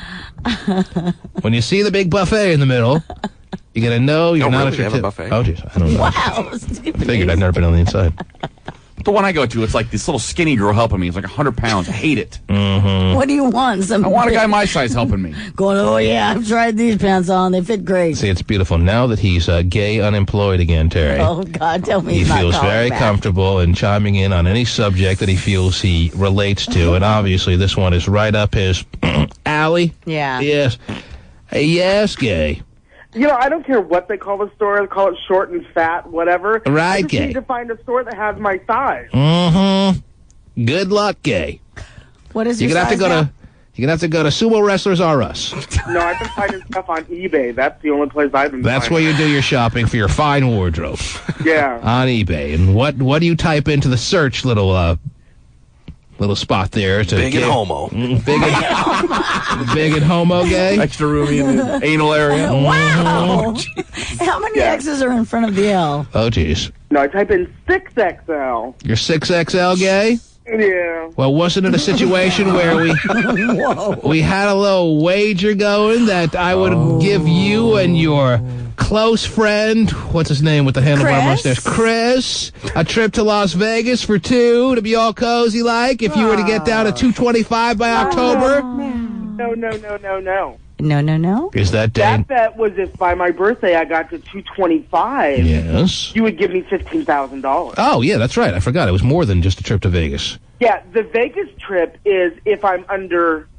When you see the big buffet in the middle, you're going to know you're not really? at your Have a buffet? Oh, jeez. I don't know. Wow. Figured I've never been on the inside. The one I go to, it's like this little skinny girl helping me. It's like 100 pounds. I hate it. Mm-hmm. What do you want? I want a guy my size helping me. Going, oh, yeah, I've tried these pants on. They fit great. See, it's beautiful. Now that he's gay unemployed again, Terry. Oh, God, tell me he he's not feels calling very back. comfortable in chiming in on any subject that he feels he relates to. And obviously, this one is right up his alley. Yeah. Yes. Yes, gay. You know, I don't care what they call the store. They call it short and fat, whatever. Right, I just gay. need to find a store that has my size. Mm-hmm. Good luck, gay. What is You're your gonna have to size go now? to. You're gonna have to go to Sumo Wrestlers R Us. No, I've been finding stuff on eBay. That's the only place I've been That's where finding. you do your shopping for your fine wardrobe. Yeah. On eBay. And what do you type into the search little spot there? To Big and homo. Big and homo gay? Extra roomy in the anal area. Wow. How many X's are in front of the L? Oh, jeez. No, I type in 6XL. You're 6XL gay? Yeah. Well, wasn't it a situation where we had a little wager going that I would give you and your close friend, what's his name with the handlebar mustache? Chris, a trip to Las Vegas for two to be all cozy like if you were to get down to 225 by October? No. No. Is that day? That bet was if by my birthday I got to 225. Yes. You would give me $15,000. Oh, yeah, that's right. I forgot. It was more than just a trip to Vegas. Yeah, the Vegas trip is if I'm under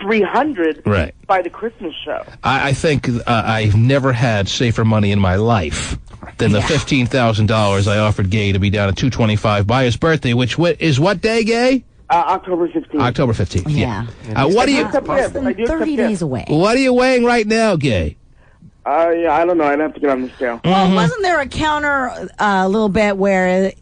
300 Right. by the Christmas show. I think I've never had safer money in my life than the $15,000 I offered Gay to be down at 225 by his birthday, which is what day, Gay? October 15th. October 15th. Yeah. What do you? Less than 30 days away. What are you weighing right now, Gay? Yeah, I don't know. I'd have to get on the scale. Well, wasn't there a counter a little bit where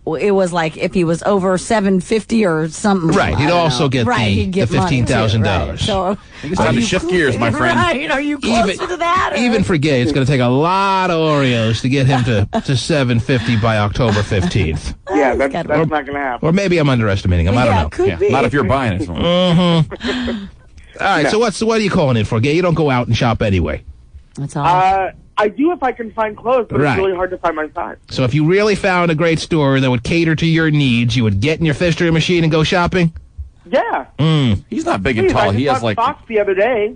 it was like if he was over 750 or something? Right. He'd also get he'd the get money, too, $15,000. right. So It's time to shift gears, my friend. Right. Are you closer to that? Or? Even for Gay, it's going to take a lot of Oreos to get him to 750 by October 15th. Yeah, that's not going to happen. Or maybe I'm underestimating him. I don't know. Could be. Not if you're buying it. All right. No. So what are you calling in for, Gay? You don't go out and shop anyway. That's all. I do if I can find clothes, but Right. it's really hard to find my size. So if you really found a great store that would cater to your needs, you would get in your fistering machine and go shopping? Yeah. He's not big and Please, tall. I He just has bought like. socks the other day.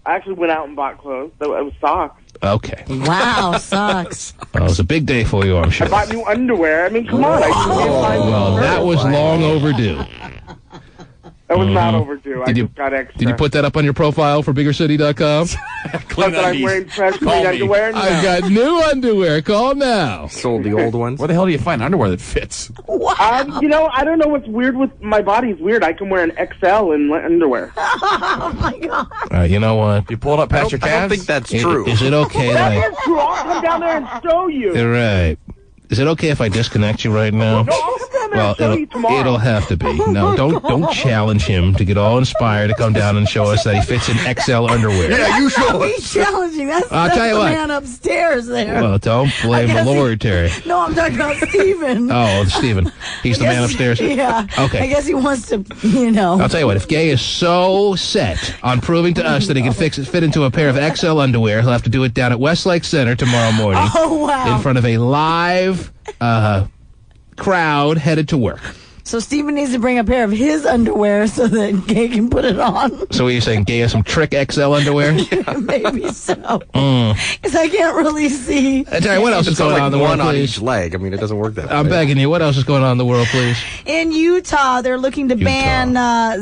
I actually went out and bought clothes. So it was socks. Okay. Wow, sucks. Well, it was a big day for you, I'm sure. I bought new underwear. I mean, come on. I can't find Well, clothes. that was long overdue. That was not overdue. I just got extra. Did you put that up on your profile for biggercity.com? But that I'm wearing fresh clean underwear now. I've got new underwear. Call now. Sold the old ones. Where the hell do you find underwear that fits? Wow. I don't know what's weird with my body's weird. I can wear an XL in underwear. Oh, my God. All right, you know what? You pulled up past your calves? I don't think that's true. Is it okay that is true. I'll come down there and show you. You're right. Is it okay if I disconnect you right now? No, I'll come down there and show you tomorrow. It'll have to be. No, don't challenge him to get all inspired to come down and show us that he fits in XL underwear. Yeah, you show us. He's challenging. That's tell you the what. man upstairs there. Well, don't blame the Lord, Terry. No, I'm talking about Steven. Oh, Steven. He's the man upstairs? Yeah. Okay. I guess he wants to, I'll tell you what. If Gay is so set on proving to us that he can fit into a pair of XL underwear, he'll have to do it down at Westlake Center tomorrow morning. Oh, wow. In front of a live crowd headed to work. So Steven needs to bring a pair of his underwear so that Gay can put it on. So what are you saying? Gay has some trick XL underwear? Maybe so. Because I can't really see. Terry, what else is going on in the world, one on please? each leg. I mean, it doesn't work that way. I'm begging you. What else is going on in the world, please? In Utah, they're looking to ban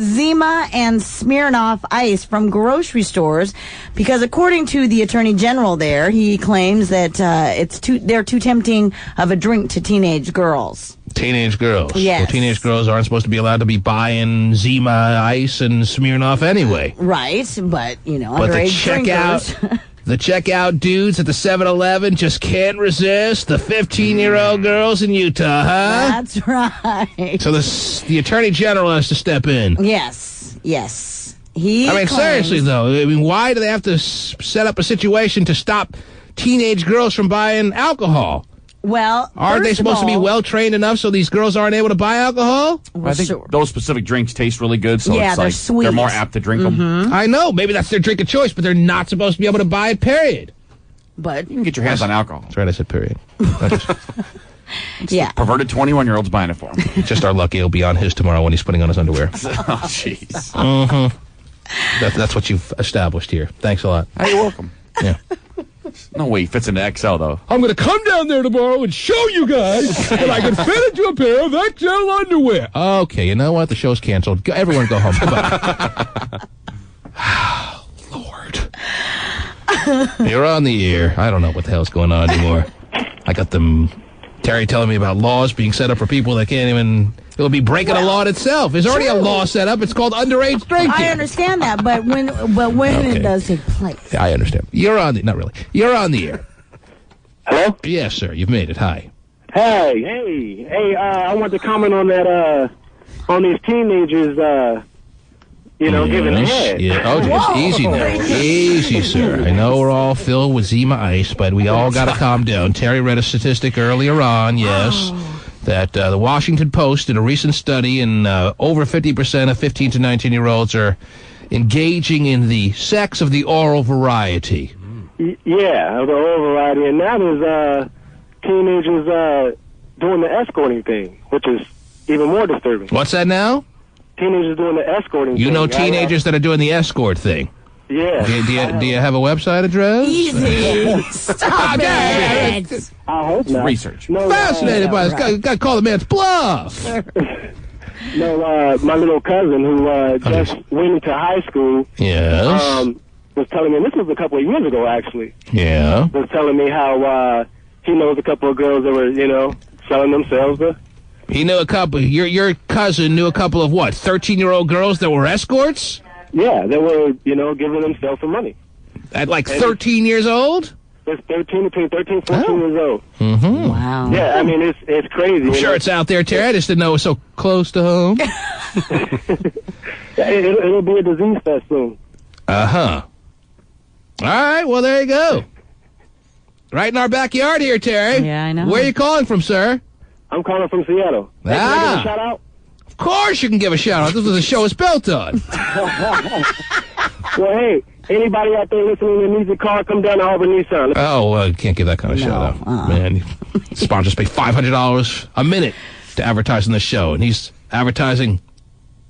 Zima and Smirnoff Ice from grocery stores because, according to the Attorney General there, he claims that they're too tempting of a drink to teenage girls. Teenage girls. Yes. Well, teenage girls aren't supposed to be allowed to be buying Zima Ice and Smirnoff anyway. Right, but, But underage drinkers. The checkout dudes at the 7-Eleven just can't resist the 15-year-old girls in Utah, huh? That's right. So the Attorney General has to step in. Yes. Seriously, though. Why do they have to set up a situation to stop teenage girls from buying alcohol? Well, aren't they supposed to be well-trained enough so these girls aren't able to buy alcohol? Well, I think those specific drinks taste really good, so it's they're like sweet. They're more apt to drink them. I know. Maybe that's their drink of choice, but they're not supposed to be able to buy it, period. But you can get your hands on alcohol. That's right, I said period. Yeah. Perverted 21-year-olds buying it for him. Just our luck it'll be on his tomorrow when he's putting on his underwear. Oh, jeez. That's what you've established here. Thanks a lot. Hey, you're welcome. Yeah. No way he fits into XL, though. I'm going to come down there tomorrow and show you guys that I can fit into a pair of XL underwear. Okay, you know what? The show's canceled. Everyone go home. Goodbye. Lord. You're on the air. I don't know what the hell's going on anymore. I got Terry telling me about laws being set up for people that can't even... It'll be breaking a law in itself. There's already a law set up. It's called underage drinking. I understand that, but when it does take place. Yeah, I understand. You're on the... Not really. You're on the air. Hello? Yes, sir. You've made it. Hi. Hey, I want to comment on that, on these teenagers, giving head. Yeah. Oh, just easy now. Easy, sir. I know we're all filled with Zima Ice, but we all got to calm down. Terry read a statistic earlier on, yes, that the Washington Post did a recent study, and over 50% of 15 to 19-year-olds are engaging in the sex of the oral variety. Yeah, of the oral variety. And now there's teenagers doing the escorting thing, which is even more disturbing. What's that now? Teenagers doing the escorting thing. You know teenagers that are doing the escort thing? Yeah. Do you have a website address? Easy. Stop it. I hope not. Research. No, Fascinated by this. Got to call the man's bluff. No, my little cousin who just went into high school. Yes. Was telling me, this was a couple of years ago, actually. Yeah. Was telling me how he knows a couple of girls that were, selling themselves. He knew a couple. Your cousin knew a couple of what? 13-year-old girls that were escorts? Yeah, they were, giving themselves some money. At like 13 years old? It's between 13 and 14 years old. Mm-hmm. Wow. Yeah, I mean, it's crazy. I'm sure it's out there, Terry. I just didn't know it was so close to home. It'll be a disease fest soon. Uh-huh. All right, well, there you go. Right in our backyard here, Terry. Yeah, I know. Where are you calling from, sir? I'm calling from Seattle. Hey, can I give a shout out? Of course you can give a shout out. This is what the show is built on. Well, hey, anybody out there listening that needs a car, come down to Auburn Nissan. Oh, well, you can't give that kind of shout out. Man, sponsors pay $500 a minute to advertise on the show, and he's advertising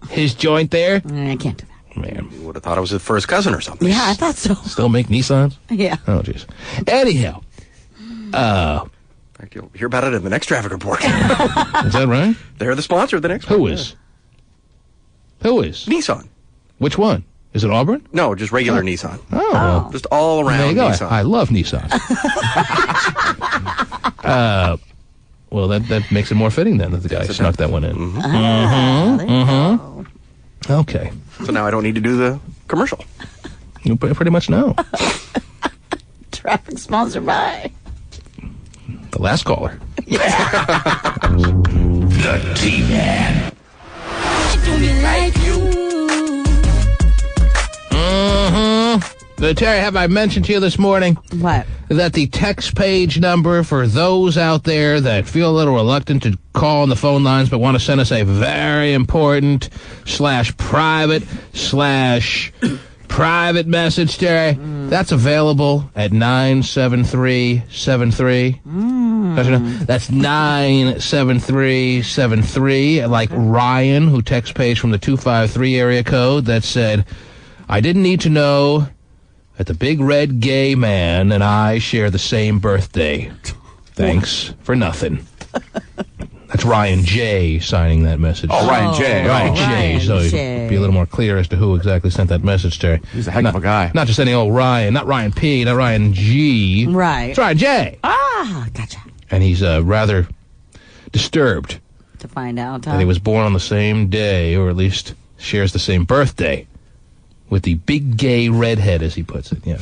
his joint there. I can't do that. Man. You would have thought it was his first cousin or something. Yeah, I thought so. Still make Nissans? Yeah. Oh, jeez. Anyhow. In fact, you'll hear about it in the next traffic report. Is that right? They're the sponsor of the next Who one. is? Who is? Nissan. Which one? Is it Auburn? No, just regular Nissan. Oh. Just all around there you go. Nissan. I love Nissan. Well, that makes it more fitting then that the guy snuck that one in. Okay. So now I don't need to do the commercial. You pretty much know. Traffic sponsored by the last caller. The T-Man. Terry, have I mentioned to you this morning what? That the text page number for those out there that feel a little reluctant to call on the phone lines but want to send us a very important /private message, Terry, that's available at 97373. That's 97373, like Ryan, who text page from the 253 area code that said, I didn't need to know that the big red gay man and I share the same birthday. Thanks for nothing. That's Ryan J. signing that message. Oh, Ryan J. Ryan J. So be a little more clear as to who exactly sent that message, Terry. He's a heck of a guy. Not just any old Ryan. Not Ryan P. Not Ryan G. Right. It's Ryan J. Ah, gotcha. And he's rather disturbed to find out that he was born on the same day, or at least shares the same birthday with the big gay redhead, as he puts it. Yeah.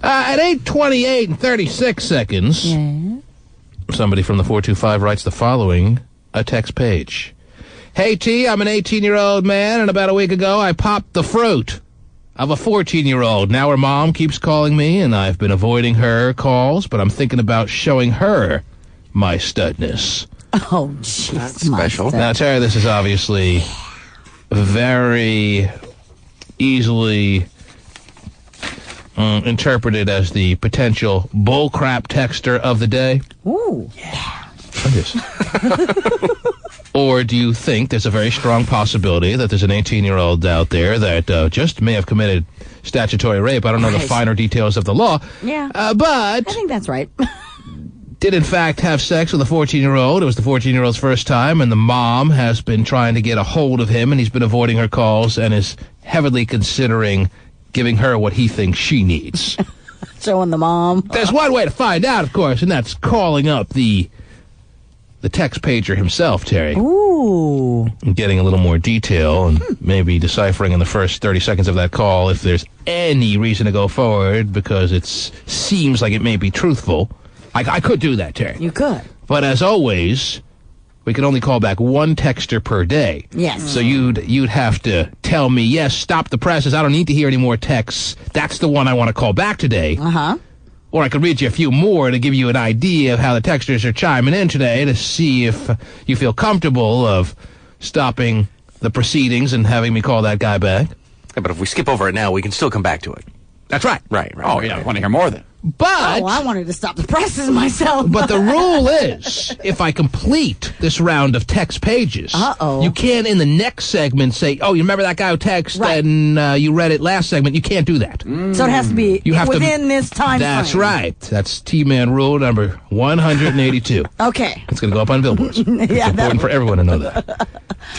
At 8:28 and 36 seconds, somebody from the 425 writes the following, a text page. Hey, T, I'm an 18-year-old man, and about a week ago I popped the fruit of a 14-year-old. Now her mom keeps calling me, and I've been avoiding her calls, but I'm thinking about showing her my studness. Oh, jeez. That's special. Now, Terry, this is obviously very easily interpreted as the potential bullcrap texter of the day. Ooh. Yeah. Or do you think there's a very strong possibility that there's an 18-year-old out there that just may have committed statutory rape? I don't know the finer details of the law. Yeah. But I think that's right. did in fact have sex with a 14-year-old. It was the 14-year-old's first time, and the mom has been trying to get a hold of him, and he's been avoiding her calls and is heavily considering giving her what he thinks she needs. Showing the mom. There's one way to find out, of course, and that's calling up the text pager himself, Terry. Ooh. And getting a little more detail and maybe deciphering in the first 30 seconds of that call if there's any reason to go forward because it seems like it may be truthful. I could do that, Terry. You could. But as always, we can only call back one texter per day. Yes. So you'd have to tell me, yes, stop the presses. I don't need to hear any more texts. That's the one I want to call back today. Uh-huh. Or I could read you a few more to give you an idea of how the texters are chiming in today to see if you feel comfortable of stopping the proceedings and having me call that guy back. Yeah, but if we skip over it now, we can still come back to it. That's right. Right. Oh, yeah, I want to hear more of that. But I wanted to stop the presses myself. But the rule is, if I complete this round of text pages, you can't in the next segment say, oh, you remember that guy who texted and you read it last segment. You can't do that. So it has to be within this time That's frame. right. That's T-Man rule number 182. Okay. It's going to go up on billboards. It's important for everyone to know that.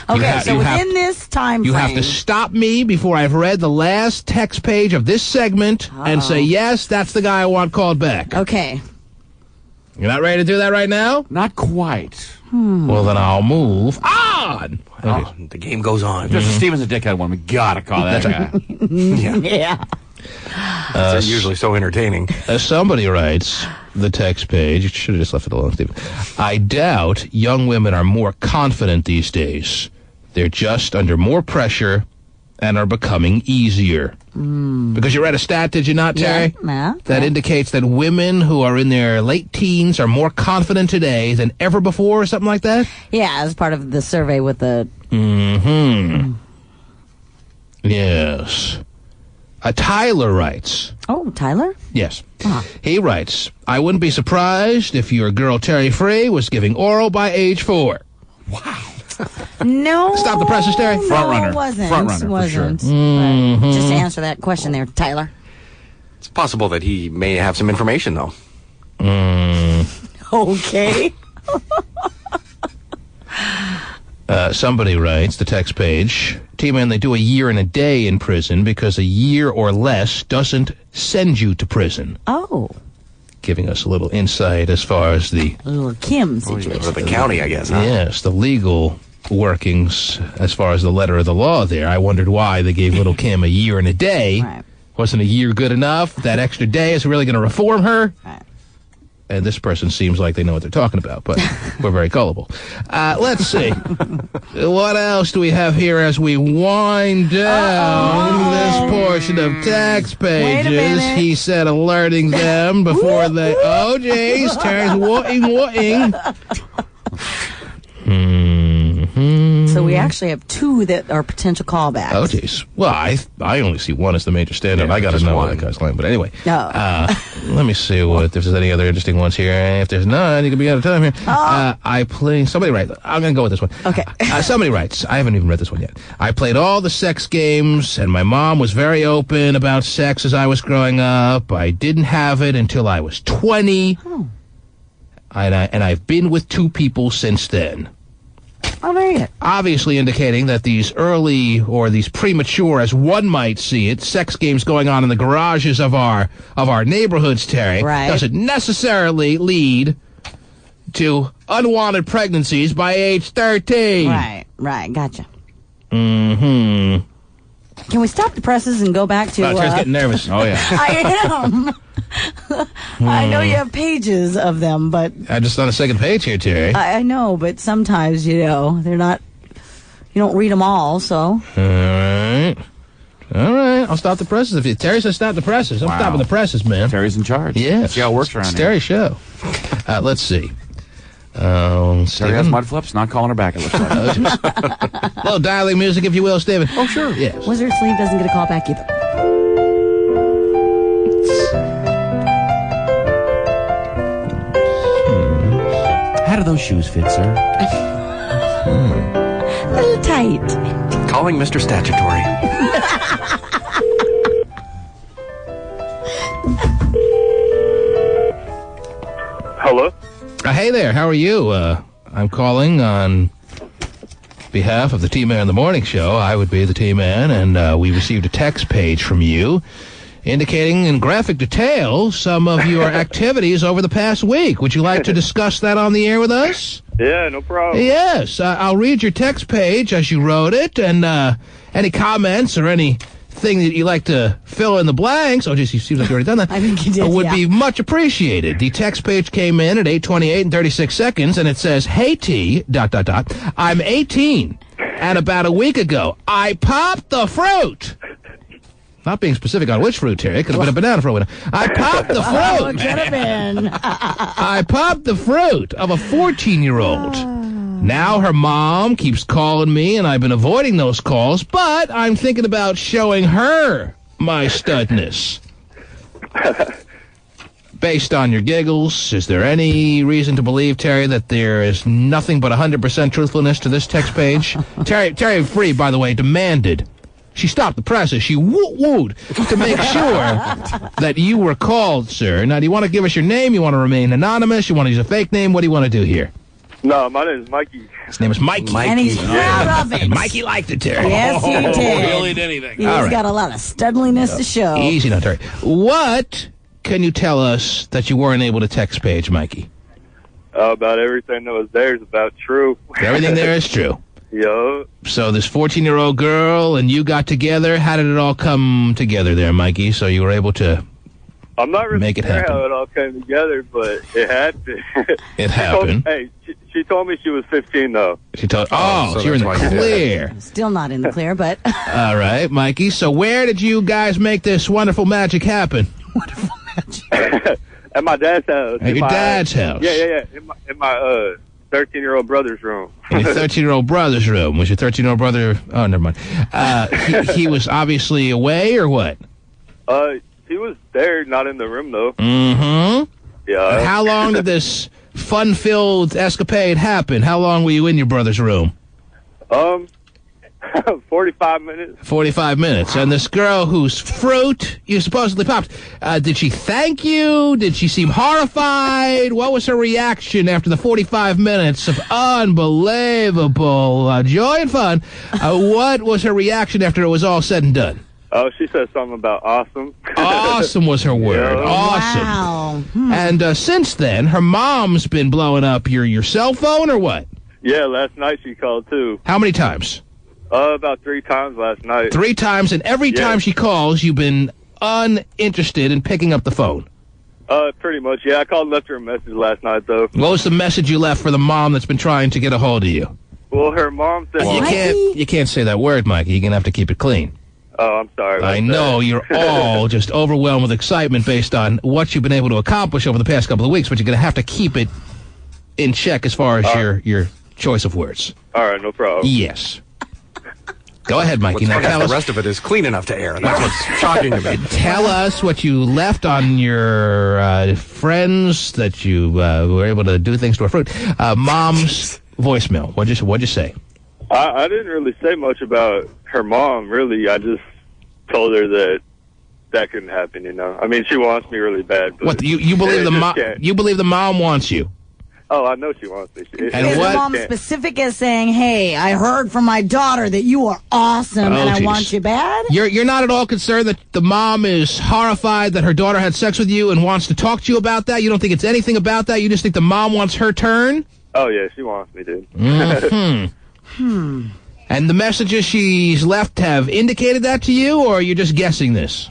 Okay, so within this time frame. You have to stop me before I've read the last text page of this segment and say, yes, that's the guy I want called back. Okay. You're not ready to do that right now? Not quite. Well, then I'll move on. Oh, the game goes on. Just Steven's a dickhead one. We gotta call that guy. Yeah. They're usually so entertaining. Somebody writes the text page. You should have just left it alone, Steven. I doubt young women are more confident these days. They're just under more pressure and are becoming easier. Because you read a stat, did you not, Terry? Yeah. That indicates that women who are in their late teens are more confident today than ever before, or something like that? Yeah, as part of the survey with the... Yes. Tyler writes. Oh, Tyler? Yes. He writes, I wouldn't be surprised if your girl Terry Free was giving oral by age 4. Wow. No. Stop the presses, Terry. Front runner. It wasn't. Front runner, for sure. But just to answer that question there, Tyler. It's possible that he may have some information, though. Okay. Somebody writes, the text page, T-Man, they do a year and a day in prison because a year or less doesn't send you to prison. Oh. Giving us a little insight as far as the Lil Kim situation. Or the county, I guess, huh? Yes, the legal workings as far as the letter of the law there. I wondered why they gave Lil Kim a year and a day. Right. Wasn't a year good enough? That extra day is really going to reform her? Right. And this person seems like they know what they're talking about, but we're very gullible. Let's see. What else do we have here as we wind down this portion of text pages? He said alerting them before they... Oh, geez. Terry's whatting. So we actually have 2 that are potential callbacks. Oh, geez. Well, I only see one as the major standout. Yeah, I got to know what that guy's line. But anyway, let me see if there's any other interesting ones here. If there's none, you can be out of time here. Somebody writes. I'm going to go with this one. Okay. Somebody writes. I haven't even read this one yet. I played all the sex games, and my mom was very open about sex as I was growing up. I didn't have it until I was 20. Oh. And I've been with 2 people since then. Oh, very good. Obviously indicating that these early or these premature, as one might see it, sex games going on in the garages of our neighborhoods, Terry, doesn't necessarily lead to unwanted pregnancies by age 13. Right, gotcha. Mm-hmm. Can we stop the presses and go back to... Terry's getting nervous. Oh, yeah. I am. I know you have pages of them, but... I'm just on the second page here, Terry. I know, but sometimes, they're not... You don't read them all, so... All right. I'll stop the presses. If Terry says stop the presses, I'm stopping the presses, man. Terry's in charge. Yeah. See how it works around here. It's Terry's show. Let's see. Terry has mud flips, not calling her back, it looks like. A little dialing music, if you will, Steven. Oh, sure. Yes. Wizard Sleeve doesn't get a call back either. How do those shoes fit, sir? A little tight. Calling Mr. Statutory. Hello? Hey there, how are you? I'm calling on behalf of the T-Man in the Morning Show. I would be the T-Man, and we received a text page from you indicating in graphic detail some of your activities over the past week. Would you like to discuss that on the air with us? Yeah, no problem. Yes, I'll read your text page as you wrote it, and any comments or anything that you like to fill in the blanks, it seems like you already done that, I think you did, would be much appreciated. The text page came in at 8:28 and 36 seconds, and it says, "Hey T, ... I'm 18, and about a week ago, I popped the fruit." Not being specific on which fruit, Terry. It could have been a banana for a winner. I popped the fruit. Oh, it could have been. I popped the fruit of a 14-year-old. Now her mom keeps calling me, and I've been avoiding those calls, but I'm thinking about showing her my studness. Based on your giggles, is there any reason to believe, Terry, that there is nothing but 100% truthfulness to this text page? Terry Free, by the way, demanded. She stopped the presses. She wooed to make sure that you were called, sir. Now, do you want to give us your name? You want to remain anonymous? You want to use a fake name? What do you want to do here? No, my name is Mikey. His name is Mikey. And he's proud of it. And Mikey liked it, Terry. Yes, he did. Really did anything. He's got a lot of studliness to show. Easy now, Terry. What can you tell us that you weren't able to text page, Mikey? About everything that was there is about true. Everything there is true. Yo. So this 14-year-old girl and you got together. How did it all come together there, Mikey? So you were able to I'm not really make it sure happen. how it all came together, but it happened. It happened. She told me she was 15, though. She told. Oh, so you're in the clear. Still not in the clear, but. All right, Mikey. So where did you guys make this wonderful magic happen? Wonderful magic. At my dad's house. At your dad's house? Yeah. In my 13-year-old brother's room. In your 13-year-old brother's room. Was your 13-year-old brother... Oh, never mind. He was obviously away, or what? He was there, not in the room, though. Mm-hmm. Yeah. And how long did this fun-filled escapade happen? How long were you in your brother's room? 45 minutes. 45 minutes. And this girl whose fruit you supposedly popped, did she thank you? Did she seem horrified? What was her reaction after the 45 minutes of unbelievable joy and fun? What was her reaction after it was all said and done? Oh, she said something about awesome. Awesome was her word. Yeah. Awesome. Wow. And since then, her mom's been blowing up your cell phone or what? Yeah, last night she called too. How many times? About 3 times last night. 3 times, and every time she calls, you've been uninterested in picking up the phone. Pretty much, yeah. I called and left her a message last night, though. What was the message you left for the mom that's been trying to get a hold of you? Well, her mom said... You can't say that word, Mikey. You're going to have to keep it clean. Oh, I'm sorry. I know you're all just overwhelmed with excitement based on what you've been able to accomplish over the past couple of weeks, but you're going to have to keep it in check as far as your choice of words. All right, no problem. Yes. Go ahead, Mikey. Now tell us. The rest of it is clean enough to air. That's what's shocking to me. Tell us what you left on your friends that you were able to do things to her fruit. Mom's voicemail. What'd you say? I didn't really say much about her mom, really. I just told her that couldn't happen, you know. I mean, she wants me really bad. But what you believe the mom? You believe the mom wants you? Oh, I know she wants me. Is the mom specific as saying, "Hey, I heard from my daughter that you are awesome, and I want you bad"? You're not at all concerned that the mom is horrified that her daughter had sex with you and wants to talk to you about that? You don't think it's anything about that? You just think the mom wants her turn? Oh yeah, she wants me, dude. And the messages she's left have indicated that to you, or you're just guessing this?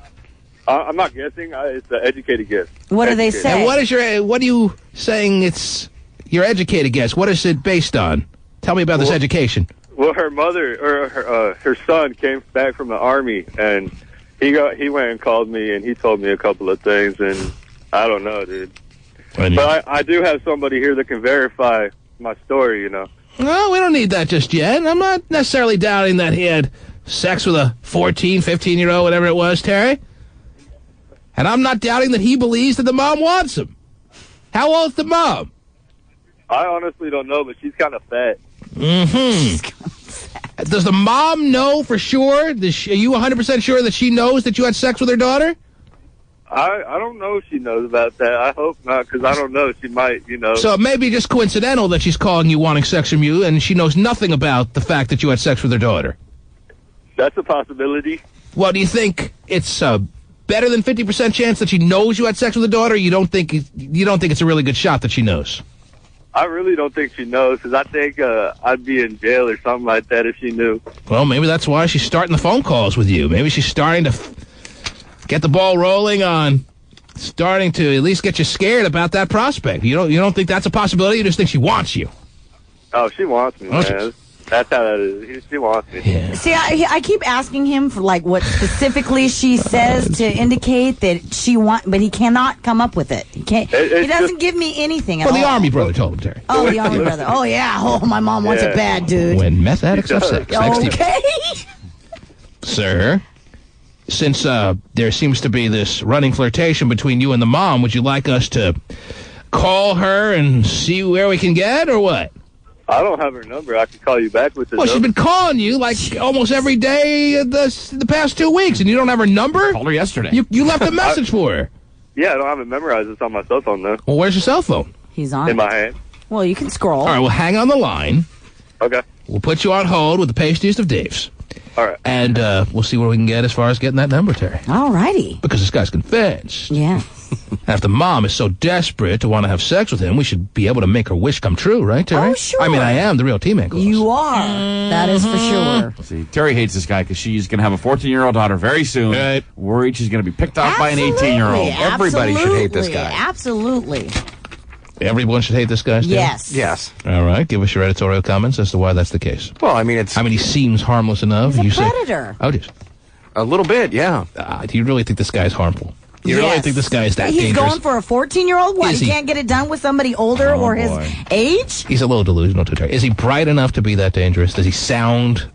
I'm not guessing. It's an educated guess. What do they say? And what are you saying it's your educated guess? What is it based on? Tell me about this education. Well, her mother, or her son came back from the Army, and he went and called me, and he told me a couple of things, and I don't know, dude. But I do have somebody here that can verify my story, you know. Well, we don't need that just yet. I'm not necessarily doubting that he had sex with a 14, 15-year-old, whatever it was, Terry. And I'm not doubting that he believes that the mom wants him. How old's the mom? I honestly don't know, but she's kind of fat. Mm-hmm. Does the mom know for sure? Are you 100% sure that she knows that you had sex with her daughter? I don't know if she knows about that. I hope not, because I don't know. She might, you know. So it may be just coincidental that she's calling you wanting sex from you, and she knows nothing about the fact that you had sex with her daughter. That's a possibility. Well, do you think it's better than 50% chance that she knows you had sex with her daughter? Or you don't think it's a really good shot that she knows? I really don't think she knows, because I think I'd be in jail or something like that if she knew. Well, maybe that's why she's starting the phone calls with you. Maybe she's starting to get the ball rolling on starting to at least get you scared about that prospect. You don't think that's a possibility? You just think she wants you? Oh, she wants me, man. That's how that is. She wants me. Yeah. See, I keep asking him for like what specifically she says to indicate that she but he cannot come up with it. He can't. He doesn't give me anything at all. Well, the Army brother told him, Terry. Oh, the Army brother. Oh yeah. Oh, my mom wants it bad, dude. When meth addicts have sex. Okay. Sir, since there seems to be this running flirtation between you and the mom, would you like us to call her and see where we can get, or what? I don't have her number. I can call you back with the Well, number. she's been calling you like almost every day the past 2 weeks, and you don't have her number? Called her yesterday. You left a message for her. Yeah, I don't have it memorized. It's on my cell phone, though. Well, where's your cell phone? He's on in my hand. Well, you can scroll. All right, well, hang on the line. Okay. We'll put you on hold with the pastiest of Daves. All right. And we'll see where we can get as far as getting that number, Terry. All righty. Because this guy's convinced. Yeah. And if the mom is so desperate to want to have sex with him, we should be able to make her wish come true, right, Terry? Oh, sure. I mean, I am the real T-Man Claus. You are. That is for sure. See, Terry hates this guy because she's going to have a 14-year-old daughter very soon. Right. Worried she's going to be picked off by an 18-year-old. Everybody should hate this guy. Absolutely. Everyone should hate this guy, Steve? Yes. Yes. All right. Give us your editorial comments as to why that's the case. Well, I mean, he seems harmless enough. He's a predator. Oh, just a little bit, yeah. Do you really think this guy's harmful? You really think this guy is that He's dangerous? going for a 14-year-old? What? He can't get it done with somebody older or his age? He's a little delusional, too, Terry. Is he bright enough to be that dangerous? Does he sound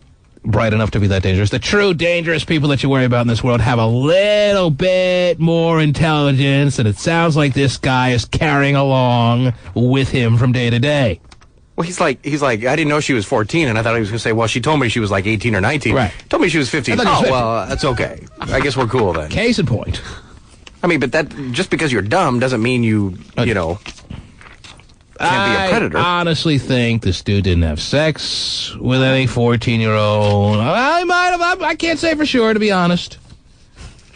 bright enough to be that dangerous? The true dangerous people that you worry about in this world have a little bit more intelligence, and it sounds like this guy is carrying along with him from day to day. Well, he's like, I didn't know she was 14, and I thought he was going to say, well, she told me she was like 18 or 19. Right. Told me she was 15. Oh, well, that's okay. I guess we're cool then. Case in point. I mean, but that just because you're dumb doesn't mean you know, can't be a predator. I honestly think this dude didn't have sex with any 14-year-old. I might have. I can't say for sure, to be honest.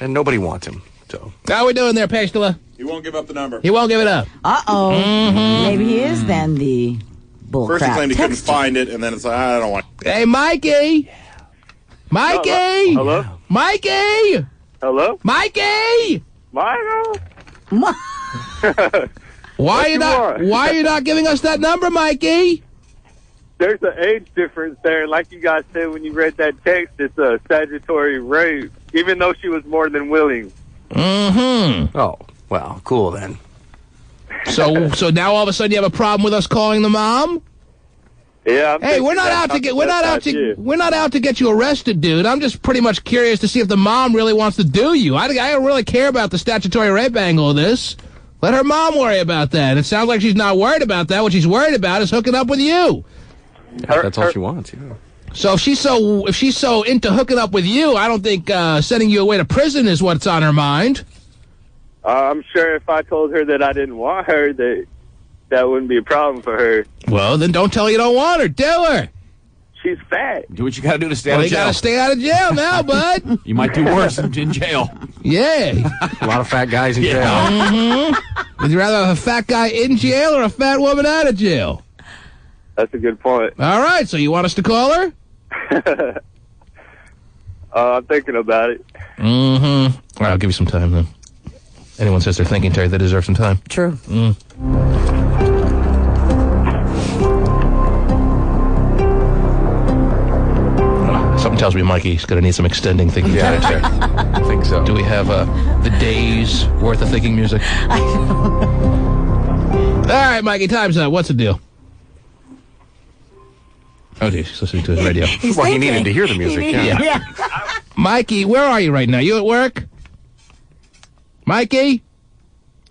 And nobody wants him, so. How are we doing there, Pastula? He won't give up the number. He won't give it up. Uh-oh. Mm-hmm. Maybe he is then the bull First crap. he claimed he couldn't find it, and then it's like, I don't want it. Hey, Mikey! Mikey! Hello? Mikey! Hello? Mikey! Michael? Why are you not giving us that number, Mikey? There's an age difference there. Like you guys said when you read that text, it's a statutory rape, even though she was more than willing. Mm-hmm. Oh, well, cool then. So now all of a sudden you have a problem with us calling the mom? Yeah. Hey, we're not out to get you arrested, dude. I'm just pretty much curious to see if the mom really wants to do you. I don't really care about the statutory rape angle of this. Let her mom worry about that. And it sounds like she's not worried about that. What she's worried about is hooking up with you. Yeah, that's all she wants, yeah. So if she's so into hooking up with you, I don't think sending you away to prison is what's on her mind. I'm sure if I told her that I didn't want her, that wouldn't be a problem for her. Well, then don't tell her you don't want her. Tell her. She's fat. Do what you got to do to stay out of jail. You got to stay out of jail now, bud. You might do worse in jail. Yeah. A lot of fat guys in jail. Mm-hmm. Would you rather have a fat guy in jail or a fat woman out of jail? That's a good point. All right, so you want us to call her? I'm thinking about it. Mm-hmm. All right, I'll give you some time then. Anyone says they're thinking, Terry, they deserve some time. True. Mm. Something tells me Mikey's going to need some extending thinking time, Terry. I think so. Do we have the day's worth of thinking music? I know. All right, Mikey, time's up. What's the deal? Oh, geez, he's listening to his radio. Well, he needed to hear the music. Yeah. Mikey, where are you right now? You at work? Mikey?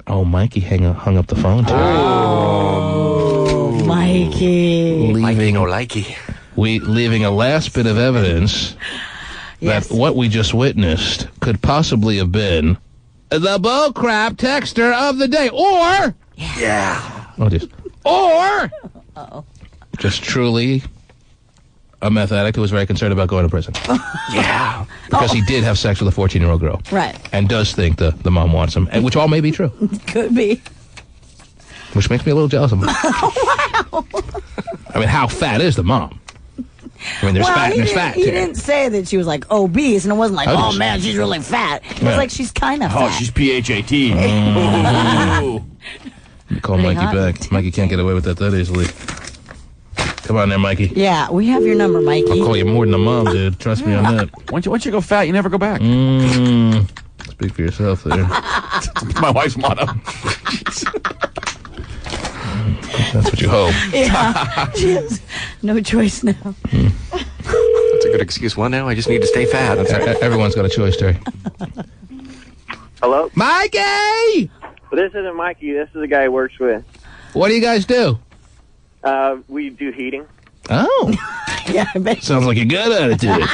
Oh, Mikey hung up the phone, too. Oh, Mikey. Leaving a last bit of evidence that what we just witnessed could possibly have been the bullcrap texter of the day. Or... Yeah. Oh, geez. Or... just truly... a meth addict who was very concerned about going to prison. Yeah. Because he did have sex with a 14-year-old girl. Right. And does think the mom wants him, which all may be true. Could be. Which makes me a little jealous of him. Wow. I mean, how fat is the mom? I mean, there's fat and there's fat. He didn't say that she was like obese, and it wasn't like, oh man, she's really fat. It was like she's kind of fat. Oh, she's PHAT. Call Mikey back. Mikey can't get away with that easily. Come on there, Mikey. Yeah, we have your number, Mikey. I'll call you more than a mom, dude. Trust me on that. Once you go fat, you never go back. Speak for yourself there. My wife's motto. That's what you hope. Yeah, she has no choice now. That's a good excuse. Well, now I just need to stay fat. Everyone's got a choice, Terry. Hello? Mikey! Well, this isn't Mikey. This is the guy he works with. What do you guys do? We do heating. Oh. Yeah, I bet. Sounds like you're good at it, dude.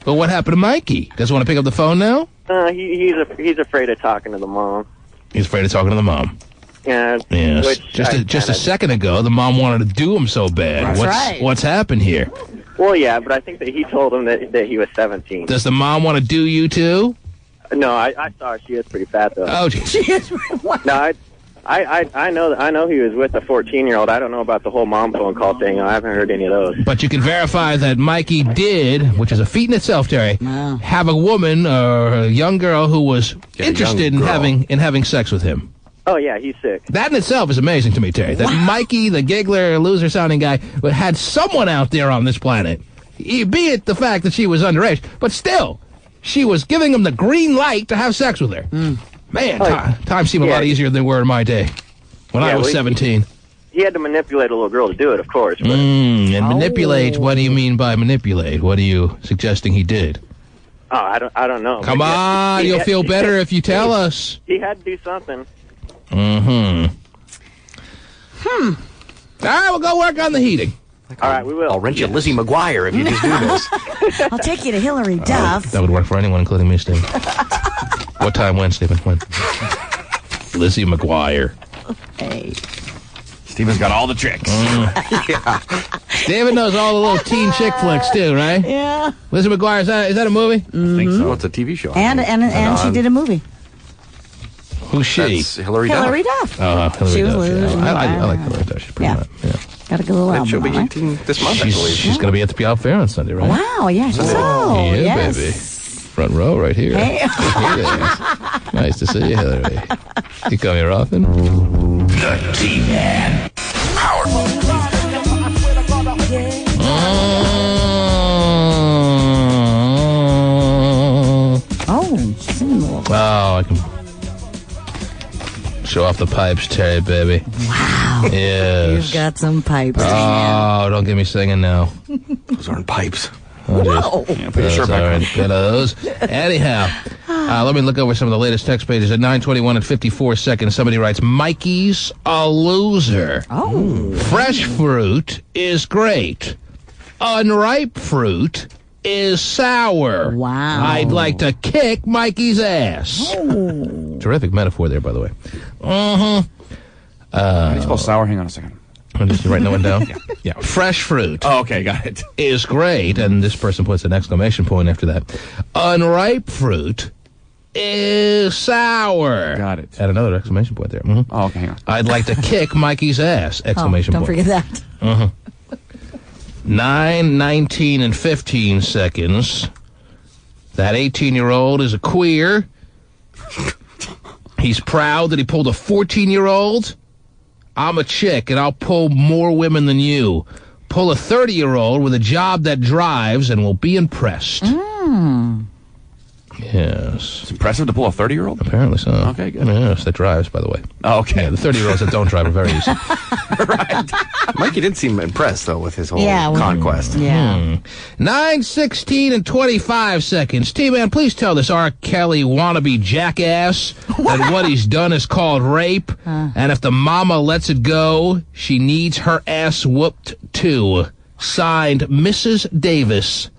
But what happened to Mikey? Doesn't want to pick up the phone now? He's afraid of talking to the mom. He's afraid of talking to the mom. Yeah. Yes. Just a second ago, the mom wanted to do him so bad. That's What's happened here? Well, yeah, but I think that he told him that he was 17. Does the mom want to do you too? No, I saw her. She is pretty fat though. Oh, geez. She is. No, I know he was with a 14-year-old. I don't know about the whole mom phone call thing. I haven't heard any of those. But you can verify that Mikey did, which is a feat in itself, Terry, have a woman or a young girl who was interested in having sex with him. Oh yeah, he's sick. That in itself is amazing to me, Terry. That Mikey, the giggler, loser-sounding guy, had someone out there on this planet, be it the fact that she was underage, but still, she was giving him the green light to have sex with her. Man, times seem a lot easier than they were in my day, when I was 17. He had to manipulate a little girl to do it, of course. But. Manipulate, what do you mean by manipulate? What are you suggesting he did? Oh, I don't know. Come on, you'll feel better if you tell us. He had to do something. All right, we'll go work on the heating. All right, we will. I'll rent you Lizzie McGuire if you just do this. I'll take you to Hillary Duff. That would work for anyone, including me, Stephen. What time when, Stephen? When? Lizzie McGuire. Hey. Stephen's got all the tricks. Yeah. Stephen knows all the little teen chick flicks, too, right? Yeah. Lizzie McGuire, is that a movie? I think so. It's a TV show. And she did a movie. Who's she? That's Hillary Duff. Hillary Duff. Oh, Hillary She was Duff. Lizzie Yeah. I McGuire. like Hillary Duff. She's pretty hot. Yeah. Got a good little And she'll album, be right? 18 this month, I believe. She's going to be at the Piaf Fair on Sunday, right? Wow, yeah, so. Yeah, Yes. baby. Front row right here. Hey. Yeah. Nice to see you, Hillary. You come here often? The T-Man. Power. Oh, I can show off the pipes, Terry, baby. Wow. Yes. You've got some pipes. Oh, don't get me singing now. Those aren't pipes. Oh, Whoa. yeah, pretty sure about those. Anyhow, let me look over some of the latest text pages. At 9:21 and 54 seconds, somebody writes, Mikey's a loser. Oh. Fresh fruit is great. Unripe fruit is sour. Wow. I'd like to kick Mikey's ass. Oh. Terrific metaphor there, by the way. How do you spell sour? Hang on a second. I'm just writing that one down. Yeah. Fresh fruit. Oh, okay, got it. Is great, and this person puts an exclamation point after that. Unripe fruit is sour. Got it. And another exclamation point there. Mm-hmm. Oh, okay, hang on. I'd like to kick Mikey's ass! Exclamation don't point. forget that. 9, 19, and 15 seconds. That 18-year-old is a queer. He's proud that he pulled a 14-year-old. I'm a chick, and I'll pull more women than you. Pull a 30-year-old with a job that drives, and we'll be impressed. Yes. It's impressive to pull a 30-year-old? Apparently so. Okay, good. Yes, that drives, by the way. Oh, okay. Yeah, the 30-year-olds that don't drive are very easy. Right. Mikey did seem impressed, though, with his whole conquest. Yeah. 9, 16, and 25 seconds. T-Man, please tell this R. Kelly wannabe jackass that what he's done is called rape, and if the mama lets it go, she needs her ass whooped, too. Signed, Mrs. Davis.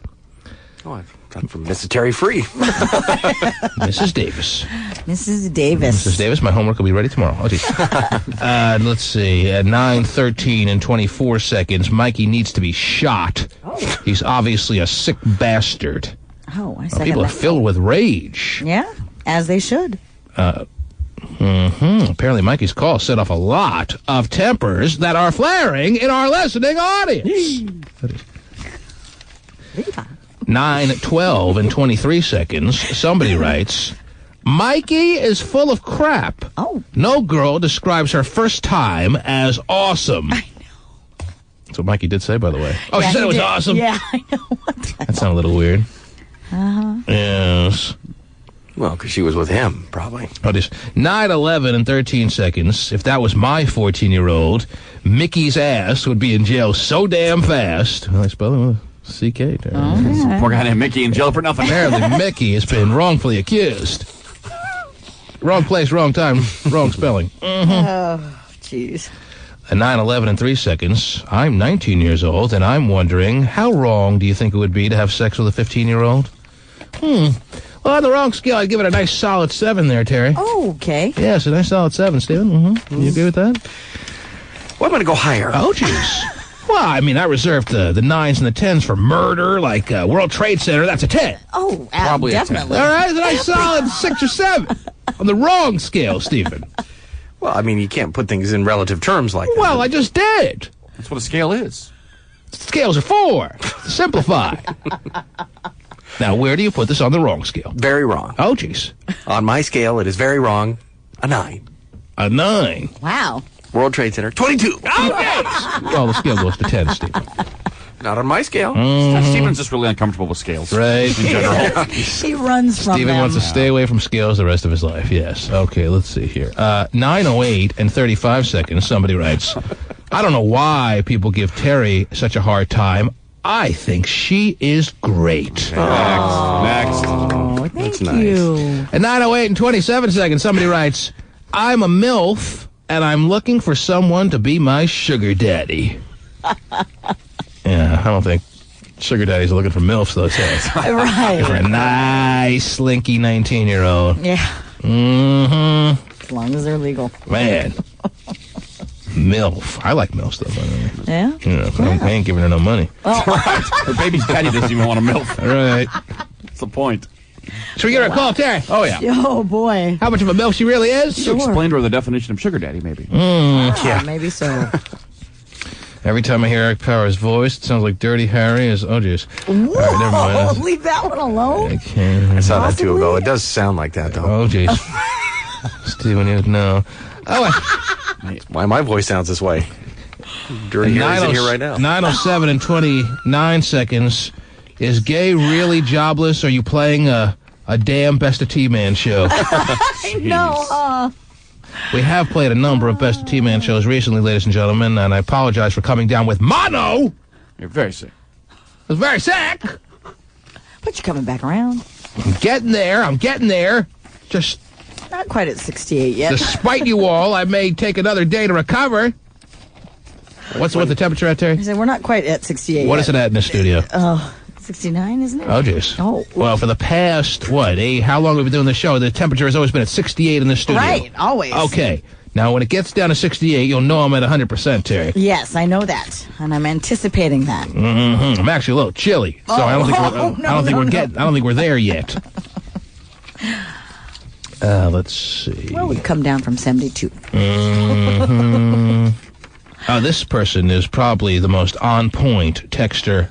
Oh, I've got from Mrs. Terry Free. Mrs. Davis. Mrs. Davis. Mrs. Davis, my homework will be ready tomorrow. Oh, geez. Let's see. At 9, 13, and 24 seconds, Mikey needs to be shot. Oh. He's obviously a sick bastard. Oh, I second People are that. filled with rage. Yeah, as they should. Apparently, Mikey's call set off a lot of tempers that are flaring in our listening audience. 9, 12, and 23 seconds, somebody writes, Mikey is full of crap. Oh. No girl describes her first time as awesome. I know. That's what Mikey did say, by the way. Oh, Yeah, she said he it was did. awesome? Yeah, I know. That sounded a little weird. Yes. Well, because she was with him, probably. Oh, this 9, 11, and 13 seconds. If that was my 14-year-old, Mickey's ass would be in jail so damn fast. Well, I spell it with a C-K. Poor guy named Mickey in jail for nothing. Apparently, Mickey has been wrongfully accused. Wrong place, wrong time, wrong spelling. Oh, jeez. At 9, 11, and 3 seconds, I'm 19 years old, and I'm wondering, how wrong do you think it would be to have sex with a 15-year-old? Well, on the wrong scale, I'd give it a nice solid 7 there, Terry. Oh, okay. Yes, a nice solid 7, Stephen. You agree with that? Well, I'm going to go higher. Oh, jeez. Well, I mean, I reserved the 9s and the 10s for murder, like World Trade Center. That's a 10. Oh, Probably a 10. definitely. All right, a nice solid 6 or 7. On the wrong scale, Stephen. Well, I mean, you can't put things in relative terms like that. Well, I just did. That's what a scale is. Scales are 4. To simplify. Now, where do you put this on the wrong scale? Very wrong. Oh, jeez. On my scale, it is very wrong. A 9. A 9. Wow. World Trade Center, 22. Well, the scale goes to 10, Stephen. Not on my scale. Stephen's just really uncomfortable with scales. Right. In general. He runs from Stephen them. wants to stay away from scales the rest of his life. Yes. Okay, let's see here. 9:08 and 35 seconds, somebody writes, I don't know why people give Terry such a hard time. I think she is great. Next. Oh, thank That's nice. you. At 9:08 and 27 seconds, somebody writes, I'm a MILF, and I'm looking for someone to be my sugar daddy. Yeah, I don't think sugar daddies are looking for MILFs, though, Terry. Right. For a nice, slinky 19-year-old. Yeah. Mm-hmm. As long as they're legal. Man. MILF. I like MILFs, though, by the way. Yeah? I ain't giving her no money. Right. Her baby's daddy doesn't even want a MILF. Right. That's the point. Should we give her a call, Terry? Oh, yeah. Oh, boy. How much of a MILF she really is? Sure. Explain to her the definition of sugar daddy, maybe. Yeah. Maybe so. Every time I hear Eric Power's voice, it sounds like Dirty Harry. Oh, jeez. Whoa, right, never mind. leave that one alone. I saw that too ago. It does sound like that, though. Oh, jeez. Steven, you know. Oh, why my voice sounds this way? Dirty Harry's in here right now. 9:07 and 29 seconds. Is gay really jobless? Or are you playing a damn Best of T-Man show? I know, We have played a number of Best of T-Man shows recently, ladies and gentlemen, and I apologize for coming down with mono. You're very sick. I was very sick. But you're coming back around. I'm getting there. Just not quite at 68 yet. Despite you all, I may take another day to recover. What's the temperature at, Terry? I said we're not quite at 68 What yet. is it at in the studio? 69, isn't it? Oh, jeez. Oh. Well, for the past, how long have we been doing the show? The temperature has always been at 68 in the studio. Right, always. Okay. Now, when it gets down to 68, you'll know I'm at 100%, Terry. Yes, I know that, and I'm anticipating that. Mm-hmm. I'm actually a little chilly, so I don't think we're there yet. Let's see. Well, we've come down from 72. Mm-hmm. This person is probably the most on-point texter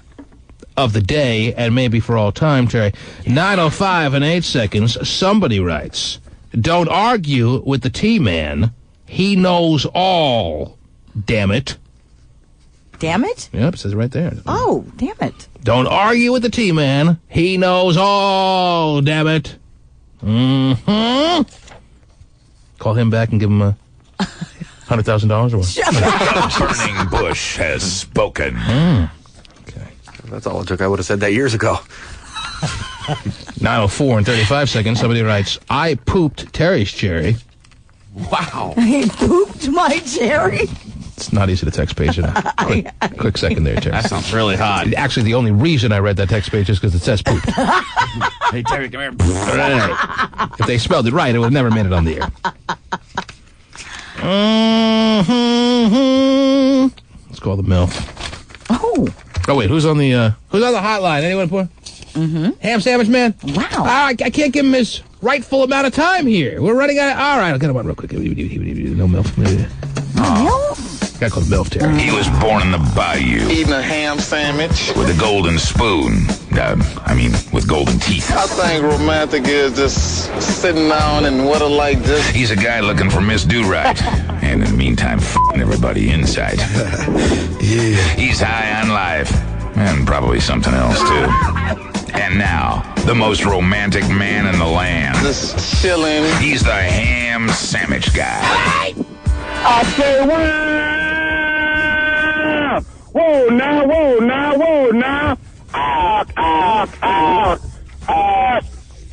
of the day, and maybe for all time, Terry. 9:05 and 8 seconds, somebody writes, "Don't argue with the T-Man. He knows all. Damn it." Damn it? Yep, it says it right there. Oh, damn it. Don't argue with the T-Man. He knows all. Damn it. Mm-hmm. Call him back and give him $100,000 or what? The burning bush has spoken. That's all it took. I would have said that years ago. 9:04 and 35 seconds. Somebody writes, "I pooped Terry's cherry." Wow. He pooped my cherry. It's not easy to text page. Quick second there, Terry. That sounds really hot. Actually, the only reason I read that text page is because it says pooped. Hey, Terry, come here. Right. If they spelled it right, it would have never made it on the air. Mm-hmm. Let's call the MILF. Oh, wait, who's on the hotline? Anyone for? Mm-hmm. Ham Sandwich Man? Wow. I can't give him his rightful amount of time here. We're running out of... All right, I'll get him on real quick. No MILF. Gotta call the MILF, Terry. He was born in the bayou. Eating a ham sandwich. With a golden spoon. With golden teeth. I think romantic is just sitting down and what a like this. He's a guy looking for Miss Do-Right. And in the meantime, f***ing everybody inside. Yeah. He's high on life. And probably something else, too. And now, the most romantic man in the land. Just chilling. He's the ham sandwich guy. I say, wow! Whoa, now.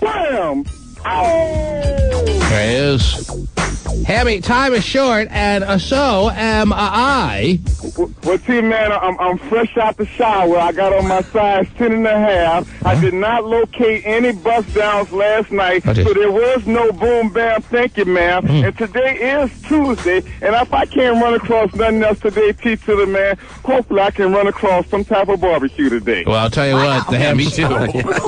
Wham! There he is. Hammy, time is short, and so am I. Well, T-Man, I'm fresh out the shower. I got on my size 10.5. I did not locate any bust downs last night, so there was no boom bam. Thank you, ma'am. And today is Tuesday, and if I can't run across nothing else today, T to the man, hopefully I can run across some type of barbecue today. Well, I'll tell you what, the ham... Me too.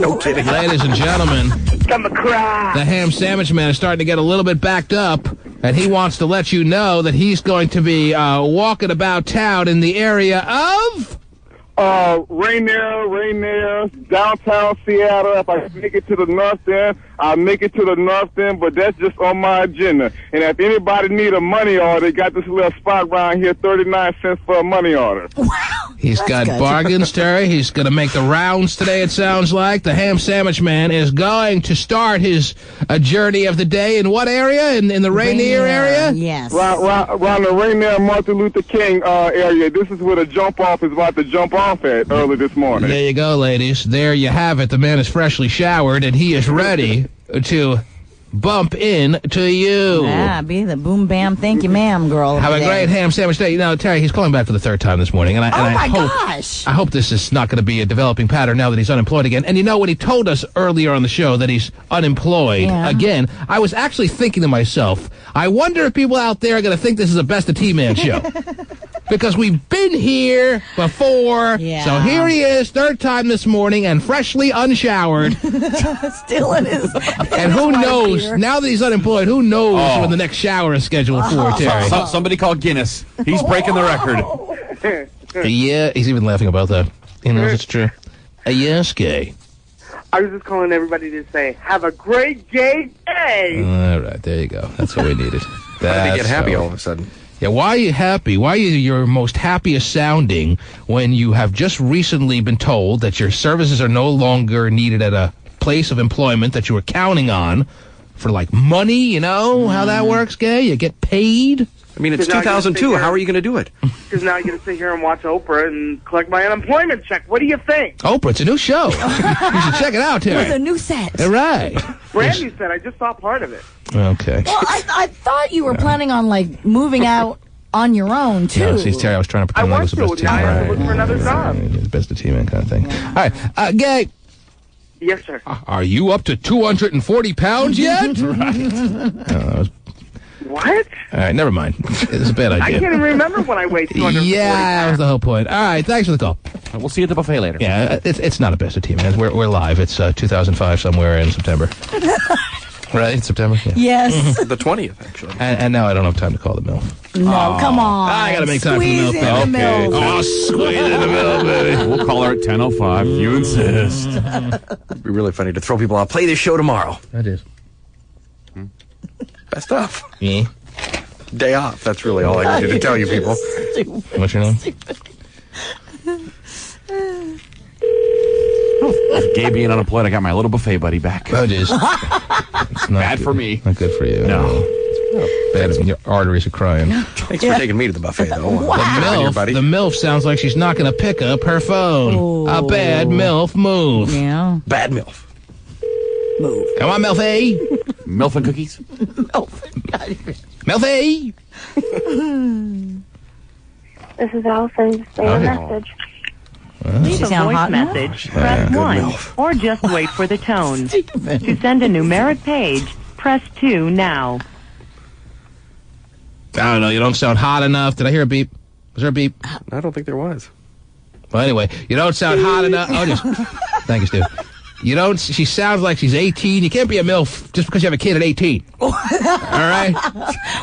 No kidding. Ladies and gentlemen, the Ham Sandwich Man is starting to get a little bit backed up, and he wants to let you know that he's going to be walking about town in the area of... Rainier, downtown Seattle. If I make it to the north end, I'll make it to the north end, but that's just on my agenda. And if anybody need a money order, they got this little spot around here, 39 cents for a money order. Wow. He's got bargains, Terry. He's going to make the rounds today, it sounds like. The Ham Sandwich Man is going to start his journey of the day in what area? In the Rainier area? Yes. Around the Rainier Martin Luther King area. This is where the jump off is about to jump off at early this morning. There you go, ladies. There you have it. The man is freshly showered, and he is ready to bump in to you. Yeah, be the boom bam thank you ma'am girl. Have a great ham sandwich day. You know, Terry, he's calling back for the third time this morning. And gosh. I hope this is not going to be a developing pattern now that he's unemployed again. And you know, when he told us earlier on the show that he's unemployed again, I was actually thinking to myself, I wonder if people out there are going to think this is a Best of T-Man show. Because we've been here before. Yeah. So here he is, third time this morning, and freshly unshowered. Still in his... And who knows, now that he's unemployed, who knows when the next shower is scheduled for, Terry. Somebody call Guinness. He's breaking the record. Yeah, he's even laughing about that. He knows it's true. Yes, gay. I was just calling everybody to say, have a great gay day. All right, there you go. That's what we needed. How did he get happy all of a sudden? Yeah, why are you happy? Why are you your most happiest sounding when you have just recently been told that your services are no longer needed at a place of employment that you were counting on for, like, money, you know how that works, gay? You get paid? I mean, it's 2002. How are you going to do it? Because now you're going to sit here and watch Oprah and collect my unemployment check. What do you think? Oprah, it's a new show. You should check it out, Terry. With a new set. All right. Brandy said I just saw part of it. Okay. Well, I thought you were planning on, like, moving out on your own, too. No, see, Terry, I was trying to pretend I was the best team. I have to look for another job. Best of team, kind of thing. All right. Gay. Yes, sir. Are you up to 240 pounds yet? Right. What? All right, never mind. It's a bad idea. I can't even remember when I weighed 240 Yeah, that was the whole point. All right, thanks for the call. We'll see you at the buffet later. Yeah, it's not a Best of Team, man. We're live. It's 2005 somewhere in September. Right? September? Yeah. Yes. The 20th, actually. And now I don't have time to call the MILF. No, come on. I got to make time Squeeze for the MILF. in the MILF. Oh, squeeze in the MILF, baby. We'll call her at 10:05. You insist. It'd be really funny to throw people out. Play this show tomorrow. That is. Best of. Yeah. Day off. That's really all I needed to tell you people. What's your name? Gay being unemployed, I got my little buffet buddy back. Oh, it is. It's not bad good. for me. Not good for you. No. Bad. Your arteries are crying. Thanks for taking me to the buffet, though. Wow. The MILF sounds like she's not going to pick up her phone. Ooh. A bad MILF move. Yeah. Bad MILF. Move. Come on, MILF A. MILF and cookies? MILF A. This is Allison. Just leave a message. Leave a voice message, press 1, or just wait for the tone. To send a numeric page, press 2 now. I don't know. You don't sound hot enough. Did I hear a beep? Was there a beep? I don't think there was. Well, anyway, you don't sound hot enough. Oh, just thank you, Stu. You don't. She sounds like she's 18. You can't be a MILF just because you have a kid at 18. All right.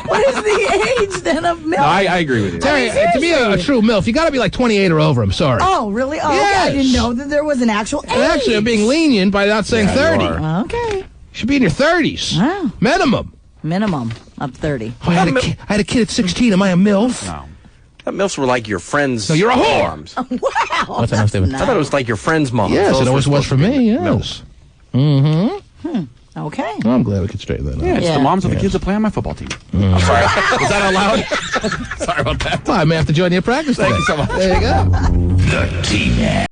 What is the age then of MILF? No, I agree with you. Terry, to be a true MILF, you got to be like 28 or over. I'm sorry. Oh, really? Oh, yes. okay. I didn't know that there was an actual age. Actually, I'm being lenient by not saying 30. Okay. You should be in your 30s. Wow. Minimum Up 30. Oh, I had a kid at 16. Am I a MILF? No. That MILFs were like your friends' No, you're a whore. moms. Wow. What's that, that's David? nice. I thought it was like your friends' moms. Yes, Those it always were was for supposed to be me, yes. MILFs. Mm-hmm. Okay. Well, I'm glad we could straighten that out. Yeah, it's the moms of the kids that play on my football team. I'm sorry. Was that out loud? Sorry about that. Well, I may have to join you at practice today. Thank you so much. There you go. The T-Man.